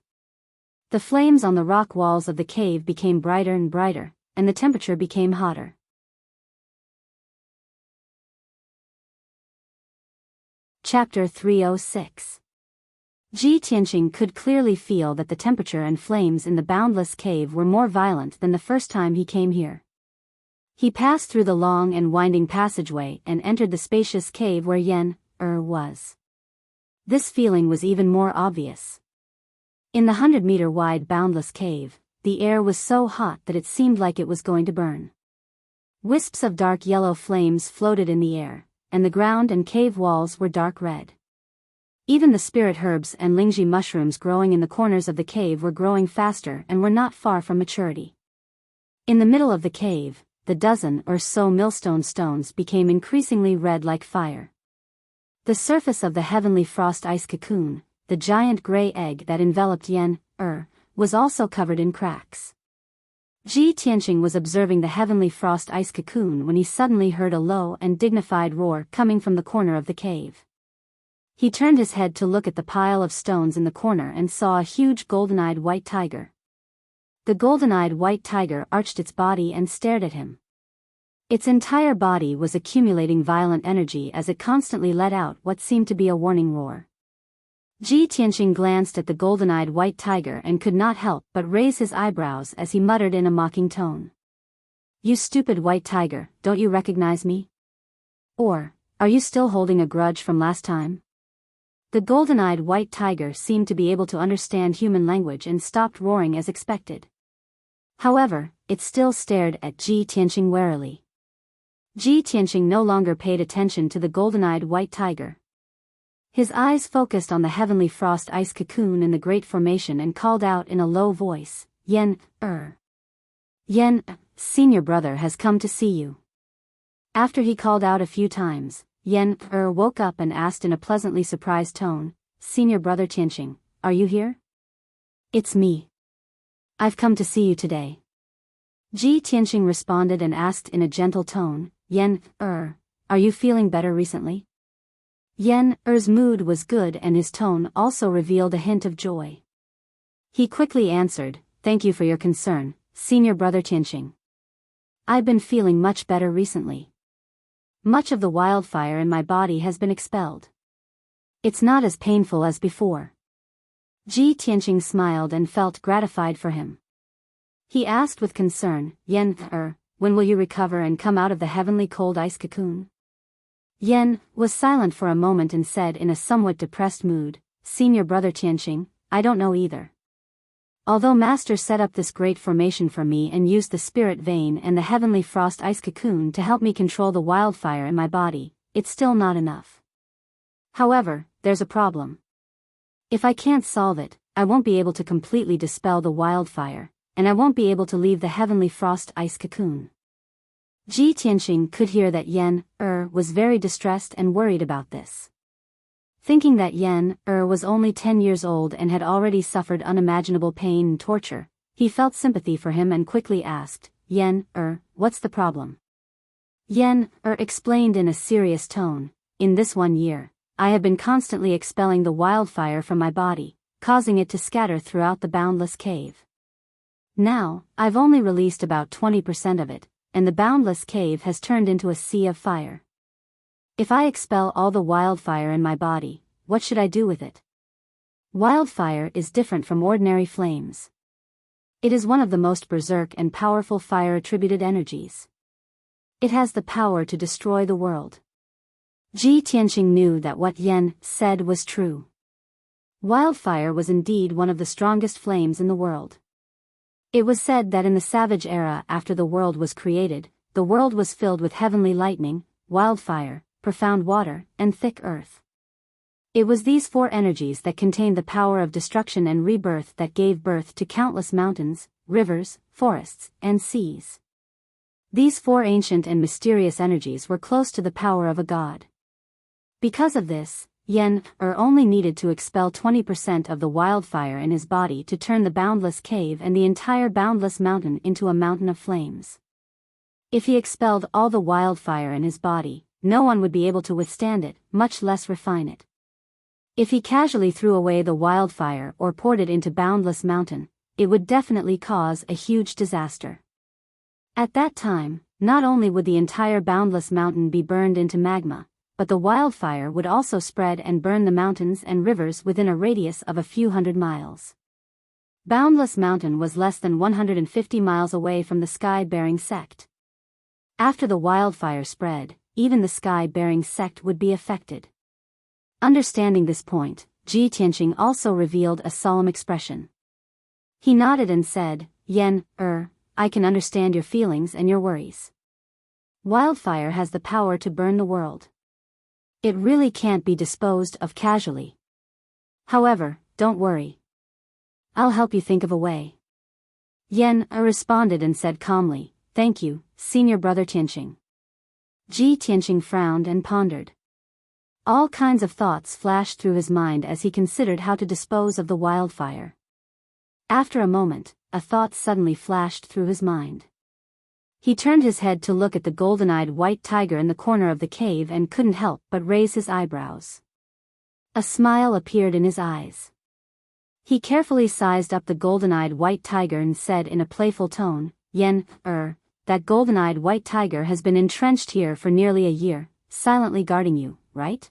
The flames on the rock walls of the cave became brighter and brighter, and the temperature became hotter. Chapter 306. Ji Tianqing could clearly feel that the temperature and flames in the Boundless Cave were more violent than the first time he came here. He passed through the long and winding passageway and entered the spacious cave where Yan was. This feeling was even more obvious. In the 100-meter wide Boundless Cave, the air was so hot that it seemed like it was going to burn. Wisps of dark yellow flames floated in the air, and the ground and cave walls were dark red. Even the spirit herbs and lingji mushrooms growing in the corners of the cave were growing faster and were not far from maturity. In the middle of the cave, the dozen or so millstone stones became increasingly red like fire. The surface of the heavenly frost ice cocoon, the giant gray egg that enveloped Yan was also covered in cracks. Ji Tianqing was observing the heavenly frost ice cocoon when he suddenly heard a low and dignified roar coming from the corner of the cave. He turned his head to look at the pile of stones in the corner and saw a huge golden-eyed white tiger. The golden-eyed white tiger arched its body and stared at him. Its entire body was accumulating violent energy as it constantly let out what seemed to be a warning roar. Ji Tianqing glanced at the golden-eyed white tiger and could not help but raise his eyebrows as he muttered in a mocking tone. "You stupid white tiger, don't you recognize me? Or, are you still holding a grudge from last time?" The golden-eyed white tiger seemed to be able to understand human language and stopped roaring as expected. However, it still stared at Ji Tianqing warily. Ji Tianqing no longer paid attention to the golden-eyed white tiger. His eyes focused on the heavenly frost ice cocoon in the great formation and called out in a low voice, "Yan, Yan, senior brother has come to see you." After he called out a few times, Yan woke up and asked in a pleasantly surprised tone, "Senior brother Tianqing, are you here?" "It's me. I've come to see you today." Ji Tianqing responded and asked in a gentle tone, "Yan, are you feeling better recently?" Yan-er's mood was good and his tone also revealed a hint of joy. He quickly answered, "Thank you for your concern, senior brother Tianqing. I've been feeling much better recently. Much of the wildfire in my body has been expelled. It's not as painful as before." Ji Tianqing smiled and felt gratified for him. He asked with concern, "Yan, when will you recover and come out of the heavenly cold ice cocoon?" Yan was silent for a moment and said in a somewhat depressed mood, "Senior brother Tianqing, I don't know either. Although Master set up this great formation for me and used the spirit vein and the heavenly frost ice cocoon to help me control the wildfire in my body, it's still not enough. However, there's a problem. If I can't solve it, I won't be able to completely dispel the wildfire, and I won't be able to leave the heavenly frost ice cocoon." Ji Tianqing could hear that Yan was very distressed and worried about this. Thinking that Yan was only 10 years old and had already suffered unimaginable pain and torture, he felt sympathy for him and quickly asked, "Yan, what's the problem?" Yan explained in a serious tone, "In this 1 year, I have been constantly expelling the wildfire from my body, causing it to scatter throughout the boundless cave. Now, I've only released about 20% of it, and the boundless cave has turned into a sea of fire. If I expel all the wildfire in my body, what should I do with it? Wildfire is different from ordinary flames. It is one of the most berserk and powerful fire-attributed energies. It has the power to destroy the world. Ji Tianqing knew that what Yan said was true. Wildfire was indeed one of the strongest flames in the world. It was said that in the savage era after the world was created, the world was filled with heavenly lightning, wildfire, profound water, and thick earth. It was these four energies that contained the power of destruction and rebirth that gave birth to countless mountains, rivers, forests, and seas. These four ancient and mysterious energies were close to the power of a god. Because of this, Yan only needed to expel 20% of the wildfire in his body to turn the boundless cave and the entire boundless mountain into a mountain of flames. If he expelled all the wildfire in his body, no one would be able to withstand it, much less refine it. If he casually threw away the wildfire or poured it into boundless mountain, it would definitely cause a huge disaster. At that time, not only would the entire boundless mountain be burned into magma, but the wildfire would also spread and burn the mountains and rivers within a radius of a few hundred miles. Boundless Mountain was less than 150 miles away from the sky-bearing sect. After the wildfire spread, even the sky-bearing sect would be affected. Understanding this point, Ji Tianqing also revealed a solemn expression. He nodded and said, Yan, I can understand your feelings and your worries. Wildfire has the power to burn the world. It really can't be disposed of casually. However, don't worry. I'll help you think of a way. Yan responded and said calmly, Thank you, Senior Brother Tianqing. Ji Tianqing frowned and pondered. All kinds of thoughts flashed through his mind as he considered how to dispose of the wildfire. After a moment, a thought suddenly flashed through his mind. He turned his head to look at the golden-eyed white tiger in the corner of the cave and couldn't help but raise his eyebrows. A smile appeared in his eyes. He carefully sized up the golden-eyed white tiger and said in a playful tone, Yan, that golden-eyed white tiger has been entrenched here for nearly a year, silently guarding you, right?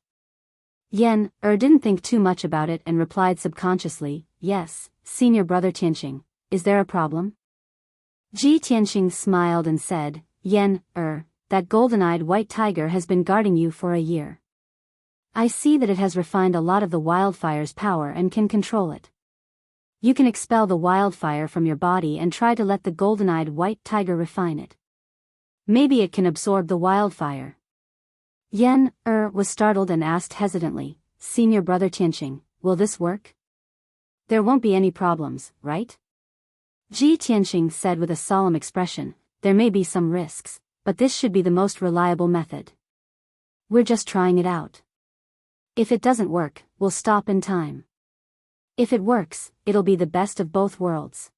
Yan didn't think too much about it and replied subconsciously, Yes, Senior Brother Tianqing, is there a problem? Ji Tianqing smiled and said, Yan, that golden-eyed white tiger has been guarding you for a year. I see that it has refined a lot of the wildfire's power and can control it. You can expel the wildfire from your body and try to let the golden-eyed white tiger refine it. Maybe it can absorb the wildfire. Yan was startled and asked hesitantly, Senior Brother Tianqing, will this work? There won't be any problems, right? Ji Tianqing said with a solemn expression, There may be some risks, but this should be the most reliable method. We're just trying it out. If it doesn't work, we'll stop in time. If it works, it'll be the best of both worlds.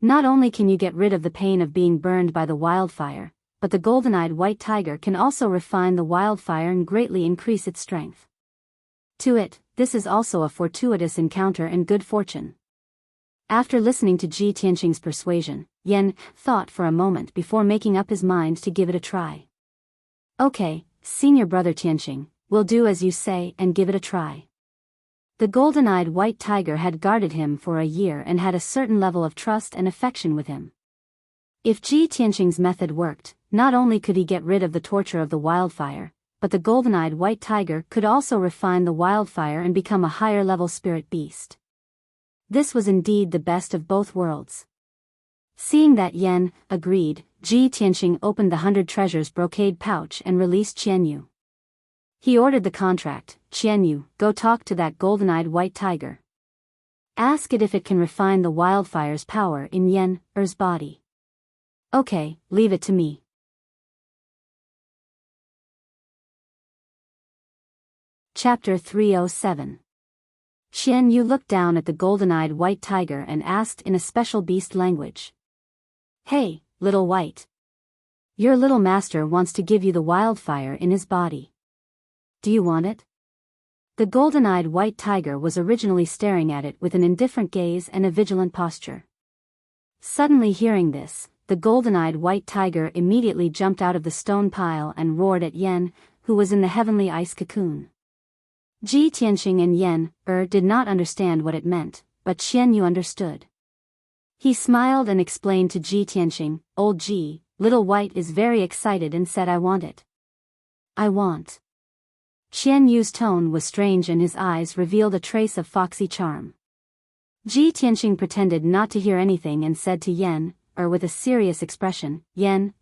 Not only can you get rid of the pain of being burned by the wildfire, but the golden-eyed white tiger can also refine the wildfire and greatly increase its strength. To it, this is also a fortuitous encounter and good fortune. After listening to Ji Tianqing's persuasion, Yan thought for a moment before making up his mind to give it a try. Okay, Senior Brother Tianqing, we'll do as you say and give it a try. The golden-eyed white tiger had guarded him for a year and had a certain level of trust and affection with him. If Ji Tianqing's method worked, not only could he get rid of the torture of the wildfire, but the golden-eyed white tiger could also refine the wildfire and become a higher-level spirit beast. This was indeed the best of both worlds. Seeing that Yan agreed, Ji Tianqing opened the 100 treasures brocade pouch and released Qianyu. He ordered the contract, Qianyu, go talk to that golden-eyed white tiger. Ask it if it can refine the wildfire's power in Yan's body. Okay, leave it to me. Chapter 307. Qianyu looked down at the golden-eyed white tiger and asked in a special beast language. Hey, little white. Your little master wants to give you the wildfire in his body. Do you want it? The golden-eyed white tiger was originally staring at it with an indifferent gaze and a vigilant posture. Suddenly hearing this, the golden-eyed white tiger immediately jumped out of the stone pile and roared at Yan, who was in the heavenly ice cocoon. Ji Tianqing and Yan did not understand what it meant, but Qian Yu understood. He smiled and explained to Ji Tianqing, "Old Ji, Little White is very excited and said I want it. I want." Qian Yu's tone was strange and his eyes revealed a trace of foxy charm. Ji Tianqing pretended not to hear anything and said to Yan with a serious expression, "Yan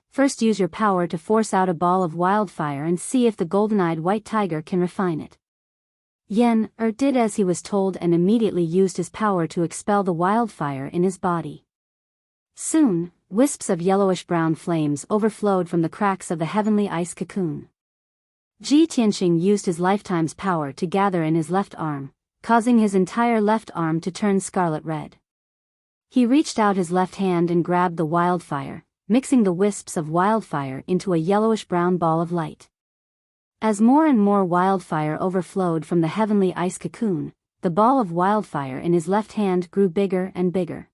first use your power to force out a ball of wildfire and see if the golden-eyed white tiger can refine it." Yan did as he was told and immediately used his power to expel the wildfire in his body. Soon, wisps of yellowish-brown flames overflowed from the cracks of the heavenly ice cocoon. Ji Tianqing used his lifetime's power to gather in his left arm, causing his entire left arm to turn scarlet red. He reached out his left hand and grabbed the wildfire, mixing the wisps of wildfire into a yellowish-brown ball of light. As more and more wildfire overflowed from the heavenly ice cocoon, the ball of wildfire in his left hand grew bigger and bigger.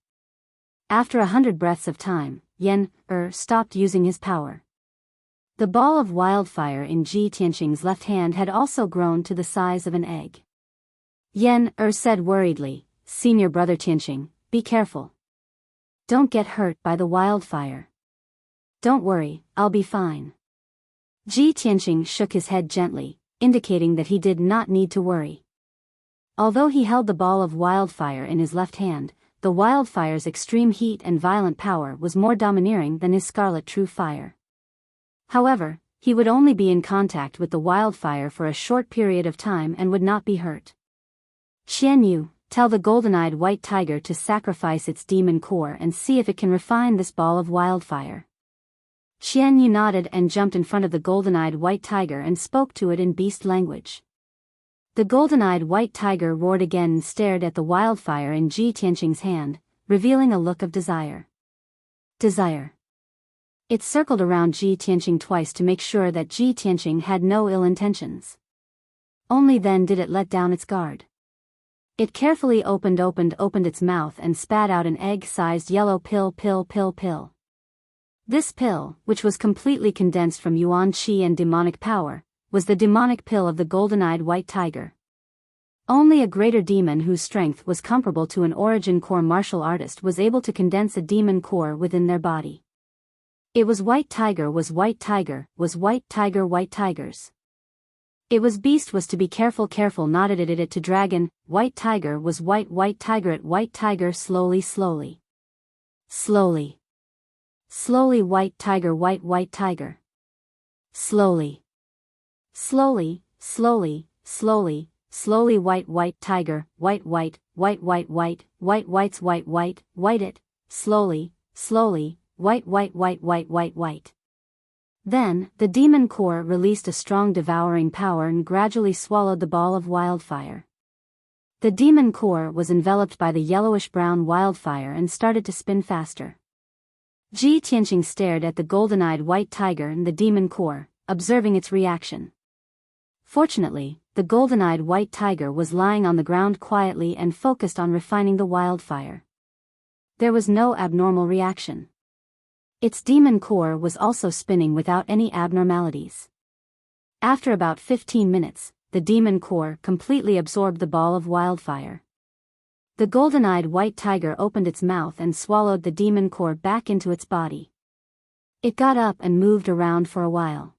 After 100 breaths of time, Yan stopped using his power. The ball of wildfire in Ji Tianqing's left hand had also grown to the size of an egg. Yan said worriedly, "Senior brother Tianqing, be careful. Don't get hurt by the wildfire." "Don't worry, I'll be fine." Ji Tianqing shook his head gently, indicating that he did not need to worry. Although he held the ball of wildfire in his left hand, the wildfire's extreme heat and violent power was more domineering than his scarlet true fire. However, he would only be in contact with the wildfire for a short period of time and would not be hurt. "Qian Yu, tell the golden-eyed white tiger to sacrifice its demon core and see if it can refine this ball of wildfire." Qian Yu nodded and jumped in front of the golden-eyed white tiger and spoke to it in beast language. The golden-eyed white tiger roared again and stared at the wildfire in Ji Tianqing's hand, revealing a look of desire. Desire. It circled around Ji Tianqing twice to make sure that Ji Tianqing had no ill intentions. Only then did it let down its guard. It carefully opened its mouth and spat out an egg-sized yellow pill. This pill, which was completely condensed from Yuan Qi and demonic power, was the demonic pill of the golden-eyed white tiger. Only a greater demon whose strength was comparable to an origin core martial artist was able to condense a demon core within their body. It was white tiger was white tiger, was white tiger white tigers. It was beast was to be careful nodded it to dragon, white tiger was white tiger at white tiger slowly. Slowly white tiger white tiger. Slowly white tiger, white it, slowly, white. Then, the demon core released a strong devouring power and gradually swallowed the ball of wildfire. The demon core was enveloped by the yellowish-brown wildfire and started to spin faster. Ji Tianqing stared at the golden-eyed white tiger and the demon core, observing its reaction. Fortunately, the golden-eyed white tiger was lying on the ground quietly and focused on refining the wildfire. There was no abnormal reaction. Its demon core was also spinning without any abnormalities. After about 15 minutes, the demon core completely absorbed the ball of wildfire. The golden-eyed white tiger opened its mouth and swallowed the demon core back into its body. It got up and moved around for a while.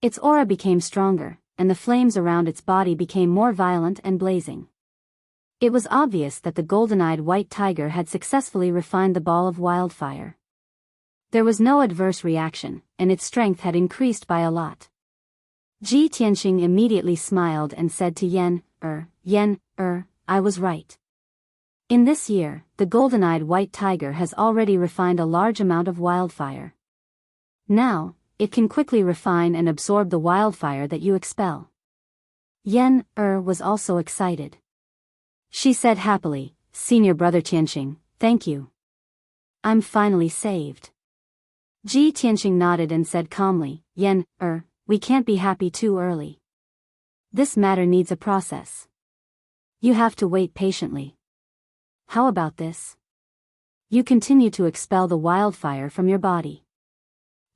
Its aura became stronger, and the flames around its body became more violent and blazing. It was obvious that the golden-eyed white tiger had successfully refined the ball of wildfire. There was no adverse reaction, and its strength had increased by a lot. Ji Tianqing immediately smiled and said to Yan, I was right. In this year, the golden-eyed white tiger has already refined a large amount of wildfire. Now, it can quickly refine and absorb the wildfire that you expel. Yan was also excited. She said happily, "Senior brother Tianqing, thank you. I'm finally saved." Ji Tianqing nodded and said calmly, "Yan we can't be happy too early. This matter needs a process. You have to wait patiently. How about this? You continue to expel the wildfire from your body.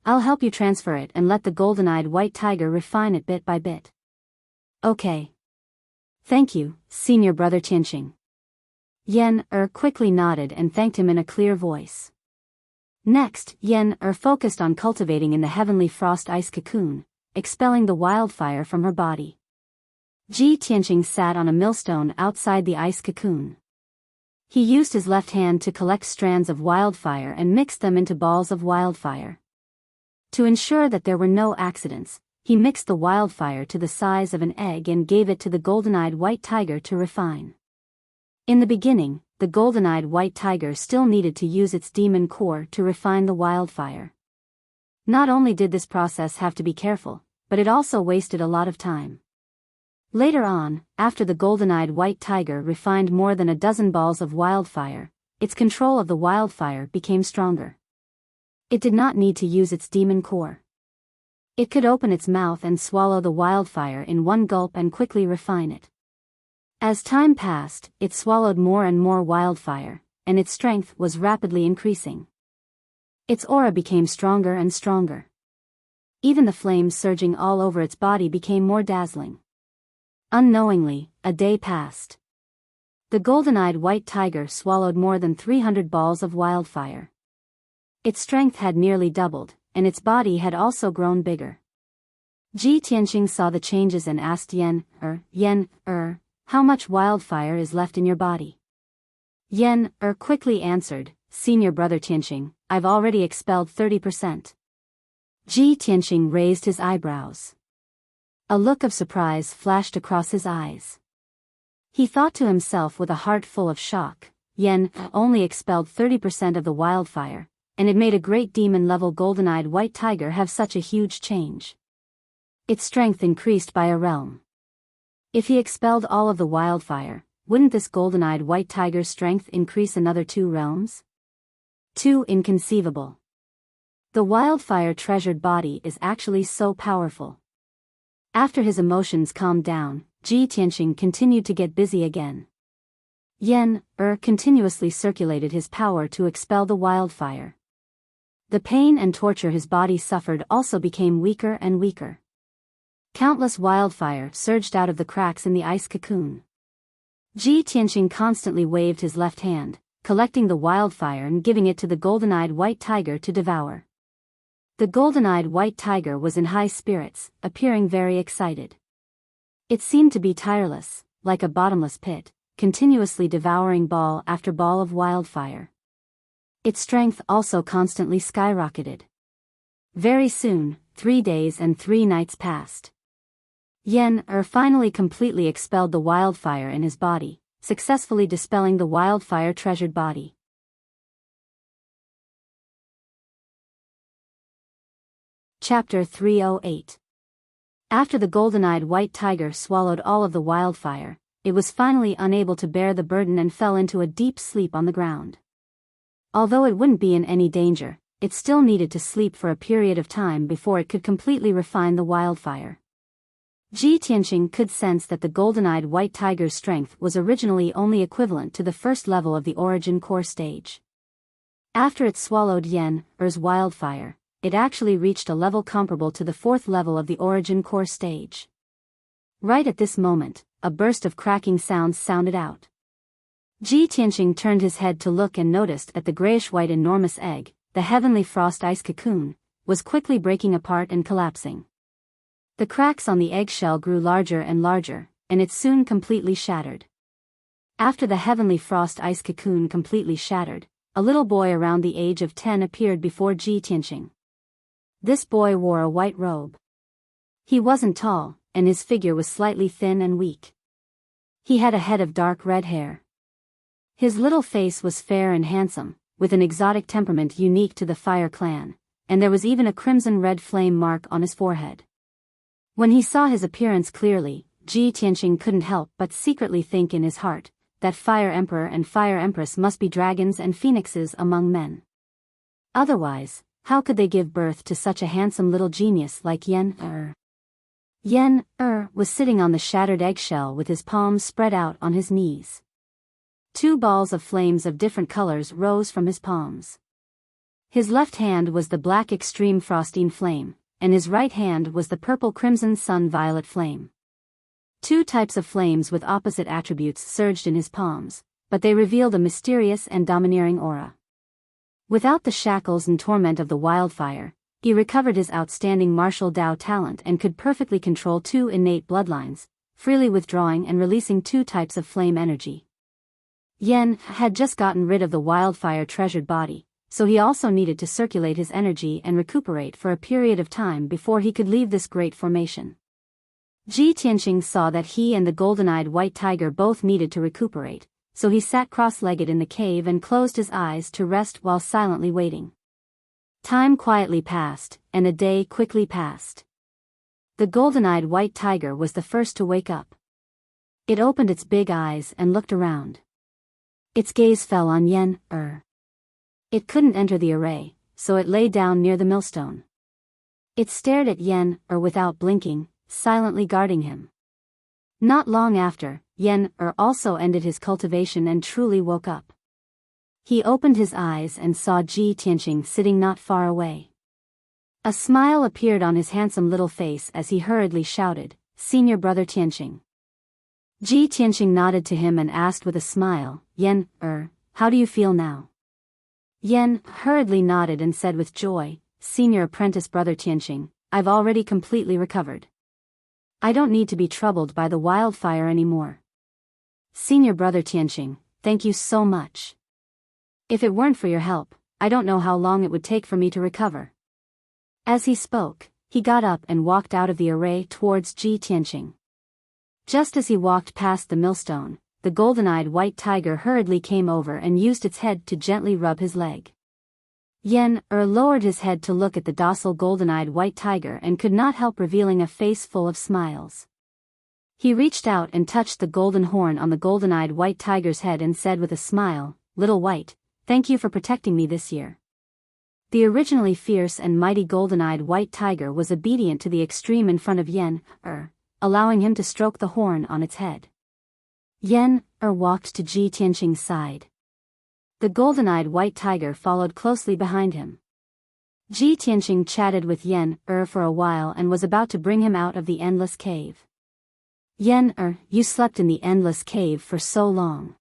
I'll help you transfer it and let the golden-eyed white tiger refine it bit by bit." Okay. Thank you, Senior Brother Tianqing. Yen quickly nodded and thanked him in a clear voice. Next, Yen focused on cultivating in the heavenly frost ice cocoon, expelling the wildfire from her body. Ji Tianqing sat on a millstone outside the ice cocoon. He used his left hand to collect strands of wildfire and mixed them into balls of wildfire. To ensure that there were no accidents, he mixed the wildfire to the size of an egg and gave it to the golden-eyed white tiger to refine. In the beginning, the golden-eyed white tiger still needed to use its demon core to refine the wildfire. Not only did this process have to be careful, but it also wasted a lot of time. Later on, after the golden-eyed white tiger refined more than a dozen balls of wildfire, its control of the wildfire became stronger. It did not need to use its demon core. It could open its mouth and swallow the wildfire in one gulp and quickly refine it. As time passed, it swallowed more and more wildfire, and its strength was rapidly increasing. Its aura became stronger and stronger. Even the flames surging all over its body became more dazzling. Unknowingly, a day passed. The golden-eyed white tiger swallowed more than 300 balls of wildfire. Its strength had nearly doubled, and its body had also grown bigger. Ji Tianqing saw the changes and asked Yen, how much wildfire is left in your body? Yen quickly answered, Senior Brother Tianqing, I've already expelled 30%. Ji Tianqing raised his eyebrows. A look of surprise flashed across his eyes. He thought to himself with a heart full of shock, Yen only expelled 30% of the wildfire, and it made a great demon-level golden-eyed white tiger have such a huge change. Its strength increased by a realm. If he expelled all of the wildfire, wouldn't this golden-eyed white tiger's strength increase another 2 realms? Too inconceivable. The wildfire treasured body is actually so powerful. After his emotions calmed down, Ji Tianqing continued to get busy again. Yen continuously circulated his power to expel the wildfire. The pain and torture his body suffered also became weaker and weaker. Countless wildfire surged out of the cracks in the ice cocoon. Ji Tianqing constantly waved his left hand, collecting the wildfire and giving it to the golden-eyed white tiger to devour. The golden-eyed white tiger was in high spirits, appearing very excited. It seemed to be tireless, like a bottomless pit, continuously devouring ball after ball of wildfire. Its strength also constantly skyrocketed. Very soon, 3 days and 3 nights passed. Yen finally completely expelled the wildfire in his body, successfully dispelling the wildfire treasured body. Chapter 308. After the golden-eyed white tiger swallowed all of the wildfire, it was finally unable to bear the burden and fell into a deep sleep on the ground. Although it wouldn't be in any danger, it still needed to sleep for a period of time before it could completely refine the wildfire. Ji Tianqing could sense that the golden-eyed white tiger's strength was originally only equivalent to the first level of the origin core stage. After it swallowed Yen's wildfire, it actually reached a level comparable to the 4th level of the origin core stage. Right at this moment, a burst of cracking sounds sounded out. Ji Tianqing turned his head to look and noticed that the grayish-white enormous egg, the heavenly frost ice cocoon, was quickly breaking apart and collapsing. The cracks on the eggshell grew larger and larger, and it soon completely shattered. After the heavenly frost ice cocoon completely shattered, a little boy around the age of 10 appeared before Ji Tianqing. This boy wore a white robe. He wasn't tall, and his figure was slightly thin and weak. He had a head of dark red hair. His little face was fair and handsome, with an exotic temperament unique to the Fire Clan, and there was even a crimson-red flame mark on his forehead. When he saw his appearance clearly, Ji Tianqing couldn't help but secretly think in his heart that Fire Emperor and Fire Empress must be dragons and phoenixes among men. Otherwise, how could they give birth to such a handsome little genius like Yen? Yen was sitting on the shattered eggshell with his palms spread out on his knees. 2 balls of flames of different colors rose from his palms. His left hand was the black extreme frostine flame, and his right hand was the purple crimson sun violet flame. Two types of flames with opposite attributes surged in his palms, but they revealed a mysterious and domineering aura. Without the shackles and torment of the wildfire, he recovered his outstanding martial Dao talent and could perfectly control two innate bloodlines, freely withdrawing and releasing two types of flame energy. Yen had just gotten rid of the wildfire treasured body, so he also needed to circulate his energy and recuperate for a period of time before he could leave this great formation. Ji Tianqing saw that he and the golden-eyed white tiger both needed to recuperate, so he sat cross-legged in the cave and closed his eyes to rest while silently waiting. Time quietly passed, and a day quickly passed. The golden-eyed white tiger was the first to wake up. It opened its big eyes and looked around. Its gaze fell on Yen. It couldn't enter the array, so it lay down near the millstone. It stared at Yen without blinking, silently guarding him. Not long after, Yen also ended his cultivation and truly woke up. He opened his eyes and saw Ji Tianqing sitting not far away. A smile appeared on his handsome little face as he hurriedly shouted, "Senior brother Tianqing." Ji Tianqing nodded to him and asked with a smile, "Yen, how do you feel now?" Yen hurriedly nodded and said with joy, "Senior apprentice brother Tianqing, I've already completely recovered. I don't need to be troubled by the wildfire anymore. Senior brother Tianqing, thank you so much. If it weren't for your help, I don't know how long it would take for me to recover." As he spoke, he got up and walked out of the array towards Ji Tianqing. Just as he walked past the millstone, the golden-eyed white tiger hurriedly came over and used its head to gently rub his leg. Yen lowered his head to look at the docile golden-eyed white tiger and could not help revealing a face full of smiles. He reached out and touched the golden horn on the golden-eyed white tiger's head and said with a smile, "Little White, thank you for protecting me this year." The originally fierce and mighty golden-eyed white tiger was obedient to the extreme in front of Yen, allowing him to stroke the horn on its head. Yen walked to Ji Tianqing's side. The golden-eyed white tiger followed closely behind him. Ji Tianqing chatted with Yen for a while and was about to bring him out of the endless cave. "Yen you slept in the endless cave for so long.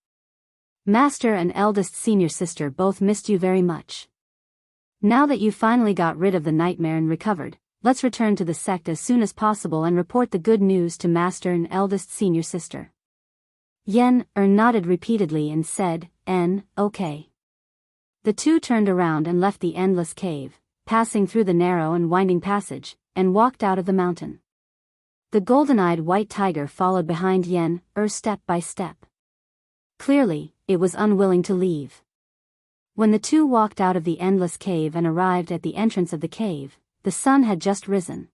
Master and eldest senior sister both missed you very much. Now that you finally got rid of the nightmare and recovered, let's return to the sect as soon as possible and report the good news to Master and eldest senior sister." Yen nodded repeatedly and said, "Okay." The two turned around and left the endless cave, passing through the narrow and winding passage, and walked out of the mountain. The golden-eyed white tiger followed behind Yen step by step. Clearly, it was unwilling to leave. When the two walked out of the endless cave and arrived at the entrance of the cave, the sun had just risen.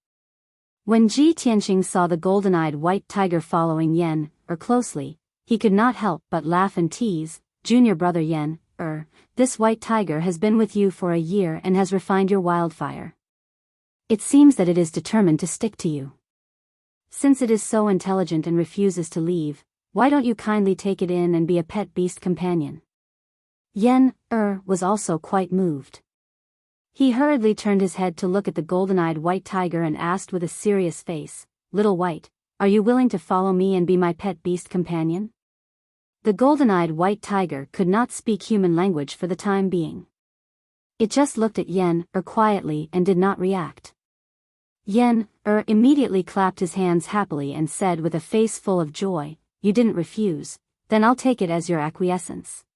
When Ji Tianqing saw the golden-eyed white tiger following Yen closely, he could not help but laugh and tease, "Junior brother Yen, this white tiger has been with you for a year and has refined your wildfire. It seems that it is determined to stick to you. Since it is so intelligent and refuses to leave, why don't you kindly take it in and be a pet beast companion?" Yen was also quite moved. He hurriedly turned his head to look at the golden-eyed white tiger and asked with a serious face, "Little White, are you willing to follow me and be my pet beast companion?" The golden-eyed white tiger could not speak human language for the time being. It just looked at Yen quietly and did not react. Yen immediately clapped his hands happily and said with a face full of joy, "You didn't refuse, then I'll take it as your acquiescence."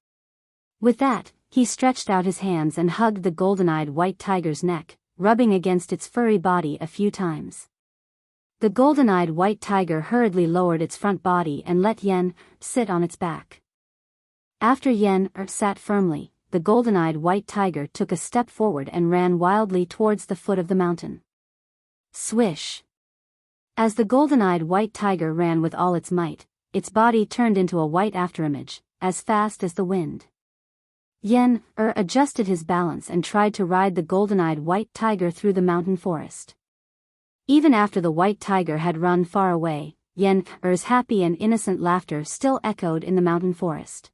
With that, he stretched out his hands and hugged the golden-eyed white tiger's neck, rubbing against its furry body a few times. The golden-eyed white tiger hurriedly lowered its front body and let Yen sit on its back. After Yen sat firmly, the golden-eyed white tiger took a step forward and ran wildly towards the foot of the mountain. Swish! As the golden-eyed white tiger ran with all its might, its body turned into a white afterimage, as fast as the wind. Yen adjusted his balance and tried to ride the golden-eyed white tiger through the mountain forest. Even after the white tiger had run far away, Yen's happy and innocent laughter still echoed in the mountain forest.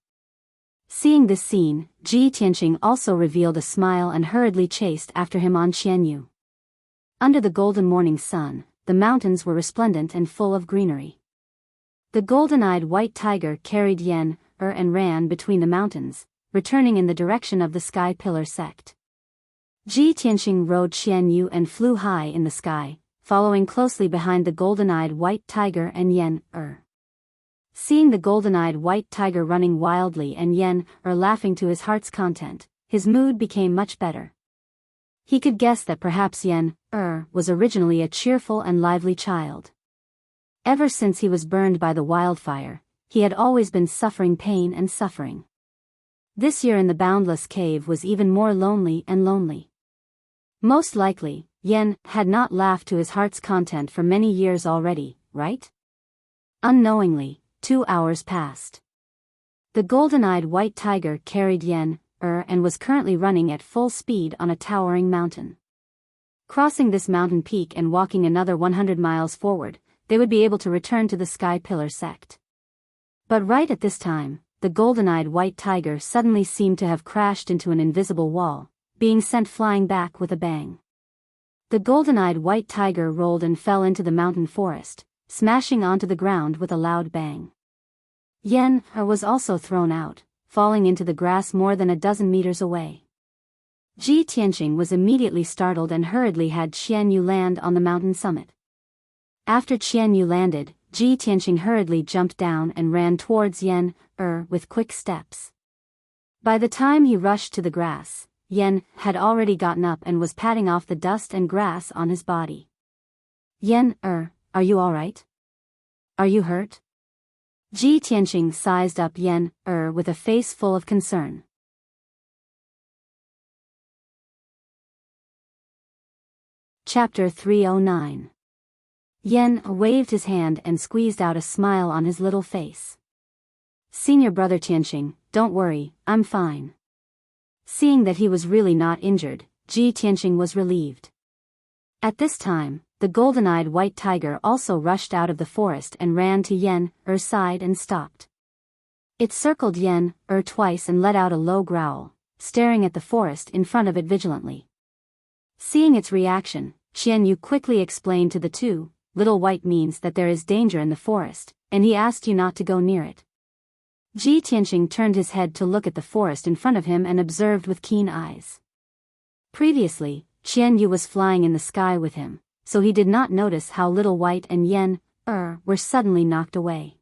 Seeing this scene, Ji Tianqing also revealed a smile and hurriedly chased after him on Qianyu. Under the golden morning sun, the mountains were resplendent and full of greenery. The golden-eyed white tiger carried Yen, and ran between the mountains, returning in the direction of the Sky Pillar sect. Ji Tianxing rode Xian Yu and flew high in the sky, following closely behind the golden-eyed white tiger and Yen, Seeing the golden-eyed white tiger running wildly and Yen, laughing to his heart's content, his mood became much better. He could guess that perhaps Yen, was originally a cheerful and lively child. Ever since he was burned by the wildfire, he had always been suffering pain and suffering. This year in the boundless cave was even more lonely and lonely. Most likely, Yen had not laughed to his heart's content for many years already, right? Unknowingly, 2 hours passed. The golden-eyed white tiger carried Yen, and was currently running at full speed on a towering mountain. Crossing this mountain peak and walking another 100 miles forward, they would be able to return to the Sky Pillar sect. But right at this time, the golden-eyed white tiger suddenly seemed to have crashed into an invisible wall, being sent flying back with a bang. The golden-eyed white tiger rolled and fell into the mountain forest, smashing onto the ground with a loud bang. Yen, was also thrown out, falling into the grass more than a dozen meters away. Ji Tianxing was immediately startled and hurriedly had Qian Yu land on the mountain summit. After Qian Yu landed, Ji Tianxing hurriedly jumped down and ran towards Yen, with quick steps. By the time he rushed to the grass, Yen had already gotten up and was patting off the dust and grass on his body. Yen, are you alright? Are you hurt? Ji Tianxing sized up Yen, with a face full of concern. Chapter 309. Yen waved his hand and squeezed out a smile on his little face. Senior brother Tianxing, don't worry, I'm fine. Seeing that he was really not injured, Ji Tianxing was relieved. At this time, the golden-eyed white tiger also rushed out of the forest and ran to Yen, side and stopped. It circled Yen, twice and let out a low growl, staring at the forest in front of it vigilantly. Seeing its reaction, Qian Yu quickly explained to the two, "Little white means that there is danger in the forest, and he asked you not to go near it." Ji Tianxing turned his head to look at the forest in front of him and observed with keen eyes. Previously, Qian Yu was flying in the sky with him, so he did not notice how Little White and Yen, were suddenly knocked away.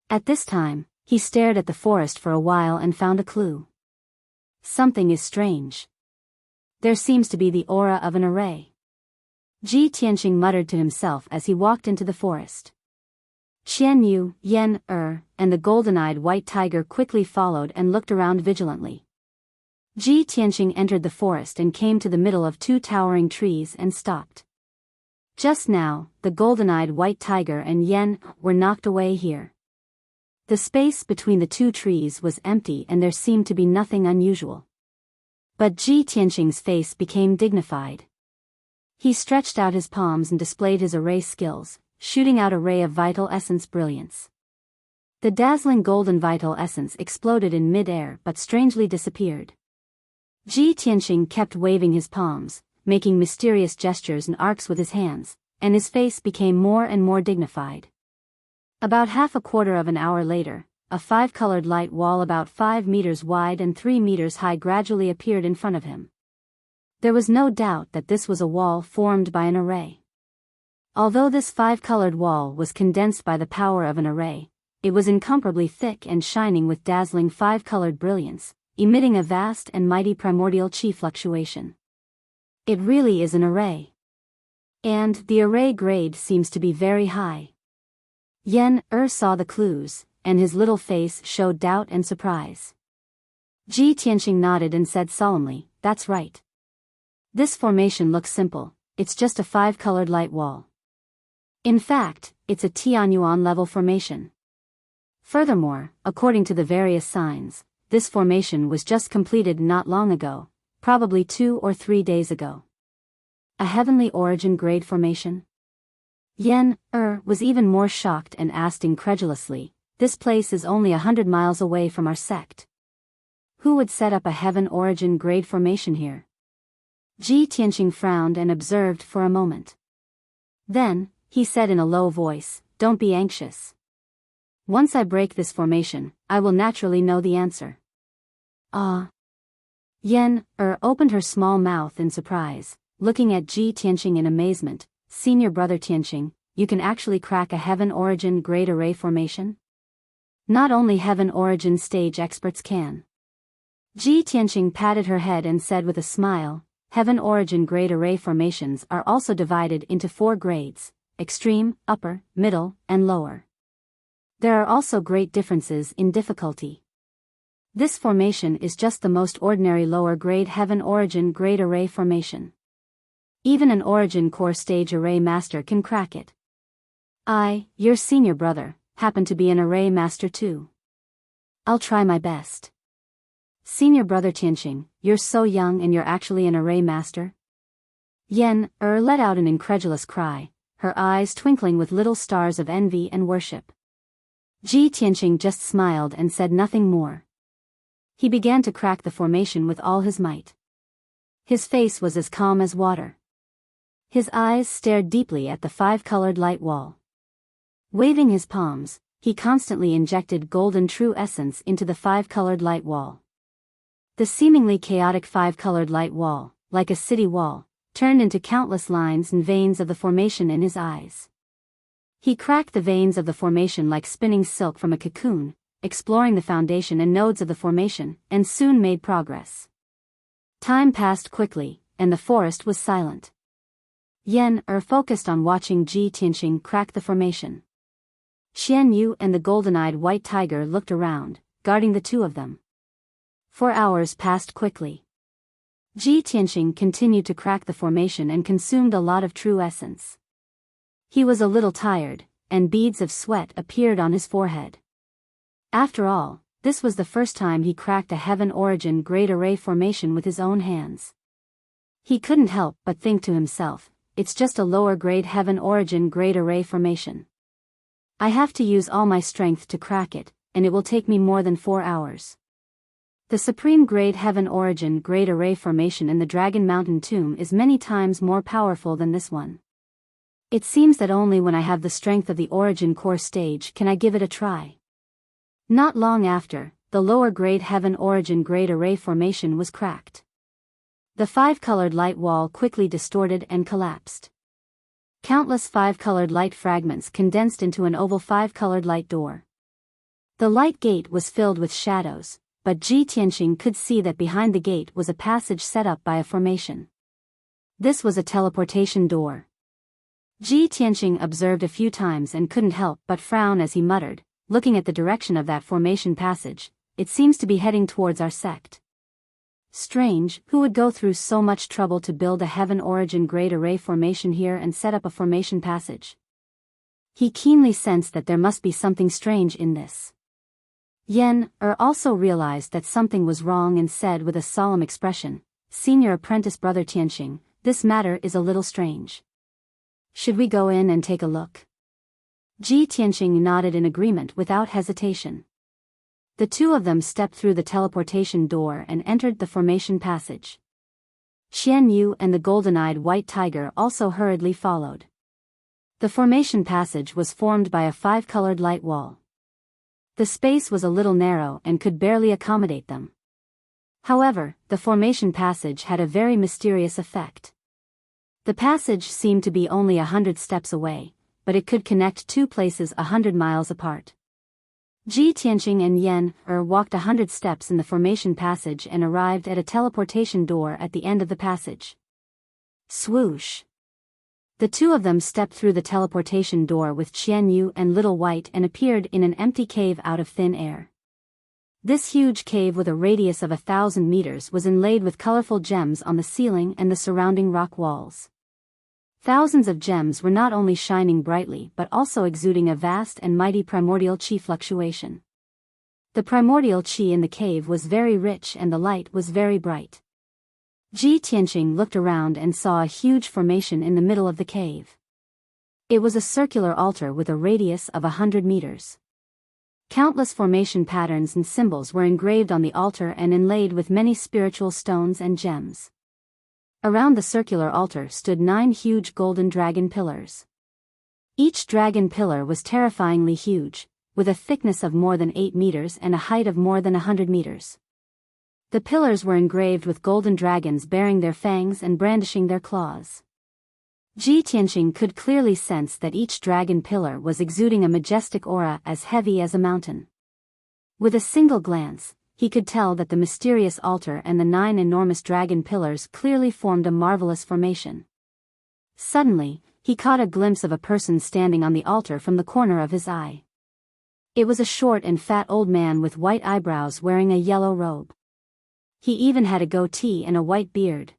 At this time, he stared at the forest for a while and found a clue. Something is strange. There seems to be the aura of an array. Ji Tianxing muttered to himself as he walked into the forest. Qian Yu, Yen, and the golden-eyed white tiger quickly followed and looked around vigilantly. Ji Tianxing entered the forest and came to the middle of 2 towering trees and stopped. Just now, the golden-eyed white tiger and Yen were knocked away here. The space between the 2 trees was empty and there seemed to be nothing unusual. But Ji Tianxing's face became dignified. He stretched out his palms and displayed his array skills, shooting out a ray of vital essence brilliance. The dazzling golden vital essence exploded in mid-air but strangely disappeared. Ji Tianxing kept waving his palms, making mysterious gestures and arcs with his hands, and his face became more and more dignified. About half a quarter of an hour later, a 5-colored light wall about 5 meters wide and 3 meters high gradually appeared in front of him. There was no doubt that this was a wall formed by an array. Although this 5-colored wall was condensed by the power of an array, it was incomparably thick and shining with dazzling 5-colored brilliance, emitting a vast and mighty primordial chi fluctuation. It really is an array. And the array grade seems to be very high. Yen, saw the clues, and his little face showed doubt and surprise. Ji Tianxing nodded and said solemnly, "That's right. This formation looks simple, it's just a 5-colored light wall. In fact, it's a Tianyuan level formation. Furthermore, according to the various signs, this formation was just completed not long ago, probably 2 or 3 days ago. A heavenly origin grade formation?" Yen, was even more shocked and asked incredulously, "This place is only 100 miles away from our sect. Who would set up a heaven origin grade formation here?" Ji Tianxing frowned and observed for a moment. Then, he said in a low voice, "Don't be anxious. Once I break this formation, I will naturally know the answer. Ah. Yen opened her small mouth in surprise, looking at Ji Tianqing in amazement. Senior brother Tianqing, you can actually crack a heaven origin great array formation? Not only heaven origin stage experts can. Ji Tianqing patted her head and said with a smile, heaven origin grade array formations are also divided into 4 grades, extreme, upper, middle, and lower. There are also great differences in difficulty. This formation is just the most ordinary lower grade heaven origin grade array formation. Even an origin core stage array master can crack it. I, your senior brother, happen to be an array master too. I'll try my best. Senior brother Tianqing, you're so young and you're actually an array master? Yen let out an incredulous cry, her eyes twinkling with little stars of envy and worship. Ji Tianqing just smiled and said nothing more. He began to crack the formation with all his might. His face was as calm as water. His eyes stared deeply at the 5-colored light wall. Waving his palms, he constantly injected golden true essence into the 5-colored light wall. The seemingly chaotic 5-colored light wall, like a city wall, turned into countless lines and veins of the formation in his eyes. He cracked the veins of the formation like spinning silk from a cocoon, exploring the foundation and nodes of the formation, and soon made progress. Time passed quickly, and the forest was silent. Yen focused on watching Ji Tianqing crack the formation. Xian Yu and the golden-eyed white tiger looked around, guarding the two of them. 4 hours passed quickly. Ji Tianqing continued to crack the formation and consumed a lot of true essence. He was a little tired, and beads of sweat appeared on his forehead. After all, this was the first time he cracked a heaven origin grade array formation with his own hands. He couldn't help but think to himself, it's just a lower grade heaven origin grade array formation. I have to use all my strength to crack it, and it will take me more than 4 hours. The supreme grade heaven origin grade array formation in the Dragon Mountain tomb is many times more powerful than this one. It seems that only when I have the strength of the origin core stage can I give it a try. Not long after, the lower grade heaven origin grade array formation was cracked. The 5-colored light wall quickly distorted and collapsed. Countless 5-colored light fragments condensed into an oval 5-colored light door. The light gate was filled with shadows, but Ji Tianqing could see that behind the gate was a passage set up by a formation. This was a teleportation door. Ji Tianqing observed a few times and couldn't help but frown as he muttered, looking at the direction of that formation passage, it seems to be heading towards our sect. Strange, who would go through so much trouble to build a heaven origin grade array formation here and set up a formation passage? He keenly sensed that there must be something strange in this. Yen also realized that something was wrong and said with a solemn expression, Senior apprentice brother Tianqing, this matter is a little strange. Should we go in and take a look? Ji Tianqing nodded in agreement without hesitation. The two of them stepped through the teleportation door and entered the formation passage. Xian Yu and the golden-eyed white tiger also hurriedly followed. The formation passage was formed by a 5-colored light wall. The space was a little narrow and could barely accommodate them. However, the formation passage had a very mysterious effect. The passage seemed to be only 100 steps away, but it could connect 2 places 100 miles apart. Ji Tianqing and Yen walked 100 steps in the formation passage and arrived at a teleportation door at the end of the passage. Swoosh! The two of them stepped through the teleportation door with Qian Yu and Little White and appeared in an empty cave out of thin air. This huge cave with a radius of 1,000 meters was inlaid with colorful gems on the ceiling and the surrounding rock walls. Thousands of gems were not only shining brightly but also exuding a vast and mighty primordial qi fluctuation. The primordial qi in the cave was very rich and the light was very bright. Ji Tianqing looked around and saw a huge formation in the middle of the cave. It was a circular altar with a radius of 100 meters. Countless formation patterns and symbols were engraved on the altar and inlaid with many spiritual stones and gems. Around the circular altar stood 9 huge golden dragon pillars. Each dragon pillar was terrifyingly huge, with a thickness of more than 8 meters and a height of more than 100 meters. The pillars were engraved with golden dragons bearing their fangs and brandishing their claws. Ji Tianqing could clearly sense that each dragon pillar was exuding a majestic aura as heavy as a mountain. With a single glance, he could tell that the mysterious altar and the 9 enormous dragon pillars clearly formed a marvelous formation. Suddenly, he caught a glimpse of a person standing on the altar from the corner of his eye. It was a short and fat old man with white eyebrows wearing a yellow robe. He even had a goatee and a white beard.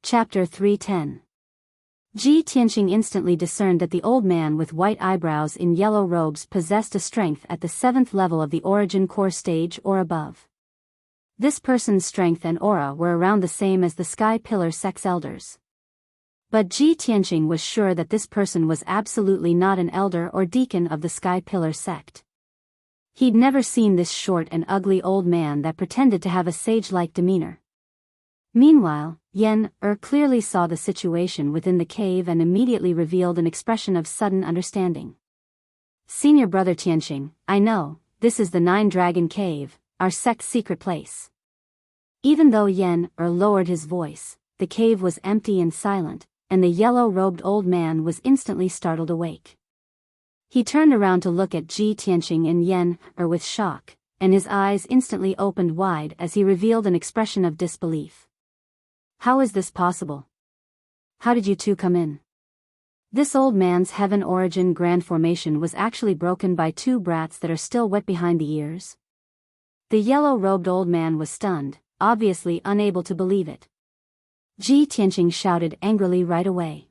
Chapter 310. Ji Tianqing instantly discerned that the old man with white eyebrows in yellow robes possessed a strength at the 7th level of the origin core stage or above. This person's strength and aura were around the same as the Sky Pillar Sect's elders. But Ji Tianqing was sure that this person was absolutely not an elder or deacon of the Sky Pillar sect. He'd never seen this short and ugly old man that pretended to have a sage-like demeanor. Meanwhile, Yan clearly saw the situation within the cave and immediately revealed an expression of sudden understanding. Senior brother Tianqing, I know, this is the 9-Dragon Cave, our sect's secret place. Even though Yan lowered his voice, the cave was empty and silent, and the yellow-robed old man was instantly startled awake. He turned around to look at Ji Tianqing and Yan with shock, and his eyes instantly opened wide as he revealed an expression of disbelief. How is this possible? How did you two come in? This old man's heaven origin grand formation was actually broken by 2 brats that are still wet behind the ears. The yellow-robed old man was stunned, obviously unable to believe it. Ji Tianqing shouted angrily right away.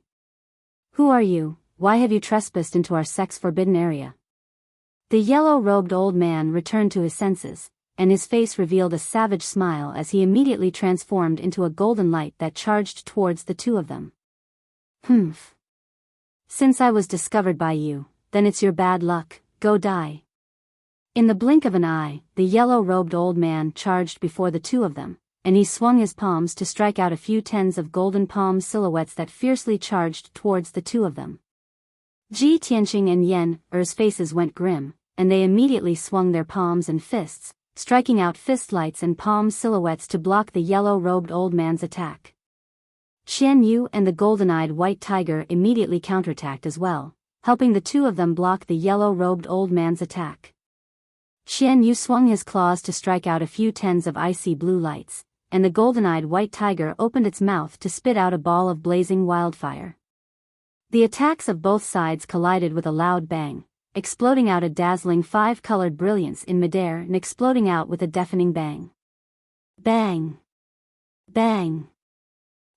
Who are you? Why have you trespassed into our sect's forbidden area? The yellow-robed old man returned to his senses, and his face revealed a savage smile as he immediately transformed into a golden light that charged towards the 2 of them. Humph. Since I was discovered by you, then it's your bad luck, go die. In the blink of an eye, the yellow-robed old man charged before the 2 of them, and he swung his palms to strike out a few tens of golden palm silhouettes that fiercely charged towards the 2 of them. Ji Tianqing and Yan's faces went grim, and they immediately swung their palms and fists, striking out fist lights and palm silhouettes to block the yellow-robed old man's attack. Qian Yu and the golden-eyed white tiger immediately counterattacked as well, helping the 2 of them block the yellow-robed old man's attack. Qian Yu swung his claws to strike out a few tens of icy blue lights, and the golden-eyed white tiger opened its mouth to spit out a ball of blazing wildfire. The attacks of both sides collided with a loud bang, exploding out a dazzling 5-colored brilliance in midair and exploding out with a deafening bang. Bang! Bang!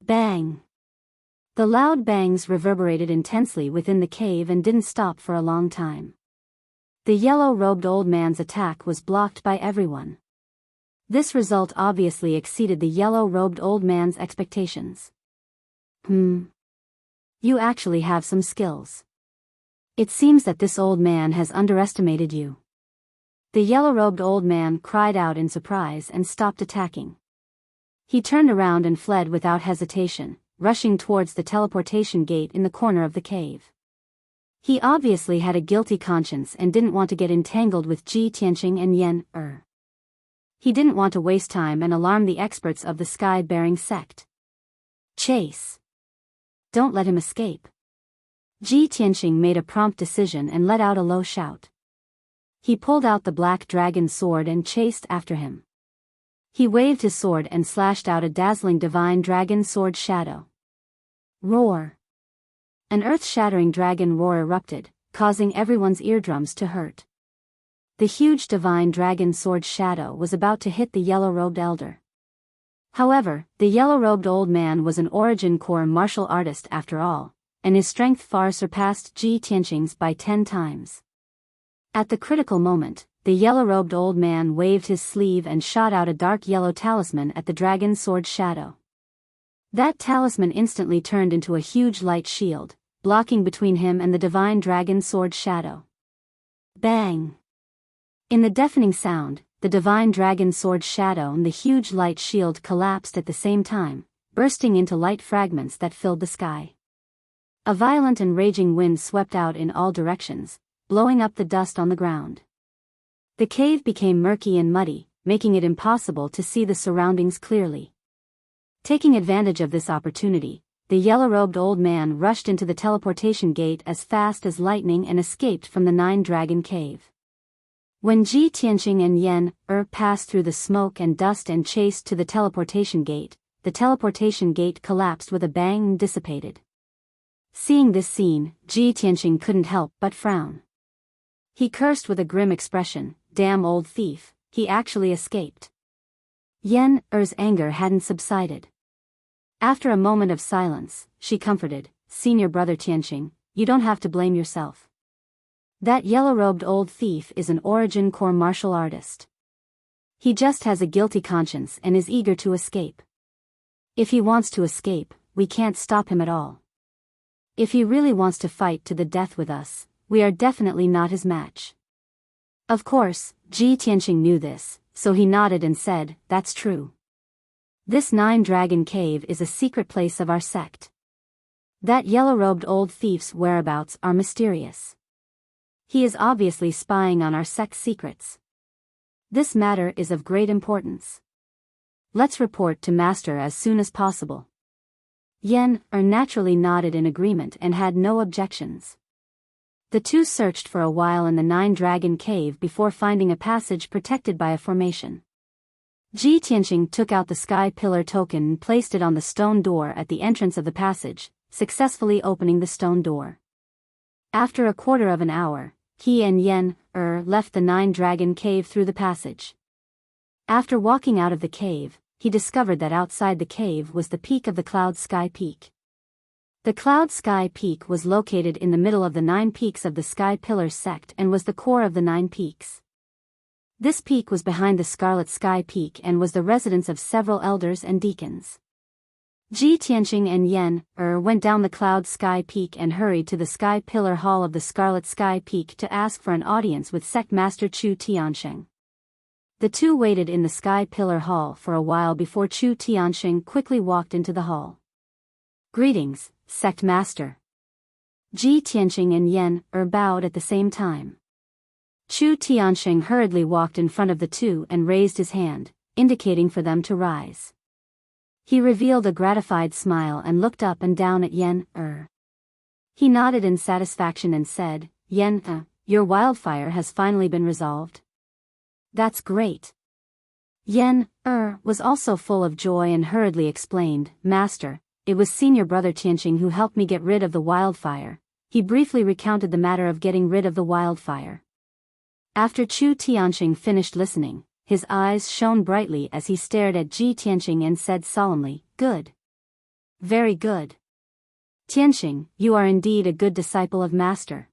Bang! The loud bangs reverberated intensely within the cave and didn't stop for a long time. The yellow-robed old man's attack was blocked by everyone. This result obviously exceeded the yellow-robed old man's expectations. You actually have some skills. It seems that this old man has underestimated you. The yellow-robed old man cried out in surprise and stopped attacking. He turned around and fled without hesitation, rushing towards the teleportation gate in the corner of the cave. He obviously had a guilty conscience and didn't want to get entangled with Ji Tianqing and Yan. He didn't want to waste time and alarm the experts of the sky-bearing sect. Chase! Don't let him escape. Ji Tianqing made a prompt decision and let out a low shout. He pulled out the black dragon sword and chased after him. He waved his sword and slashed out a dazzling divine dragon sword shadow. Roar! An earth-shattering dragon roar erupted, causing everyone's eardrums to hurt. The huge divine dragon sword shadow was about to hit the yellow-robed elder. However, the yellow-robed old man was an origin core martial artist after all, and his strength far surpassed Ji Tianqing's by 10 times. At the critical moment, the yellow-robed old man waved his sleeve and shot out a dark yellow talisman at the dragon sword shadow. That talisman instantly turned into a huge light shield, blocking between him and the divine dragon sword shadow. Bang! In the deafening sound, the divine dragon sword shadow and the huge light shield collapsed at the same time, bursting into light fragments that filled the sky. A violent and raging wind swept out in all directions, blowing up the dust on the ground. The cave became murky and muddy, making it impossible to see the surroundings clearly. Taking advantage of this opportunity, the yellow-robed old man rushed into the teleportation gate as fast as lightning and escaped from the Nine-Dragon Cave. When Ji Tianqing and Yen passed through the smoke and dust and chased to the teleportation gate collapsed with a bang and dissipated. Seeing this scene, Ji Tianqing couldn't help but frown. He cursed with a grim expression, "Damn old thief, he actually escaped." Yen Er's anger hadn't subsided. After a moment of silence, she comforted, "Senior brother Tianqing, you don't have to blame yourself. That yellow-robed old thief is an origin core martial artist. He just has a guilty conscience and is eager to escape. If he wants to escape, we can't stop him at all. If he really wants to fight to the death with us, we are definitely not his match." Of course, Ji Tianqing knew this, so he nodded and said, "That's true. This Nine-Dragon Cave is a secret place of our sect. That yellow-robed old thief's whereabouts are mysterious. He is obviously spying on our sect's secrets. This matter is of great importance. Let's report to Master as soon as possible." Yen naturally nodded in agreement and had no objections. The two searched for a while in the Nine-Dragon Cave before finding a passage protected by a formation. Ji Tianqing took out the sky pillar token and placed it on the stone door at the entrance of the passage, successfully opening the stone door. After a quarter of an hour, he and Yen left the Nine-Dragon Cave through the passage. After walking out of the cave, he discovered that outside the cave was the peak of the Cloud Sky Peak. The Cloud Sky Peak was located in the middle of the 9 peaks of the Sky Pillar sect and was the core of the 9 peaks. This peak was behind the Scarlet Sky Peak and was the residence of several elders and deacons. Ji Tianqing and Yen went down the Cloud Sky Peak and hurried to the Sky Pillar Hall of the Scarlet Sky Peak to ask for an audience with Sect Master Chu Tiansheng. The two waited in the Sky Pillar Hall for a while before Chu Tiansheng quickly walked into the hall. "Greetings, Sect Master." Ji Tianqing and Yen bowed at the same time. Chu Tiansheng hurriedly walked in front of the two and raised his hand, indicating for them to rise. He revealed a gratified smile and looked up and down at Yen He nodded in satisfaction and said, "Yen your wildfire has finally been resolved? That's great." Yen was also full of joy and hurriedly explained, "Master, it was Senior Brother Tianqing who helped me get rid of the wildfire." He briefly recounted the matter of getting rid of the wildfire. After Chu Tiansheng finished listening, his eyes shone brightly as he stared at Ji Tianqing and said solemnly, "Good. Very good. Tianqing, you are indeed a good disciple of Master.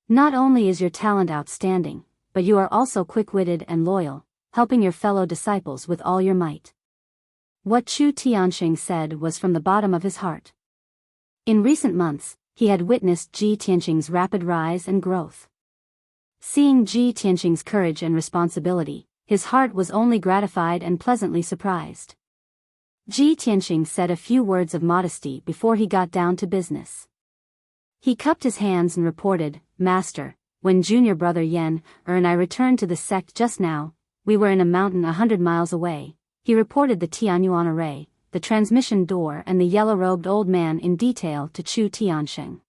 Not only is your talent outstanding, but you are also quick-witted and loyal, helping your fellow disciples with all your might." What Chu Tiansheng said was from the bottom of his heart. In recent months, he had witnessed Ji Tianqing's rapid rise and growth. Seeing Ji Tianqing's courage and responsibility, his heart was only gratified and pleasantly surprised. Ji Tianqing said a few words of modesty before he got down to business. He cupped his hands and reported, "Master, when junior brother Yen and I returned to the sect just now, we were in a mountain 100 miles away." He reported the Tianyuan array, the transmission door and the yellow-robed old man in detail to Chu Tiansheng.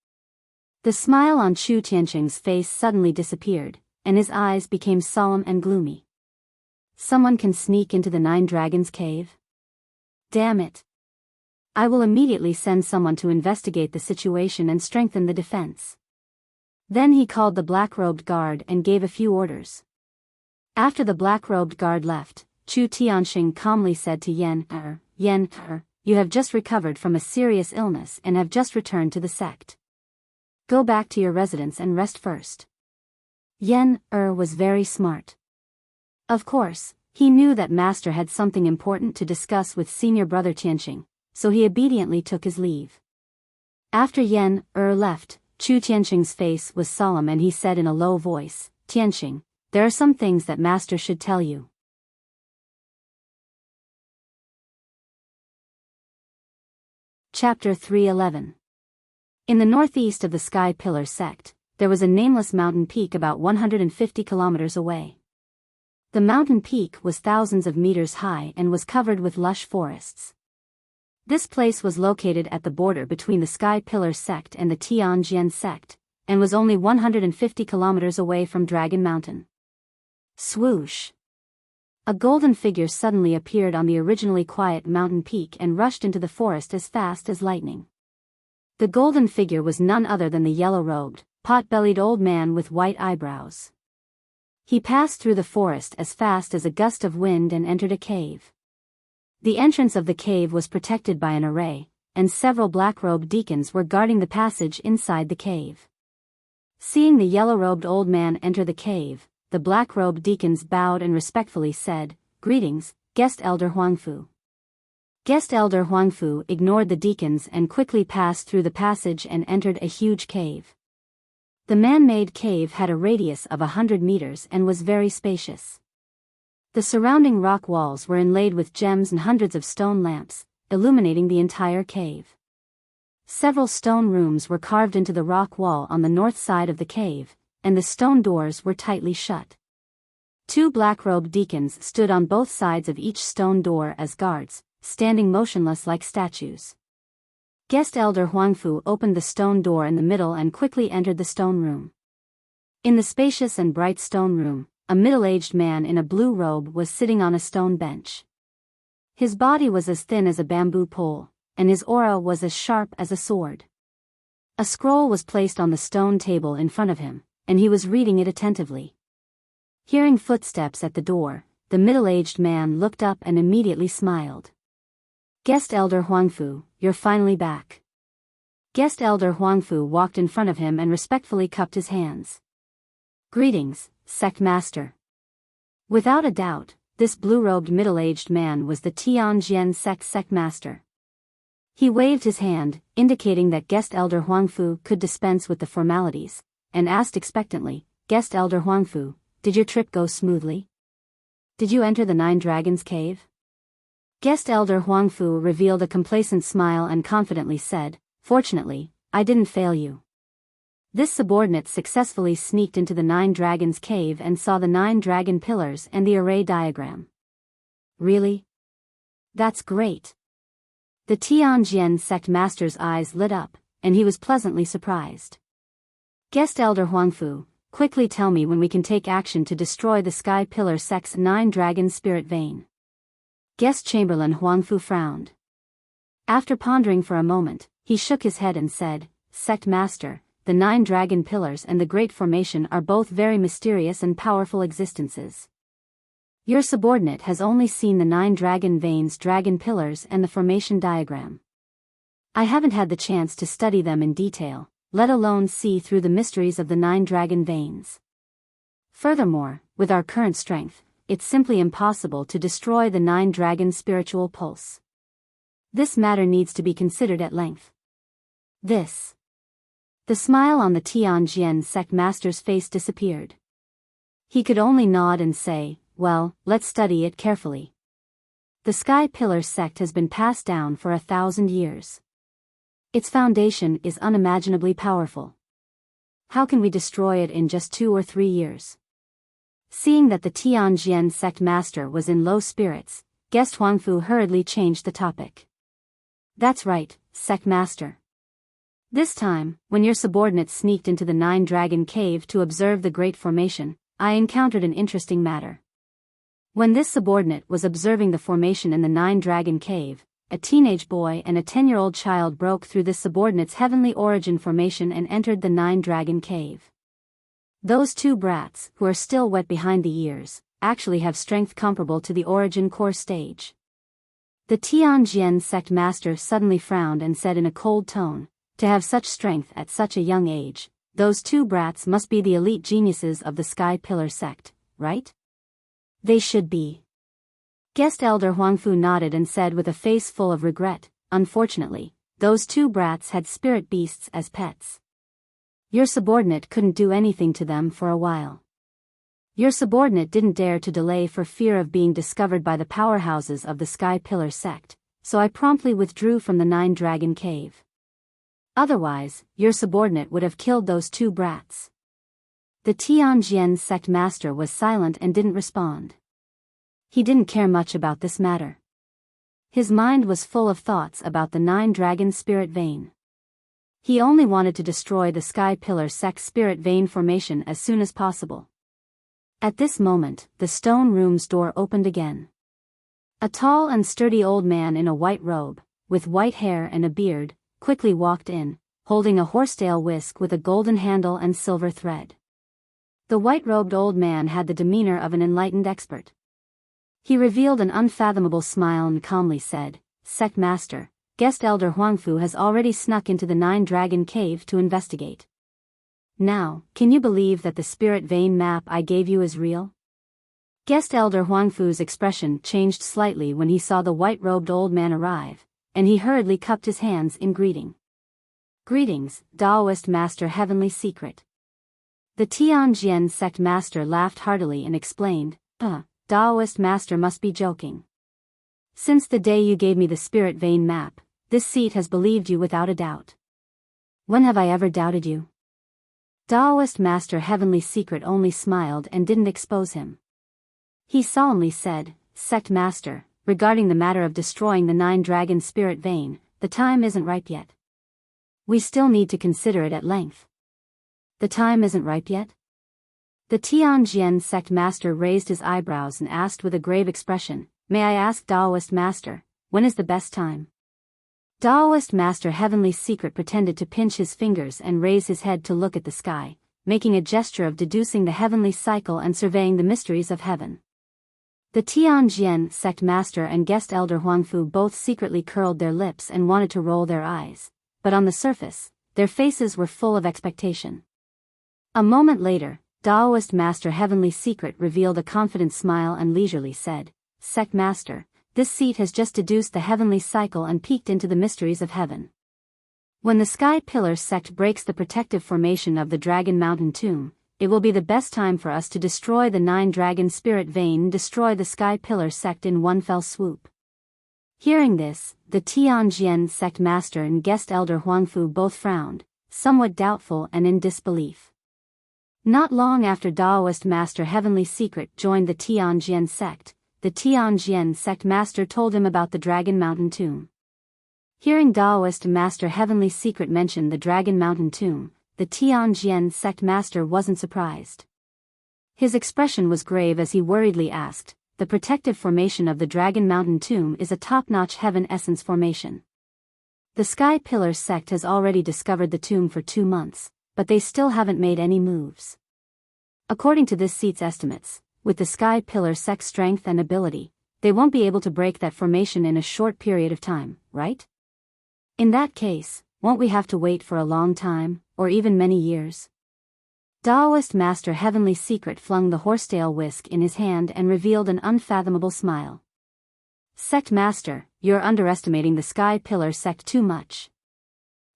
The smile on Chu Tiansheng's face suddenly disappeared, and his eyes became solemn and gloomy. "Someone can sneak into the Nine Dragons Cave? Damn it. I will immediately send someone to investigate the situation and strengthen the defense." Then he called the black-robed guard and gave a few orders. After the black-robed guard left, Chu Tiansheng calmly said to Yen you have just recovered from a serious illness and have just returned to the sect. Go back to your residence and rest first." Yen was very smart. Of course, he knew that Master had something important to discuss with senior brother Tianqing, so he obediently took his leave. After Yen left, Chu Tianqing's face was solemn and he said in a low voice, "Tianqing, there are some things that Master should tell you." Chapter 311. In the northeast of the Sky Pillar sect, there was a nameless mountain peak about 150 kilometers away. The mountain peak was thousands of meters high and was covered with lush forests. This place was located at the border between the Sky Pillar sect and the Tianjian sect, and was only 150 kilometers away from Dragon Mountain. Swoosh! A golden figure suddenly appeared on the originally quiet mountain peak and rushed into the forest as fast as lightning. The golden figure was none other than the yellow-robed, pot-bellied old man with white eyebrows. He passed through the forest as fast as a gust of wind and entered a cave. The entrance of the cave was protected by an array, and several black-robed deacons were guarding the passage inside the cave. Seeing the yellow-robed old man enter the cave, the black-robed deacons bowed and respectfully said, "Greetings, Guest Elder Huangfu." Guest Elder Huangfu ignored the deacons and quickly passed through the passage and entered a huge cave. The man-made cave had a radius of 100 meters and was very spacious. The surrounding rock walls were inlaid with gems and hundreds of stone lamps, illuminating the entire cave. Several stone rooms were carved into the rock wall on the north side of the cave, and the stone doors were tightly shut. Two black-robed deacons stood on both sides of each stone door as guards, standing motionless like statues. Guest Elder Huangfu opened the stone door in the middle and quickly entered the stone room. In the spacious and bright stone room, a middle-aged man in a blue robe was sitting on a stone bench. His body was as thin as a bamboo pole, and his aura was as sharp as a sword. A scroll was placed on the stone table in front of him, and he was reading it attentively. Hearing footsteps at the door, the middle-aged man looked up and immediately smiled. "Guest Elder Huangfu, you're finally back." Guest Elder Huangfu walked in front of him and respectfully cupped his hands. "Greetings, Sect Master." Without a doubt, this blue-robed middle-aged man was the Tianjian Sect Master. He waved his hand, indicating that Guest Elder Huangfu could dispense with the formalities, and asked expectantly, "Guest Elder Huangfu, did your trip go smoothly? Did you enter the Nine Dragons Cave?" Guest Elder Huangfu revealed a complacent smile and confidently said, "Fortunately, I didn't fail you." This subordinate successfully sneaked into the Nine Dragons Cave and saw the 9 dragon pillars and the array diagram. "Really? That's great." The Tianjian Sect Master's eyes lit up, and he was pleasantly surprised. "Guest Elder Huangfu, quickly tell me when we can take action to destroy the Sky Pillar Sect's 9 dragon spirit vein." Guest Chamberlain Huangfu frowned. After pondering for a moment, he shook his head and said, "Sect Master, the 9 dragon pillars and the Great Formation are both very mysterious and powerful existences. Your subordinate has only seen the 9 dragon veins, dragon pillars and the formation diagram. I haven't had the chance to study them in detail, let alone see through the mysteries of the 9 dragon veins. Furthermore, with our current strength, it's simply impossible to destroy the 9 dragon spiritual pulse. This matter needs to be considered at length." The smile on the Tianjian Sect Master's face disappeared. He could only nod and say, "Well, let's study it carefully. The Sky Pillar sect has been passed down for 1,000 years. Its foundation is unimaginably powerful. How can we destroy it in just 2 or 3 years?" Seeing that the Tianjian Sect Master was in low spirits, Guest Huangfu hurriedly changed the topic. "That's right, Sect Master. This time, when your subordinate sneaked into the 9 dragon cave to observe the Great Formation, I encountered an interesting matter. When this subordinate was observing the formation in the 9 dragon cave, a teenage boy and a 10-year-old child broke through this subordinate's heavenly origin formation and entered the 9 dragon cave. Those 2 brats, who are still wet behind the ears, actually have strength comparable to the origin core stage." The Tianjian Sect Master suddenly frowned and said in a cold tone, "To have such strength at such a young age, those 2 brats must be the elite geniuses of the Sky Pillar sect, right?" "They should be." Guest Elder Huangfu nodded and said with a face full of regret, "Unfortunately, those 2 brats had spirit beasts as pets. Your subordinate couldn't do anything to them for a while. Your subordinate didn't dare to delay for fear of being discovered by the powerhouses of the Sky Pillar sect, so I promptly withdrew from the 9 dragon cave." Otherwise, your subordinate would have killed those two brats. The Tianjian sect master was silent and didn't respond. He didn't care much about this matter. His mind was full of thoughts about the 9-dragon spirit vein. He only wanted to destroy the Sky Pillar sect spirit vein formation as soon as possible. At this moment, the stone room's door opened again. A tall and sturdy old man in a white robe, with white hair and a beard, quickly walked in, holding a horsetail whisk with a golden handle and silver thread. The white-robed old man had the demeanor of an enlightened expert. He revealed an unfathomable smile and calmly said, "Sect Master, Guest Elder Huangfu has already snuck into the 9-dragon cave to investigate. Now, can you believe that the spirit vein map I gave you is real?" Guest Elder Huangfu's expression changed slightly when he saw the white-robed old man arrive, and he hurriedly cupped his hands in greeting. "Greetings, Taoist Master Heavenly Secret." The Tianjian sect master laughed heartily and explained, Taoist Master must be joking. Since the day you gave me the spirit vein map, this seat has believed you without a doubt. When have I ever doubted you?" Taoist Master Heavenly Secret only smiled and didn't expose him. He solemnly said, "Sect Master, regarding the matter of destroying the 9-dragon spirit vein, the time isn't ripe yet. We still need to consider it at length." "The time isn't ripe yet?" The Tianjian sect master raised his eyebrows and asked with a grave expression, "May I ask Taoist Master, when is the best time?" Taoist Master Heavenly Secret pretended to pinch his fingers and raise his head to look at the sky, making a gesture of deducing the heavenly cycle and surveying the mysteries of heaven. The Tianjian sect master and guest elder Huangfu both secretly curled their lips and wanted to roll their eyes, but on the surface, their faces were full of expectation. A moment later, Taoist Master Heavenly Secret revealed a confident smile and leisurely said, "Sect Master, this seat has just deduced the heavenly cycle and peeked into the mysteries of heaven. When the Sky Pillar sect breaks the protective formation of the Dragon Mountain tomb, it will be the best time for us to destroy the 9-dragon spirit vein and destroy the Sky Pillar sect in one fell swoop." Hearing this, the Tianjian sect master and guest elder Huangfu both frowned, somewhat doubtful and in disbelief. Not long after Taoist Master Heavenly Secret joined the Tianjian sect, the Tianjian sect master told him about the Dragon Mountain tomb. Hearing Taoist Master Heavenly Secret mention the Dragon Mountain tomb, the Tianjian sect master wasn't surprised. His expression was grave as he worriedly asked, "The protective formation of the Dragon Mountain tomb is a top-notch heaven essence formation. The Sky Pillar sect has already discovered the tomb for 2 months, but they still haven't made any moves. According to this seat's estimates, with the Sky Pillar sect's strength and ability, they won't be able to break that formation in a short period of time, right? In that case, won't we have to wait for a long time, or even many years?" Taoist Master Heavenly Secret flung the horsetail whisk in his hand and revealed an unfathomable smile. "Sect Master, you're underestimating the Sky Pillar sect too much.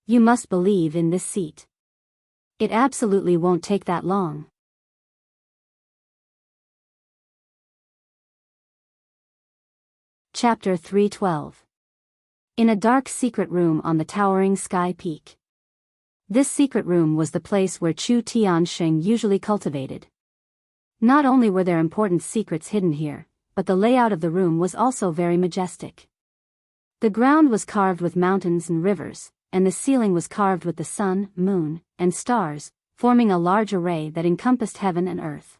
You must believe in this seat. It absolutely won't take that long." Chapter 312. In a dark secret room on the towering sky peak. This secret room was the place where Chu Tiansheng usually cultivated. Not only were there important secrets hidden here, but the layout of the room was also very majestic. The ground was carved with mountains and rivers, and the ceiling was carved with the sun, moon, and stars, forming a large array that encompassed heaven and earth.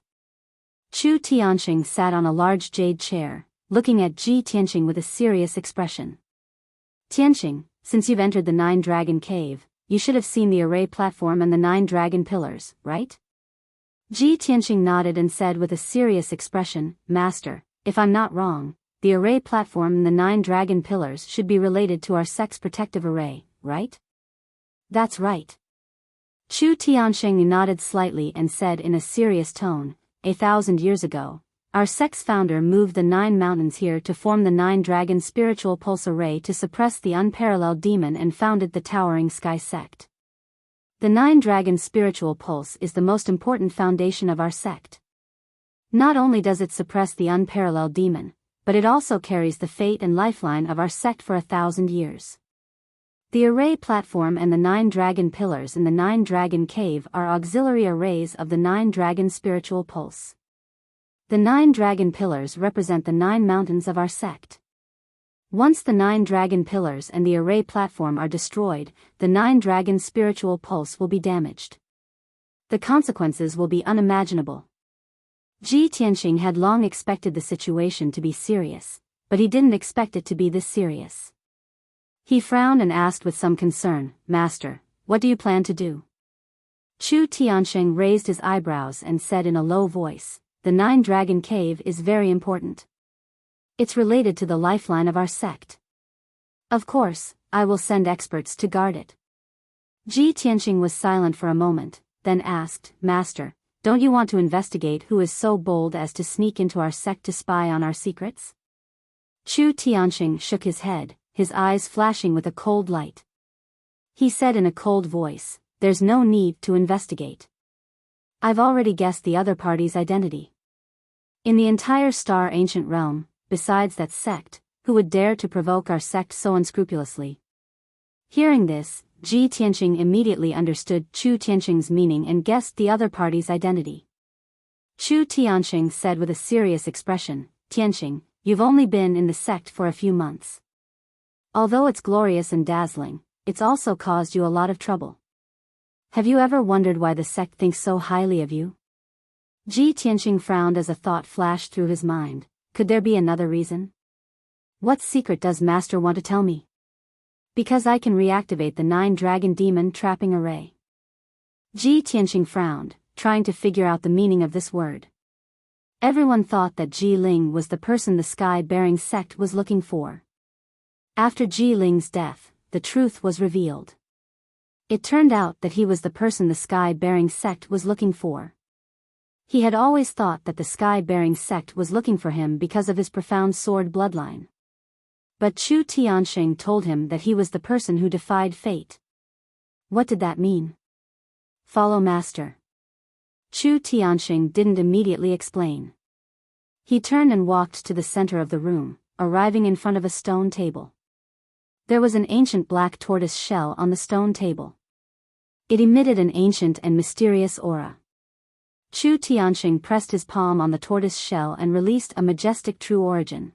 Chu Tiansheng sat on a large jade chair, looking at Ji Tianqing with a serious expression. "Tianqing, since you've entered the 9-dragon cave, you should have seen the array platform and the 9-dragon pillars, right?" Ji Tianqing nodded and said with a serious expression, "Master, if I'm not wrong, the array platform and the 9-dragon pillars should be related to our sect's protective array, right?" "That's right." Chu Tiansheng nodded slightly and said in a serious tone, 1,000 years ago, our sect's founder moved the 9 mountains here to form the 9-dragon spiritual pulse array to suppress the unparalleled demon and founded the towering sky sect. The 9-dragon spiritual pulse is the most important foundation of our sect. Not only does it suppress the unparalleled demon, but it also carries the fate and lifeline of our sect for 1,000 years. The array platform and the 9 dragon pillars in the 9 dragon cave are auxiliary arrays of the 9 dragon spiritual pulse. The 9 dragon pillars represent the 9 mountains of our sect. Once the 9 dragon pillars and the array platform are destroyed, the 9 dragon spiritual pulse will be damaged. The consequences will be unimaginable. Ji Tianqing had long expected the situation to be serious, but he didn't expect it to be this serious. He frowned and asked with some concern, "Master, what do you plan to do?" Chu Tianqing raised his eyebrows and said in a low voice, "The 9 dragon cave is very important. It's related to the lifeline of our sect. Of course, I will send experts to guard it." Ji Tianqing was silent for a moment, then asked, "Master, don't you want to investigate who is so bold as to sneak into our sect to spy on our secrets?" Chu Tianqing shook his head, his eyes flashing with a cold light. He said in a cold voice, "There's no need to investigate. I've already guessed the other party's identity. In the entire Star Ancient Realm, besides that sect, who would dare to provoke our sect so unscrupulously?" Hearing this, Ji Tianqing immediately understood Chu Tianqing's meaning and guessed the other party's identity. Chu Tianqing said with a serious expression, "Tianqing, you've only been in the sect for a few months. Although it's glorious and dazzling, it's also caused you a lot of trouble. Have you ever wondered why the sect thinks so highly of you?" Ji Tianqing frowned as a thought flashed through his mind. Could there be another reason? "What secret does Master want to tell me?" "Because I can reactivate the 9 dragon demon trapping array." Ji Tianqing frowned, trying to figure out the meaning of this word. Everyone thought that Ji Ling was the person the sky-bearing sect was looking for. After Ji Ling's death, the truth was revealed. It turned out that he was the person the sky-bearing sect was looking for. He had always thought that the sky-bearing sect was looking for him because of his profound sword bloodline. But Chu Tianqing told him that he was the person who defied fate. What did that mean? "Follow Master." Chu Tianqing didn't immediately explain. He turned and walked to the center of the room, arriving in front of a stone table. There was an ancient black tortoise shell on the stone table. It emitted an ancient and mysterious aura. Chu Tianqing pressed his palm on the tortoise shell and released a majestic true origin.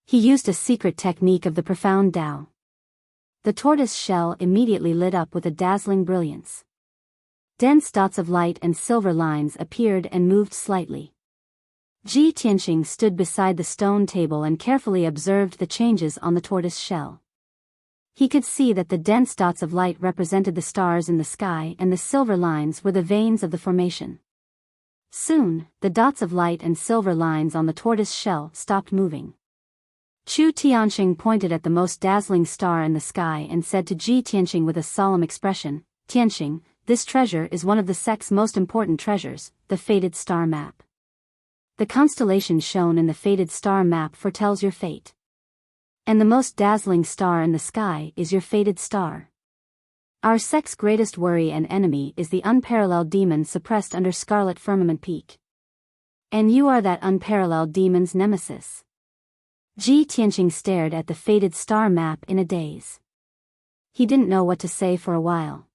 He used a secret technique of the profound Tao. The tortoise shell immediately lit up with a dazzling brilliance. Dense dots of light and silver lines appeared and moved slightly. Ji Tianqing stood beside the stone table and carefully observed the changes on the tortoise shell. He could see that the dense dots of light represented the stars in the sky and the silver lines were the veins of the formation. Soon, the dots of light and silver lines on the tortoise shell stopped moving. Chu Tianqing pointed at the most dazzling star in the sky and said to Ji Tianqing with a solemn expression, "Tianqing, this treasure is one of the sect's most important treasures, the fated star map. The constellation shown in the fated star map foretells your fate. And the most dazzling star in the sky is your fated star. Our sect's greatest worry and enemy is the unparalleled demon suppressed under Scarlet Firmament Peak. And you are that unparalleled demon's nemesis." Ji Tianqing stared at the fated star map in a daze. He didn't know what to say for a while.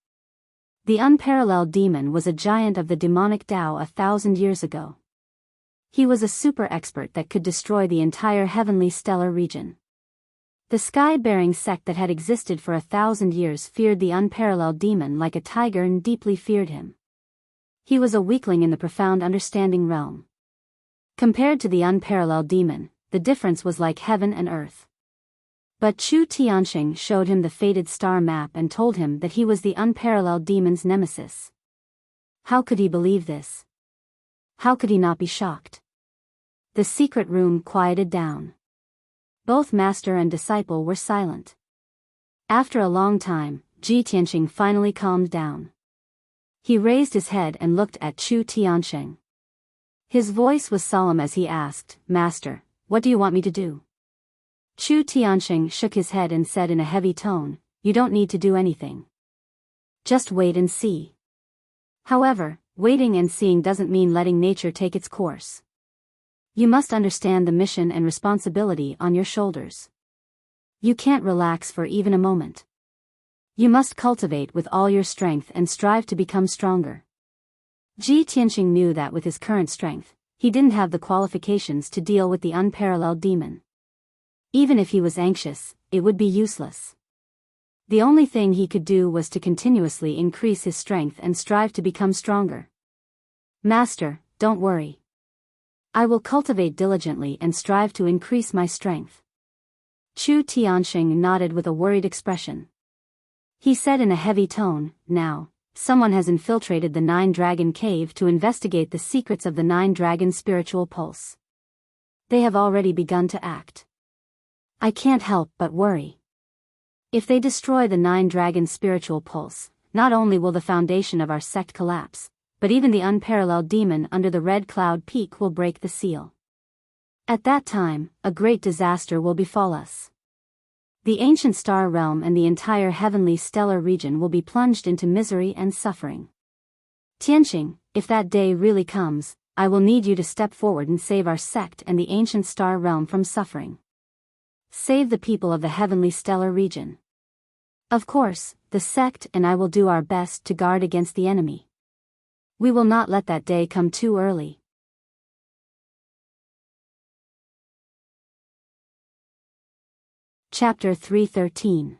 The unparalleled demon was a giant of the demonic Tao 1,000 years ago. He was a super expert that could destroy the entire heavenly stellar region. The sky-bearing sect that had existed for 1,000 years feared the unparalleled demon like a tiger and deeply feared him. He was a weakling in the profound understanding realm. Compared to the unparalleled demon, the difference was like heaven and earth. But Chu Tianqing showed him the fated star map and told him that he was the unparalleled demon's nemesis. How could he believe this? How could he not be shocked? The secret room quieted down. Both master and disciple were silent. After a long time, Ji Tianqing finally calmed down. He raised his head and looked at Chu Tianqing. His voice was solemn as he asked, "Master, what do you want me to do?" Chu Tianqing shook his head and said in a heavy tone, "You don't need to do anything. Just wait and see." However, waiting and seeing doesn't mean letting nature take its course. You must understand the mission and responsibility on your shoulders. You can't relax for even a moment. You must cultivate with all your strength and strive to become stronger. Ji Tianqing knew that with his current strength, he didn't have the qualifications to deal with the unparalleled demon. Even if he was anxious, it would be useless. The only thing he could do was to continuously increase his strength and strive to become stronger. Master, don't worry. I will cultivate diligently and strive to increase my strength. Chu Tianqing nodded with a worried expression. He said in a heavy tone, now, someone has infiltrated the Nine-Dragon Cave to investigate the secrets of the Nine-Dragon spiritual pulse. They have already begun to act. I can't help but worry. If they destroy the Nine-Dragon spiritual pulse, not only will the foundation of our sect collapse, but even the unparalleled demon under the Red Cloud Peak will break the seal. At that time, a great disaster will befall us. The ancient star realm and the entire heavenly stellar region will be plunged into misery and suffering. Tianqing, if that day really comes, I will need you to step forward and save our sect and the ancient star realm from suffering. Save the people of the heavenly stellar region. Of course, the sect and I will do our best to guard against the enemy. We will not let that day come too early. Chapter 313.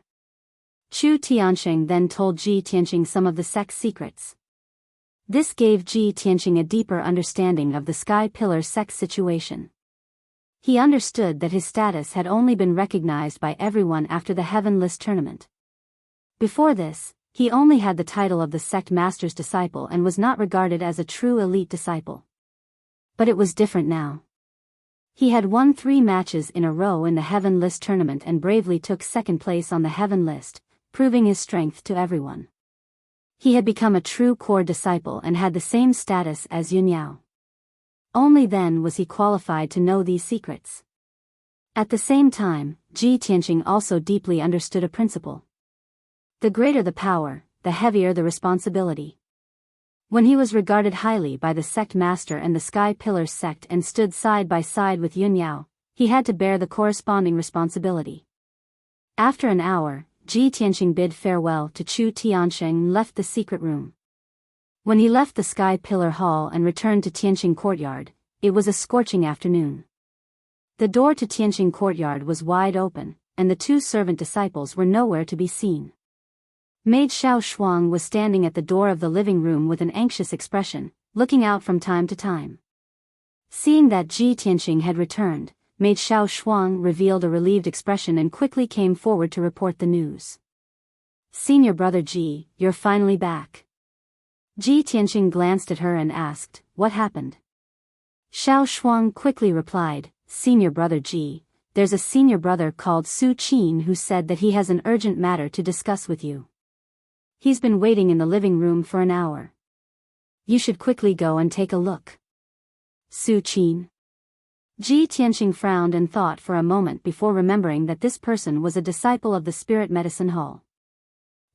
Chu Tianqing then told Ji Tianqing some of the sect's secrets. This gave Ji Tianqing a deeper understanding of the Sky Pillar sect's situation. He understood that his status had only been recognized by everyone after the Heaven List tournament. Before this, he only had the title of the sect master's disciple and was not regarded as a true elite disciple. But it was different now. He had won 3 matches in a row in the Heaven List tournament and bravely took second place on the Heaven List, proving his strength to everyone. He had become a true core disciple and had the same status as Yun Yao. Only then was he qualified to know these secrets. At the same time, Ji Tianqing also deeply understood a principle. The greater the power, the heavier the responsibility. When he was regarded highly by the sect master and the Sky Pillar sect and stood side by side with Yun Yao, he had to bear the corresponding responsibility. After an hour, Ji Tianqing bid farewell to Chu Tianqing and left the secret room. When he left the Sky Pillar Hall and returned to Tianqing Courtyard, it was a scorching afternoon. The door to Tianqing Courtyard was wide open, and the 2 servant disciples were nowhere to be seen. Maid Xiao Shuang was standing at the door of the living room with an anxious expression, looking out from time to time. Seeing that Ji Tianqing had returned, Maid Xiao Shuang revealed a relieved expression and quickly came forward to report the news. Senior brother Ji, you're finally back. Ji Tianqing glanced at her and asked, what happened? Xiao Shuang quickly replied, Senior brother Ji, there's a senior brother called Su Qin who said that he has an urgent matter to discuss with you. He's been waiting in the living room for an hour. You should quickly go and take a look. Su Qin. Ji Tianqing frowned and thought for a moment before remembering that this person was a disciple of the Spirit Medicine Hall.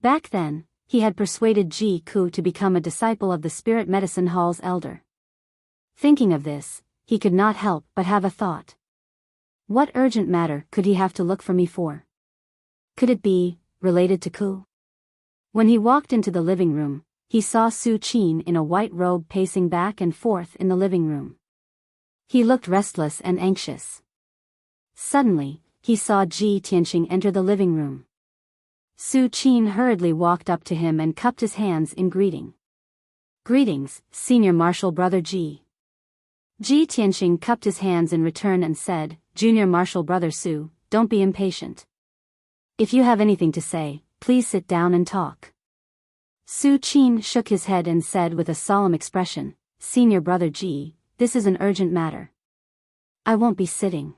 Back then, he had persuaded Ji Ku to become a disciple of the Spirit Medicine Hall's elder. Thinking of this, he could not help but have a thought. What urgent matter could he have to look for me for? Could it be related to Ku? When he walked into the living room, he saw Su Qin in a white robe pacing back and forth in the living room. He looked restless and anxious. Suddenly, he saw Ji Tianqing enter the living room. Su Qin hurriedly walked up to him and cupped his hands in greeting. Greetings, Senior Martial Brother Ji. Ji Tianqing cupped his hands in return and said, Junior Martial Brother Su, don't be impatient. If you have anything to say, please sit down and talk. Su Qin shook his head and said with a solemn expression, Senior Brother Ji, this is an urgent matter. I won't be sitting.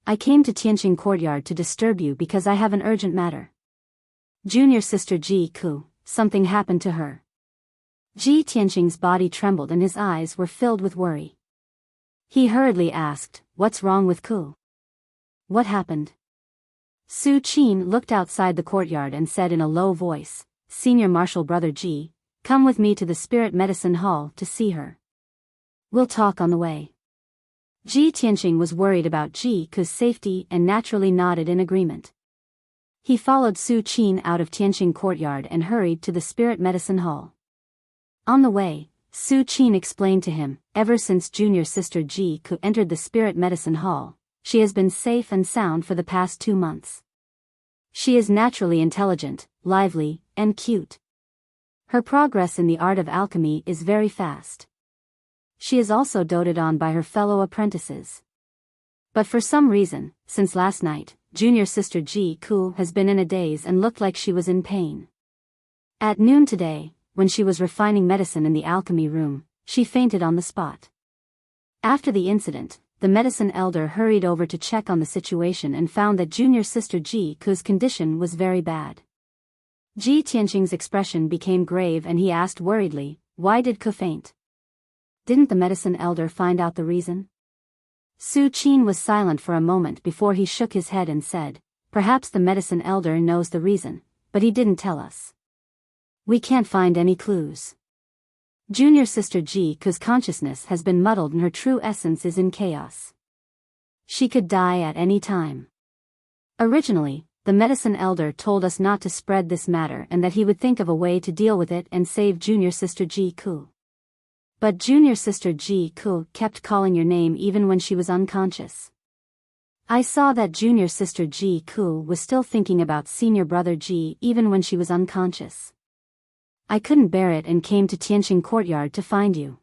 I came to Tianqing Courtyard to disturb you because I have an urgent matter. Junior Sister Ji Ku, something happened to her. Ji Tianqing's body trembled and his eyes were filled with worry. He hurriedly asked, what's wrong with Ku? What happened? Su Qin looked outside the courtyard and said in a low voice, Senior Martial Brother Ji, come with me to the Spirit Medicine Hall to see her. We'll talk on the way. Ji Tianqing was worried about Ji Ku's safety and naturally nodded in agreement. He followed Su Qin out of Tianqing courtyard and hurried to the spirit medicine hall. On the way, Su Qin explained to him, ever since junior sister Ji Ku entered the spirit medicine hall, she has been safe and sound for the past 2 months. She is naturally intelligent, lively, and cute. Her progress in the art of alchemy is very fast. She is also doted on by her fellow apprentices. But for some reason, since last night, junior sister Ji Ku has been in a daze and looked like she was in pain. At noon today, when she was refining medicine in the alchemy room, she fainted on the spot. After the incident, the medicine elder hurried over to check on the situation and found that junior sister Ji Ku's condition was very bad. Ji Tianqing's expression became grave and he asked worriedly, "Why did Ku faint? Didn't the medicine elder find out the reason?" Su Qin was silent for a moment before he shook his head and said, "Perhaps the medicine elder knows the reason, but he didn't tell us. We can't find any clues. Junior sister Ji Ku's consciousness has been muddled and her true essence is in chaos. She could die at any time. Originally, the medicine elder told us not to spread this matter and that he would think of a way to deal with it and save junior sister Ji Ku. But junior sister Ji Ku kept calling your name even when she was unconscious. I saw that junior sister Ji Ku was still thinking about senior brother Ji even when she was unconscious. I couldn't bear it and came to Tianqing courtyard to find you."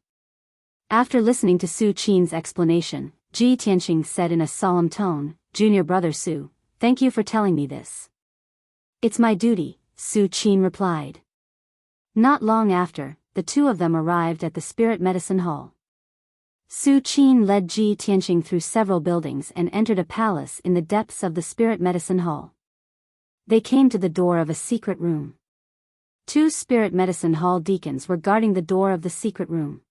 After listening to Su Qin's explanation, Ji Tianqing said in a solemn tone, "Junior brother Su, thank you for telling me this." "It's my duty," Su Qin replied. Not long after, the two of them arrived at the spirit medicine hall. Su Qin led Ji Tianqing through several buildings and entered a palace in the depths of the spirit medicine hall. They came to the door of a secret room. 2 spirit medicine hall deacons were guarding the door of the secret room.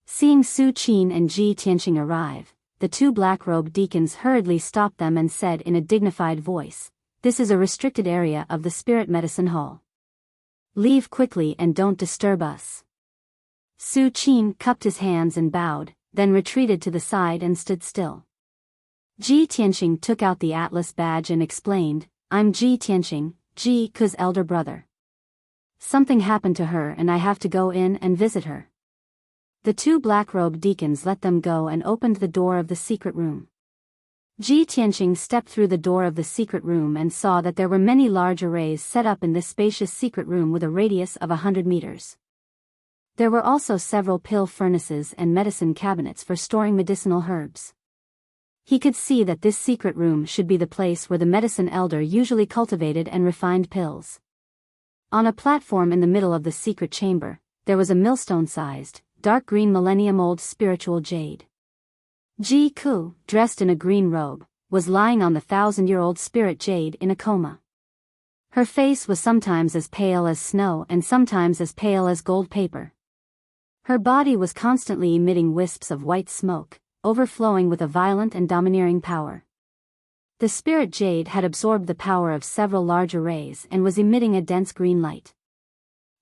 Seeing Su Qin and Ji Tianqing arrive, the 2 black-robed deacons hurriedly stopped them and said in a dignified voice, "This is a restricted area of the spirit medicine hall. Leave quickly and don't disturb us." Su Qin cupped his hands and bowed, then retreated to the side and stood still. Ji Tianqing took out the atlas badge and explained, "I'm Ji Tianqing, Ji Ku's elder brother. Something happened to her and I have to go in and visit her." The 2 black-robed deacons let them go and opened the door of the secret room. Ji Tianqing stepped through the door of the secret room and saw that there were many large arrays set up in this spacious secret room with a radius of 100 meters. There were also several pill furnaces and medicine cabinets for storing medicinal herbs. He could see that this secret room should be the place where the medicine elder usually cultivated and refined pills. On a platform in the middle of the secret chamber, there was a millstone-sized, dark green millennium-old spiritual jade. Ji Ku, dressed in a green robe, was lying on the 1,000-year-old spirit jade in a coma. Her face was sometimes as pale as snow and sometimes as pale as gold paper. Her body was constantly emitting wisps of white smoke, overflowing with a violent and domineering power. The spirit jade had absorbed the power of several large arrays and was emitting a dense green light.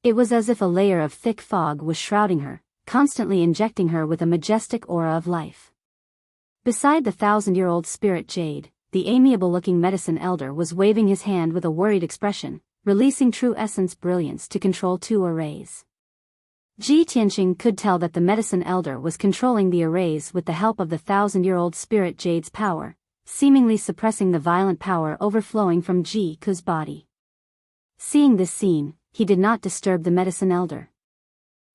It was as if a layer of thick fog was shrouding her, constantly injecting her with a majestic aura of life. Beside the 1,000-year-old spirit jade, the amiable-looking medicine elder was waving his hand with a worried expression, releasing true essence brilliance to control 2 arrays. Ji Tianqing could tell that the medicine elder was controlling the arrays with the help of the 1,000-year-old spirit jade's power, seemingly suppressing the violent power overflowing from Ji Ku's body. Seeing this scene, he did not disturb the medicine elder.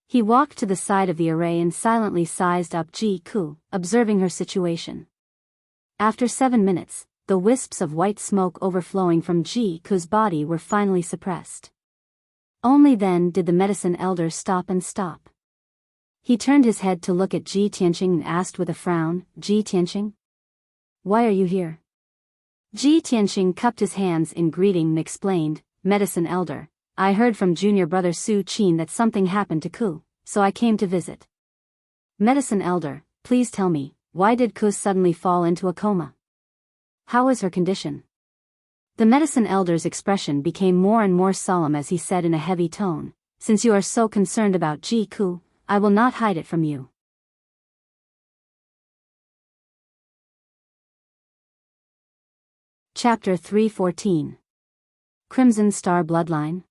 He walked to the side of the array and silently sized up Ji Ku, observing her situation. After 7 minutes, the wisps of white smoke overflowing from Ji Ku's body were finally suppressed. Only then did the medicine elder stop. He turned his head to look at Ji Tianqing and asked with a frown, "Ji Tianqing? Why are you here?" Ji Tianqing cupped his hands in greeting and explained, "Medicine elder, I heard from junior brother Su Qin that something happened to Ku, so I came to visit." "Medicine elder, please tell me, why did Ku suddenly fall into a coma? How is her condition?" The medicine elder's expression became more and more solemn as he said in a heavy tone, "Since you are so concerned about Ji Ku, I will not hide it from you." Chapter 314. Crimson Star bloodline?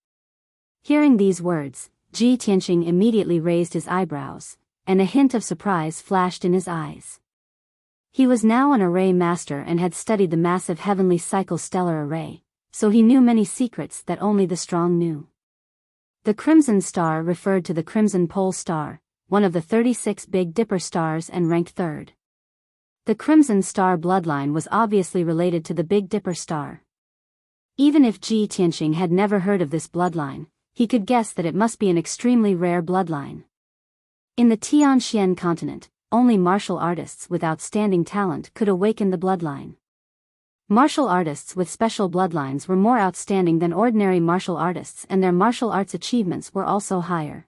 Hearing these words, Ji Tianqing immediately raised his eyebrows, and a hint of surprise flashed in his eyes. He was now an array master and had studied the massive heavenly cycle stellar array, so he knew many secrets that only the strong knew. The Crimson Star referred to the Crimson Pole Star, one of the 36 Big Dipper stars and ranked third. The Crimson Star bloodline was obviously related to the Big Dipper star. Even if Ji Tianqing had never heard of this bloodline, he could guess that it must be an extremely rare bloodline. In the Tianxian continent, only martial artists with outstanding talent could awaken the bloodline. Martial artists with special bloodlines were more outstanding than ordinary martial artists, and their martial arts achievements were also higher.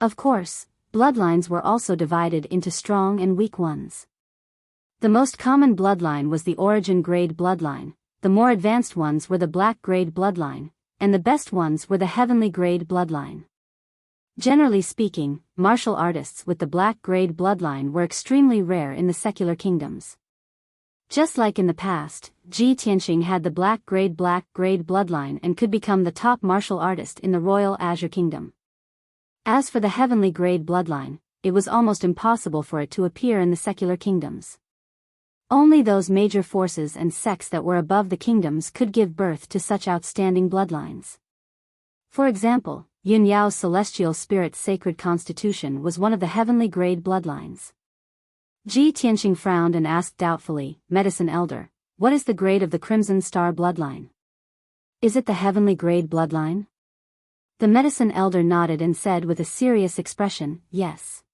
Of course, bloodlines were also divided into strong and weak ones. The most common bloodline was the origin grade bloodline, the more advanced ones were the black grade bloodline, and the best ones were the heavenly grade bloodline. Generally speaking, martial artists with the black grade bloodline were extremely rare in the secular kingdoms. Just like in the past, Ji Tianqing had the black grade bloodline and could become the top martial artist in the Royal Azure Kingdom. As for the heavenly grade bloodline, it was almost impossible for it to appear in the secular kingdoms. Only those major forces and sects that were above the kingdoms could give birth to such outstanding bloodlines. For example, Yin Yao's celestial spirit's sacred constitution was one of the heavenly grade bloodlines. Ji Tianqing frowned and asked doubtfully, "Medicine Elder, what is the grade of the Crimson Star bloodline? Is it the heavenly grade bloodline?" The Medicine Elder nodded and said with a serious expression, "Yes."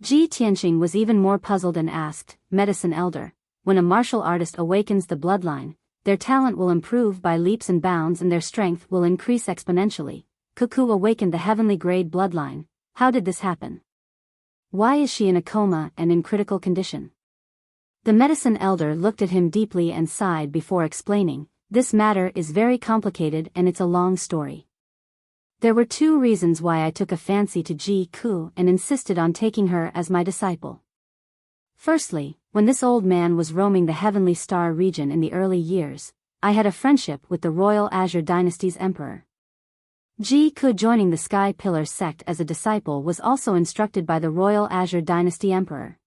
Ji Tianqing was even more puzzled and asked, "Medicine Elder, when a martial artist awakens the bloodline, their talent will improve by leaps and bounds and their strength will increase exponentially. Cuckoo awakened the heavenly grade bloodline. How did this happen? Why is she in a coma and in critical condition?" The Medicine Elder looked at him deeply and sighed before explaining, "This matter is very complicated and it's a long story. There were two reasons why I took a fancy to Ji Ku and insisted on taking her as my disciple. Firstly, when this old man was roaming the Heavenly Star region in the early years, I had a friendship with the Royal Azure Dynasty's emperor. Ji Ku joining the Sky Pillar sect as a disciple was also instructed by the Royal Azure Dynasty emperor.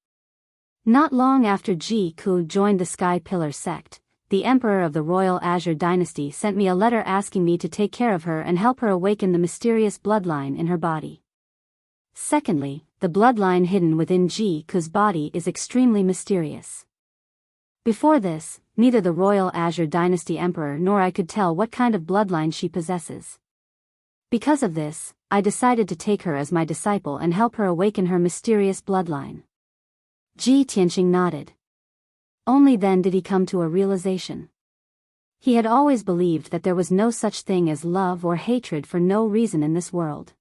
Not long after Ji Ku joined the Sky Pillar sect, the emperor of the Royal Azure Dynasty sent me a letter asking me to take care of her and help her awaken the mysterious bloodline in her body. Secondly, the bloodline hidden within Ji Ku's body is extremely mysterious. Before this, neither the Royal Azure Dynasty emperor nor I could tell what kind of bloodline she possesses. Because of this, I decided to take her as my disciple and help her awaken her mysterious bloodline." Ji Tianqing nodded. Only then did he come to a realization. He had always believed that there was no such thing as love or hatred for no reason in this world.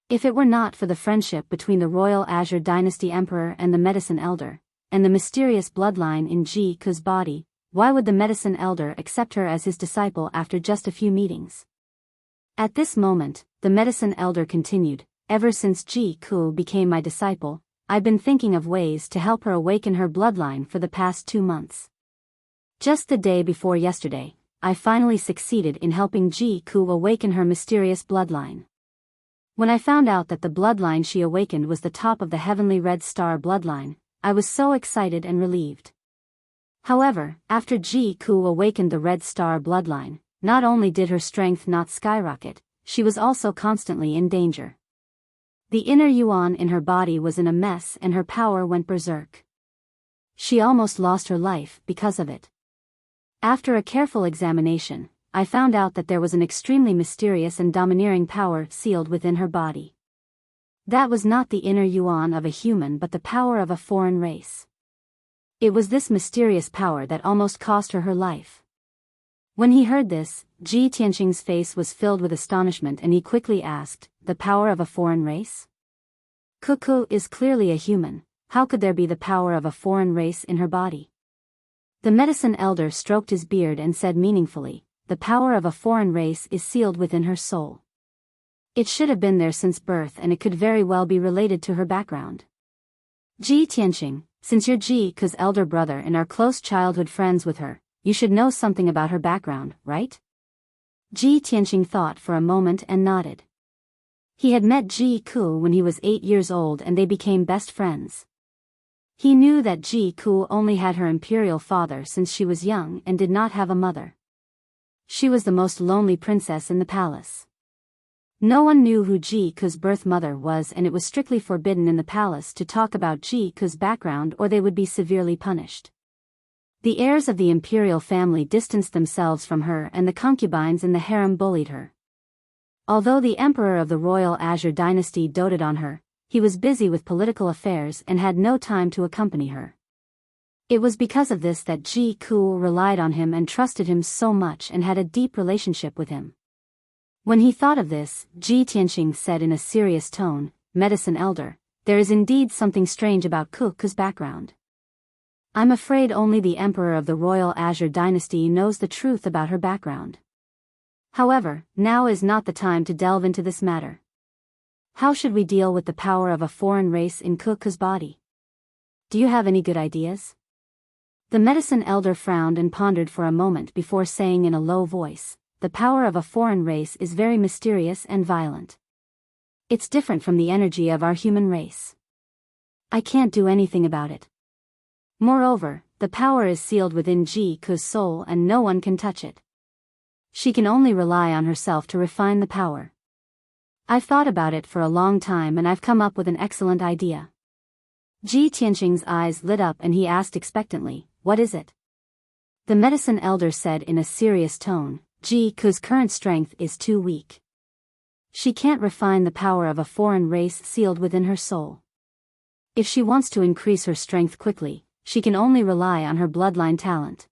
If it were not for the friendship between the Royal Azure Dynasty Emperor and the Medicine Elder, and the mysterious bloodline in Ji Ku's body, why would the Medicine Elder accept her as his disciple after just a few meetings? At this moment, the Medicine Elder continued, "Ever since Ji Ku became my disciple, I've been thinking of ways to help her awaken her bloodline for the past 2 months. Just the day before yesterday, I finally succeeded in helping Ji Ku awaken her mysterious bloodline. When I found out that the bloodline she awakened was the top of the Heavenly Red Star bloodline, I was so excited and relieved. However, after Ji Ku awakened the Red Star bloodline, not only did her strength not skyrocket, she was also constantly in danger. The inner yuan in her body was in a mess and her power went berserk. She almost lost her life because of it. After a careful examination, I found out that there was an extremely mysterious and domineering power sealed within her body. That was not the inner yuan of a human but the power of a foreign race. It was this mysterious power that almost cost her her life." When he heard this, Ji Tianqing's face was filled with astonishment and he quickly asked, "The power of a foreign race? Cuckoo is clearly a human, how could there be the power of a foreign race in her body?" The Medicine Elder stroked his beard and said meaningfully, "The power of a foreign race is sealed within her soul. It should have been there since birth and it could very well be related to her background. Ji Tianqing, since you're Ji Ku's elder brother and are close childhood friends with her, you should know something about her background, right?" Ji Tianqing thought for a moment and nodded. He had met Ji Ku when he was 8 years old and they became best friends. He knew that Ji Ku only had her imperial father since she was young and did not have a mother. She was the most lonely princess in the palace. No one knew who Ji Ku's birth mother was, and it was strictly forbidden in the palace to talk about Ji Ku's background or they would be severely punished. The heirs of the imperial family distanced themselves from her and the concubines in the harem bullied her. Although the emperor of the royal Azure dynasty doted on her, he was busy with political affairs and had no time to accompany her. It was because of this that Ji Ku relied on him and trusted him so much and had a deep relationship with him. When he thought of this, Ji Tianqing said in a serious tone, "Medicine Elder, there is indeed something strange about Ku's background. I'm afraid only the emperor of the royal Azure dynasty knows the truth about her background. However, now is not the time to delve into this matter. How should we deal with the power of a foreign race in Ku's body? Do you have any good ideas?" The medicine elder frowned and pondered for a moment before saying in a low voice, "The power of a foreign race is very mysterious and violent. It's different from the energy of our human race. I can't do anything about it. Moreover, the power is sealed within Ji Ku's soul and no one can touch it. She can only rely on herself to refine the power. I've thought about it for a long time and I've come up with an excellent idea." Ji Tianqing's eyes lit up and he asked expectantly, "What is it?" The medicine elder said in a serious tone, "Ji Ku's current strength is too weak. She can't refine the power of a foreign race sealed within her soul. If she wants to increase her strength quickly, she can only rely on her bloodline talent.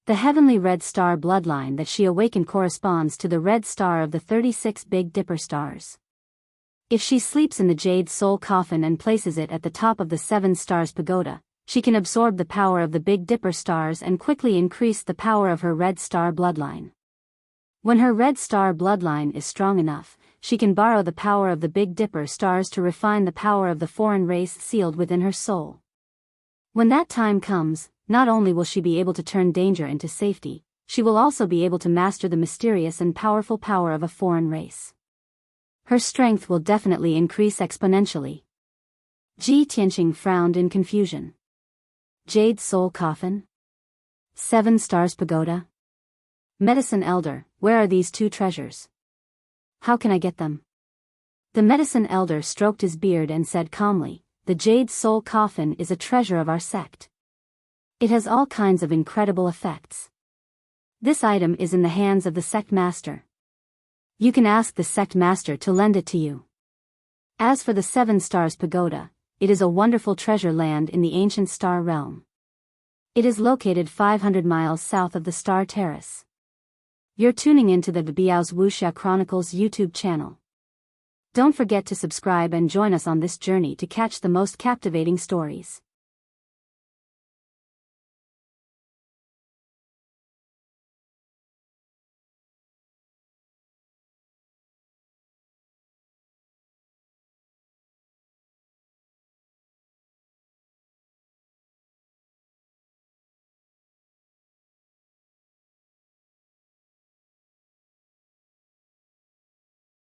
The heavenly red star bloodline that she awakened corresponds to the red star of the 36 Big Dipper stars. If she sleeps in the jade soul coffin and places it at the top of the 7 stars pagoda, she can absorb the power of the Big Dipper stars and quickly increase the power of her red star bloodline. When her red star bloodline is strong enough, she can borrow the power of the Big Dipper stars to refine the power of the foreign race sealed within her soul. When that time comes, not only will she be able to turn danger into safety, she will also be able to master the mysterious and powerful power of a foreign race. Her strength will definitely increase exponentially." Ji Tianqing frowned in confusion. Jade Soul Coffin? 7 Stars Pagoda? Medicine Elder, where are these 2 treasures? How can I get them? The medicine elder stroked his beard and said calmly, "The Jade Soul Coffin is a treasure of our sect. It has all kinds of incredible effects. This item is in the hands of the sect master. You can ask the sect master to lend it to you. As for the 7 Stars Pagoda, it is a wonderful treasure land in the ancient star realm. It is located 500 miles south of the Star Terrace." You're tuning into the Biyao's Wuxia Chronicles YouTube channel. Don't forget to subscribe and join us on this journey to catch the most captivating stories.